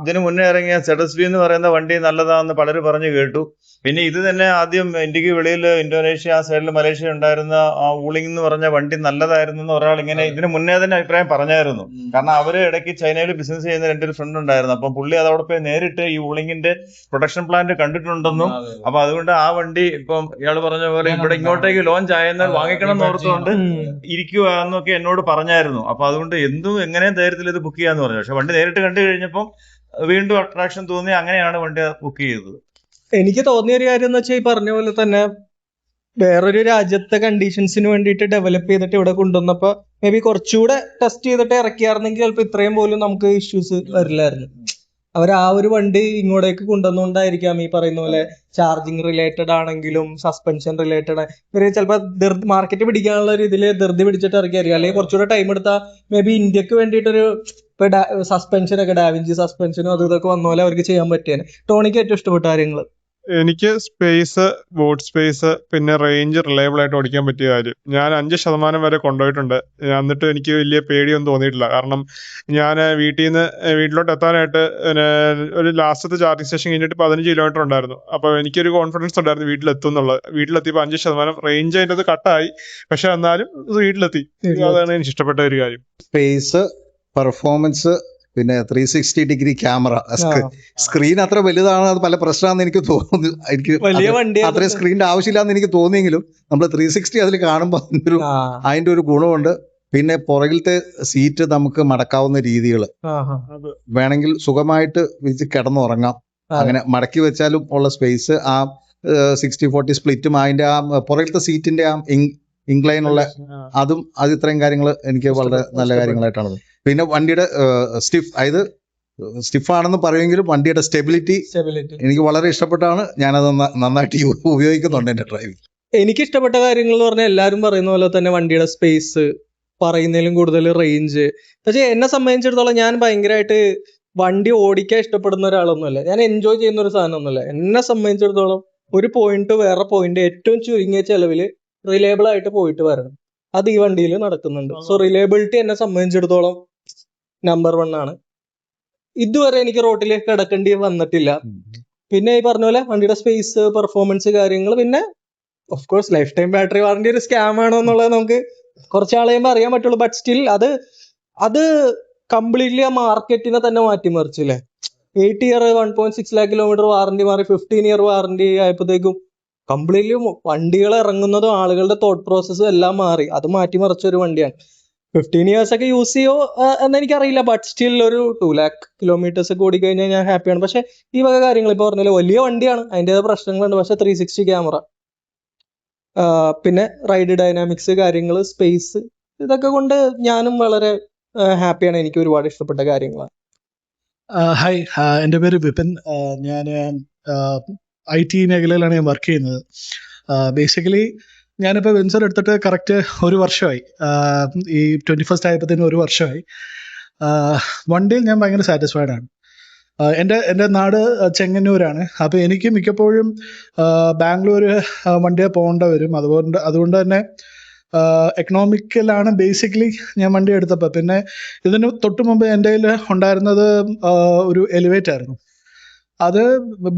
ഇതിന് മുന്നേ ഇറങ്ങിയ ZSB എന്ന് പറയുന്ന വണ്ടി നല്ലതാണെന്ന് പലരും പറഞ്ഞു കേട്ടു. പിന്നെ ഇത് തന്നെ ആദ്യം ഇന്ത്യക്ക് വെളിയിൽ ഇന്തോനേഷ്യ ആ സൈഡിൽ മലേഷ്യ ഉണ്ടായിരുന്ന ആ ഊളിംഗ് എന്ന് പറഞ്ഞ വണ്ടി നല്ലതായിരുന്നു എന്ന് ഒരാൾ ഇങ്ങനെ ഇതിന് മുന്നേ തന്നെ അഭിപ്രായം പറഞ്ഞായിരുന്നു. കാരണം അവര് ഇടയ്ക്ക് ചൈനയിൽ ബിസിനസ് ചെയ്യുന്ന എൻ്റെ ഒരു ഫ്രണ്ട് ഉണ്ടായിരുന്നു. അപ്പം പുള്ളി അതവിടെ പോയി നേരിട്ട് ഈ ഊളിങ്ങിന്റെ പ്രൊഡക്ഷൻ പ്ലാന്റ് കണ്ടിട്ടുണ്ടെന്നും അപ്പൊ അതുകൊണ്ട് ആ വണ്ടി ഇപ്പം ഇയാൾ പറഞ്ഞ പോലെ ഇവിടെ ഇങ്ങോട്ടേക്ക് ലോഞ്ച് ആയെന്നാൽ വാങ്ങിക്കണം എന്ന് ഓർത്തുകൊണ്ട് ഇരിക്കുക എന്നൊക്കെ എന്നോട് പറഞ്ഞായിരുന്നു. അപ്പൊ അതുകൊണ്ട് എങ്ങനെയും ധൈര്യത്തിൽ ഇത് ബുക്ക് ചെയ്യാന്ന് പറഞ്ഞു. പക്ഷെ വണ്ടി നേരിട്ട് കണ്ടു കഴിഞ്ഞപ്പോൾ വീണ്ടും അട്രാക്ഷൻ തോന്നി, അങ്ങനെയാണ് വണ്ടി ബുക്ക് ചെയ്തത്. എനിക്ക് തോന്നിയ ഒരു കാര്യം എന്ന് വെച്ചാൽ ഈ പറഞ്ഞ പോലെ തന്നെ വേറൊരു രാജ്യത്തെ കണ്ടീഷൻസിന് വേണ്ടിയിട്ട് ഡെവലപ്പ് ചെയ്തിട്ട് ഇവിടെ കൊണ്ടുവന്നപ്പോ മേ ബി കുറച്ചുകൂടെ ടെസ്റ്റ് ചെയ്തിട്ട് ഇറക്കിയായിരുന്നെങ്കിൽ ചിലപ്പോൾ ഇത്രയും പോലും നമുക്ക് ഇഷ്യൂസ് വരില്ലായിരുന്നു. അവർ ആ ഒരു വണ്ടി ഇങ്ങോട്ടേക്ക് കൊണ്ടുവന്നുകൊണ്ടായിരിക്കാം ഈ പറയുന്ന പോലെ ചാർജിങ് റിലേറ്റഡ് ആണെങ്കിലും സസ്പെൻഷൻ റിലേറ്റഡ് ഇവര് ചിലപ്പോൾ മാർക്കറ്റ് പിടിക്കാനുള്ള രീതിയിൽ ധൃതി പിടിച്ചിട്ട് ഇറക്കിയായിരിക്കും. അല്ലെങ്കിൽ കുറച്ചുകൂടെ ടൈം എടുത്താൽ മേ ബി ഇന്ത്യക്ക് വേണ്ടിയിട്ടൊരു ഇപ്പൊ സസ്പെൻഷനൊക്കെ ഡാവിഞ്ചി സസ്പെൻഷനും അതും ഇതൊക്കെ വന്ന പോലെ അവർക്ക് ചെയ്യാൻ പറ്റിയാണ്. ടോണിക്ക് ഏറ്റവും ഇഷ്ടപ്പെട്ട കാര്യങ്ങൾ എനിക്ക് സ്പേസ്, ബോട്ട് സ്പേസ്, പിന്നെ റേഞ്ച് റിലയബിൾ ആയിട്ട് ഓടിക്കാൻ പറ്റിയ കാര്യം. ഞാൻ 5% വരെ കൊണ്ടുപോയിട്ടുണ്ട്. എന്നിട്ട് എനിക്ക് വലിയ പേടിയൊന്നും തോന്നിയിട്ടില്ല. കാരണം ഞാൻ വീട്ടിലോട്ട് എത്താനായിട്ട് ഒരു ലാസ്റ്റത്തെ ചാർജിങ് സ്റ്റേഷൻ കഴിഞ്ഞിട്ട് 15 കിലോമീറ്റർ ഉണ്ടായിരുന്നു. അപ്പോൾ എനിക്കൊരു കോൺഫിഡൻസ് ഉണ്ടായിരുന്നു വീട്ടിലെത്തും എന്നുള്ളത്. വീട്ടിലെത്തിയപ്പോൾ 5% റേഞ്ച് അതിൻ്റെ അത് കട്ടായി, പക്ഷെ എന്നാലും വീട്ടിലെത്തി. അതാണ് എനിക്ക് ഇഷ്ടപ്പെട്ട ഒരു കാര്യം. സ്പേസ്, പെർഫോമൻസ്, പിന്നെ 360 ഡിഗ്രി ക്യാമറ. സ്ക്രീൻ അത്ര വലുതാണ്, അത് പല പ്രശ്നമാണെന്ന് എനിക്ക് തോന്നുന്നു. വലിയ വണ്ടി അത്രയും സ്ക്രീനിന്റെ ആവശ്യമില്ലാന്ന് എനിക്ക് തോന്നിയെങ്കിലും നമ്മൾ 360 അതിൽ കാണുമ്പോൾ അതിന്റെ ഒരു ഗുണമുണ്ട്. പിന്നെ പുറകിലത്തെ സീറ്റ് നമുക്ക് മടക്കാവുന്ന രീതികൾ വേണമെങ്കിൽ സുഖമായിട്ട് കിടന്നുറങ്ങാം. അങ്ങനെ മടക്കി വെച്ചാലും ഉള്ള സ്പേസ്, ആ 60-40 സ്പ്ലിറ്റും അതിന്റെ ആ പുറകിലത്തെ സീറ്റിന്റെ ആ ഇൻക്ലൈനുള്ള അതും അത് ഇത്രയും കാര്യങ്ങൾ എനിക്ക് വളരെ നല്ല കാര്യങ്ങളായിട്ടാണ്. പിന്നെ വണ്ടിയുടെ സ്റ്റിഫാണെന്ന് പറയുമെങ്കിലും വണ്ടിയുടെ സ്റ്റെബിലിറ്റി എനിക്ക് വളരെ ഇഷ്ടപ്പെട്ടാണ്. ഞാനത് നന്നായിട്ട് ഉപയോഗിക്കുന്നുണ്ട് എൻ്റെ ഡ്രൈവിംഗ്. എനിക്ക് ഇഷ്ടപ്പെട്ട കാര്യങ്ങൾ എന്ന് പറഞ്ഞാൽ എല്ലാവരും പറയുന്ന പോലെ തന്നെ വണ്ടിയുടെ സ്പേസ്, പറയുന്നതിലും കൂടുതൽ റേഞ്ച്. പക്ഷെ എന്നെ സംബന്ധിച്ചിടത്തോളം ഞാൻ ഭയങ്കരമായിട്ട് വണ്ടി ഓടിക്കാൻ ഇഷ്ടപ്പെടുന്ന ഒരാളൊന്നുമല്ല. ഞാൻ എൻജോയ് ചെയ്യുന്ന ഒരു സാധനമൊന്നുമല്ല. എന്നെ സംബന്ധിച്ചിടത്തോളം ഒരു പോയിന്റ് വേറെ പോയിന്റ് ഏറ്റവും ചുരുങ്ങിയ ചെലവിൽ റിലയബിൾ ആയിട്ട് പോയിട്ട് വരണം. അത് ഈ വണ്ടിയിൽ നടക്കുന്നുണ്ട്. സോ റിലയബിലിറ്റി എന്നെ സംബന്ധിച്ചിടത്തോളം നമ്പർ 1 ആണ്. ഇതുവരെ എനിക്ക് റോട്ടിൽ കിടക്കേണ്ടി വന്നിട്ടില്ല. പിന്നെ ഈ പറഞ്ഞ പോലെ വണ്ടിയുടെ സ്പേസ്, പെർഫോമൻസ് കാര്യങ്ങൾ, പിന്നെ of course life time battery warranty ഒരു സ്കാം ആണോ എന്നുള്ളത് നമുക്ക് കുറച്ചാളെയുമ്പോൾ അറിയാൻ പറ്റുള്ളൂ. ബട്ട് സ്റ്റിൽ അത് കംപ്ലീറ്റ്ലി ആ മാർക്കറ്റിനെ തന്നെ മാറ്റിമറിച്ചില്ലേ. 8 ഇയർ 1.6 lakh കിലോമീറ്റർ വാറണ്ടി മാറി 15 ഇയർ വാറണ്ടി ആയപ്പോഴത്തേക്കും കംപ്ലീറ്റ്ലി വണ്ടികൾ ഇറങ്ങുന്നതും ആളുകളുടെ തോട്ട് പ്രോസസ്സും എല്ലാം മാറി. അത് മാറ്റിമറിച്ച ഒരു വണ്ടിയാണ്. 15 ഇയേഴ്സ് ഒക്കെ യൂസ് ചെയ്യോ എന്ന് എനിക്കറിയില്ല. ബട്ട് സ്റ്റിൽ ഒരു 2 lakh കിലോമീറ്റേഴ്സ് ഒക്കെ ഓടിക്കഴിഞ്ഞാൽ ഞാൻ ഹാപ്പിയാണ്. പക്ഷെ ഈ വക കാര്യങ്ങൾ ഇപ്പോൾ പറഞ്ഞാൽ വലിയ വണ്ടിയാണ്, അതിൻ്റെതായ പ്രശ്നങ്ങളുണ്ട്. പക്ഷെ 360 ക്യാമറ, പിന്നെ റൈഡ് ഡൈനാമിക്സ് കാര്യങ്ങൾ, സ്പേസ്, ഇതൊക്കെ കൊണ്ട് ഞാനും വളരെ ഹാപ്പിയാണ്. എനിക്ക് ഒരുപാട് ഇഷ്ടപ്പെട്ട കാര്യങ്ങളാണ്. ഹായ്, എൻ്റെ പേര് വിപിൻ. ഞാൻ IT മേഖലയിലാണ് ഞാൻ വർക്ക് ചെയ്യുന്നത്. ബേസിക്കലി ഞാനിപ്പോൾ വെഞ്ചർ എടുത്തിട്ട് കറക്റ്റ് 1 വർഷമായി. ഈ 21st ആയപ്പോഴത്തേനും 1 വർഷമായി. വണ്ടിയിൽ ഞാൻ ഭയങ്കര സാറ്റിസ്ഫൈഡ് ആണ്. എൻ്റെ നാട് ചെങ്ങന്നൂരാണ്. അപ്പോൾ എനിക്ക് മിക്കപ്പോഴും ബാംഗ്ലൂർ വണ്ടിയെ പോകേണ്ട വരും. അതുകൊണ്ട് തന്നെ എക്കണോമിക്കലാണ് ബേസിക്കലി ഞാൻ വണ്ടി എടുത്തപ്പോൾ. പിന്നെ ഇതിന് തൊട്ട് മുമ്പ് എൻ്റെ കയ്യിൽ ഉണ്ടായിരുന്നത് ഒരു എലിവേറ്റ് ആയിരുന്നു. അത്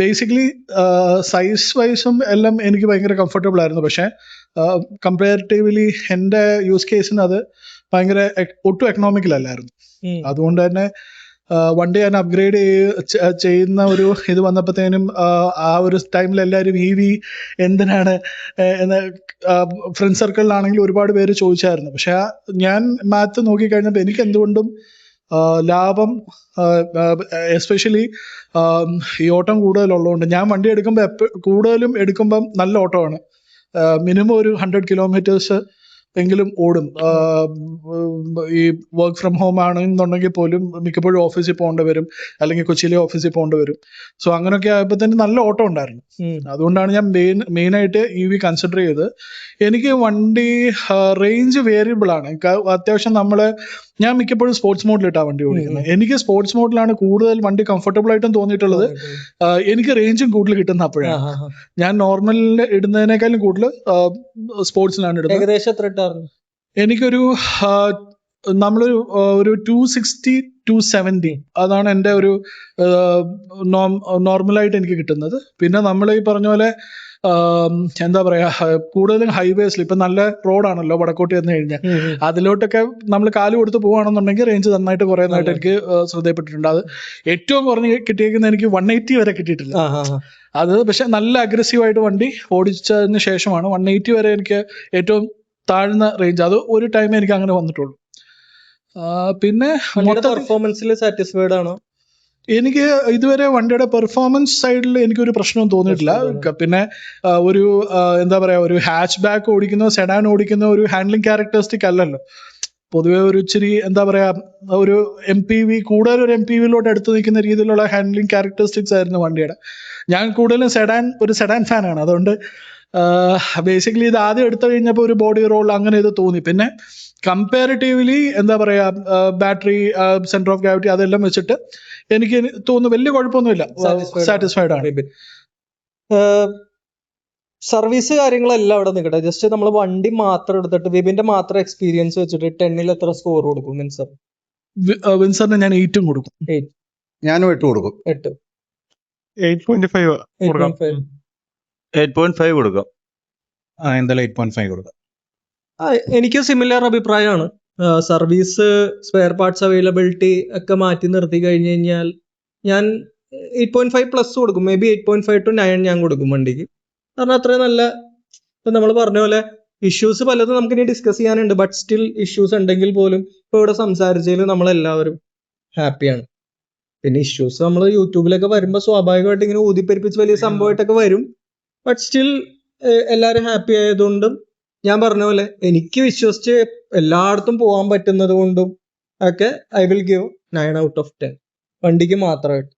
ബേസിക്കലി സൈസ് വൈസും എല്ലാം എനിക്ക് ഭയങ്കര കംഫർട്ടബിൾ ആയിരുന്നു. പക്ഷേ കമ്പാരിറ്റീവ്ലി എൻ്റെ യൂസ് കേസിന് അത് ഭയങ്കര ഒട്ടും എക്കണോമിക്കലല്ലായിരുന്നു. അതുകൊണ്ട് തന്നെ വണ്ടി ഞാൻ അപ്ഗ്രേഡ് ചെയ്യുന്ന ഒരു ഇത് വന്നപ്പോഴത്തേനും ആ ഒരു ടൈമിൽ എല്ലാവരും EV എന്തിനാണ് എന്ന് ഫ്രണ്ട് സർക്കിളിലാണെങ്കിൽ ഒരുപാട് പേര് ചോദിച്ചായിരുന്നു. പക്ഷെ ഞാൻ മാത്ത് നോക്കിക്കഴിഞ്ഞപ്പോൾ എനിക്ക് എന്തുകൊണ്ടും ലാഭം, എസ്പെഷ്യലി ഈ ഓട്ടം കൂടുതലുള്ളതുകൊണ്ട് ഞാൻ വണ്ടി എടുക്കുമ്പോൾ കൂടുതലും എടുക്കുമ്പം നല്ല ഓട്ടമാണ്. മിനിമം ഒരു 100 കിലോമീറ്റേഴ്സ് എങ്കിലും ഓടും. ഈ വർക്ക് ഫ്രം ഹോം ആണെന്നുണ്ടെങ്കിൽ പോലും മിക്കപ്പോഴും ഓഫീസിൽ പോകേണ്ടി വരും, അല്ലെങ്കിൽ കൊച്ചിയിലെ ഓഫീസിൽ പോകേണ്ടി വരും. സോ അങ്ങനെയൊക്കെ ആയപ്പോൾ തന്നെ നല്ല ഓട്ടം ഉണ്ടായിരുന്നു. അതുകൊണ്ടാണ് ഞാൻ മെയിനായിട്ട് EV കൺസിഡർ ചെയ്ത്. എനിക്ക് വണ്ടി റേഞ്ച് വേരിയബിൾ ആണ്. അത്യാവശ്യം ഞാൻ മിക്കപ്പോഴും സ്പോർട്സ് മോഡിലിട്ടാണ് വണ്ടി ഓടിക്കുന്നത്. എനിക്ക് സ്പോർട്സ് മോഡിലാണ് കൂടുതൽ വണ്ടി കംഫർട്ടബിൾ ആയിട്ടും തോന്നിയിട്ടുള്ളത്. എനിക്ക് റേഞ്ചും കൂടുതൽ കിട്ടുന്ന അപ്പോഴാണ്. ഞാൻ നോർമലിൽ ഇടുന്നതിനേക്കാളും കൂടുതൽ സ്പോർട്സിലാണ് ഇടുന്നത്. ഏകദേശം എത്ര ഇട്ടായിരുന്നു? എനിക്കൊരു ഒരു 260 270 അതാണ് എൻ്റെ ഒരു നോർമലായിട്ട് എനിക്ക് കിട്ടുന്നത്. പിന്നെ നമ്മൾ ഈ പറഞ്ഞ പോലെ എന്താ പറയാ, കൂടുതലും ഹൈവേസിൽ ഇപ്പൊ നല്ല റോഡാണല്ലോ വടക്കോട്ട് വന്നു കഴിഞ്ഞാൽ, അതിലോട്ടൊക്കെ നമ്മൾ കാല് കൊടുത്ത് പോവുകയാണെന്നുണ്ടെങ്കിൽ റേഞ്ച് നന്നായിട്ട് കുറയുന്നതായിട്ട് എനിക്ക് ശ്രദ്ധയപ്പെട്ടിട്ടുണ്ട്. അത് ഏറ്റവും കുറഞ്ഞ് കിട്ടിയേക്കുന്ന എനിക്ക് 180 വരെ കിട്ടിയിട്ടില്ല. അത് പക്ഷെ നല്ല അഗ്രസീവായിട്ട് വണ്ടി ഓടിച്ചതിന് ശേഷമാണ് 180 വരെ എനിക്ക് ഏറ്റവും താഴ്ന്ന റേഞ്ച്. അത് ഒരു ടൈമേ എനിക്ക് അങ്ങനെ വന്നിട്ടുള്ളൂ. പിന്നെ പെർഫോമൻസിൽ സാറ്റിസ്ഫൈഡ് ആണോ? എനിക്ക് ഇതുവരെ വണ്ടിയുടെ പെർഫോമൻസ് സൈഡിൽ എനിക്കൊരു പ്രശ്നവും തോന്നിയിട്ടില്ല. പിന്നെ ഒരു എന്താ പറയാ, ഒരു ഹാച്ച് ബാക്ക് ഓടിക്കുന്ന സെഡാൻ ഓടിക്കുന്ന ഒരു ഹാൻഡ്ലിംഗ് ക്യാരക്ടറിസ്റ്റിക് അല്ലല്ലോ. പൊതുവെ ഒരു ഇച്ചിരി എന്താ പറയാ, ഒരു MPV കൂടുതൽ ഒരു MPVയിലോട്ട് എടുത്തു നിൽക്കുന്ന രീതിയിലുള്ള ഹാൻഡ്ലിംഗ് ക്യാരക്ടറിസ്റ്റിക്സ് ആയിരുന്നു വണ്ടിയുടെ. ഞാൻ കൂടുതലും ഒരു സെഡാൻ ഫാനാണ്. അതുകൊണ്ട് ബേസിക്കലി ഇത് ആദ്യം എടുത്തു കഴിഞ്ഞപ്പോൾ ഒരു ബോഡി റോൾ അങ്ങനെ ഇത് തോന്നി. പിന്നെ കമ്പാരിറ്റീവ്ലി എന്താ പറയാ, ബാറ്ററി, സെന്റർ ഓഫ് ഗ്രാവിറ്റി അതെല്ലാം വെച്ചിട്ട് എനിക്ക് തോന്നുന്നു വലിയ കുഴപ്പമൊന്നുമില്ല, സാറ്റിസ്ഫൈഡ് ആണ്. സർവീസ് കാര്യങ്ങളെല്ലാം അവിടെ നിൽക്കട്ടെ, ജസ്റ്റ് നമ്മൾ വണ്ടി മാത്രം എടുത്തിട്ട് വിപിന്റെ മാത്രം എക്സ്പീരിയൻസ് വെച്ചിട്ട് 10ൽ എത്ര സ്കോർ കൊടുക്കും വിൻസർ? വിൻസറിന് ഞാൻ 8 കൊടുക്കും. ഞാനും 8 കൊടുക്കും. 8.5 8.5 കൊടുക്കാം. എന്തായാലും 8.5 കൊടുക്കാം. എനിക്ക് സിമിലർ അഭിപ്രായമാണ്. സർവീസ്, സ്പെയർ പാർട്സ് അവൈലബിലിറ്റി ഒക്കെ മാറ്റി നിർത്തി കഴിഞ്ഞ് കഴിഞ്ഞാൽ ഞാൻ 8.5 പ്ലസ് കൊടുക്കും. മേ ബി 8.5 to 9 ഞാൻ കൊടുക്കും വണ്ടിക്ക്. കാരണം അത്രയും നല്ല, ഇപ്പം നമ്മൾ പറഞ്ഞ പോലെ ഇഷ്യൂസ് പലതും നമുക്ക് ഇനി ഡിസ്കസ് ചെയ്യാനുണ്ട്. ബട്ട് സ്റ്റിൽ ഇഷ്യൂസ് ഉണ്ടെങ്കിൽ പോലും ഇപ്പോൾ ഇവിടെ സംസാരിച്ചതിൽ നമ്മളെല്ലാവരും ഹാപ്പിയാണ്. പിന്നെ ഇഷ്യൂസ് നമ്മൾ യൂട്യൂബിലൊക്കെ വരുമ്പോൾ സ്വാഭാവികമായിട്ട് ഇങ്ങനെ ഊതിപ്പെരിപ്പിച്ച് വലിയ സംഭവമായിട്ടൊക്കെ വരും. ബട്ട് സ്റ്റിൽ എല്ലാവരും ഹാപ്പി ആയതുകൊണ്ടും ഞാൻ പറഞ്ഞ പോലെ എനിക്ക് വിശ്വസിച്ച് എല്ലായിടത്തും പോകാൻ പറ്റുന്നത് കൊണ്ടും ഒക്കെ I will give 9 out of 10 വണ്ടിക്ക് മാത്രമായിട്ട്.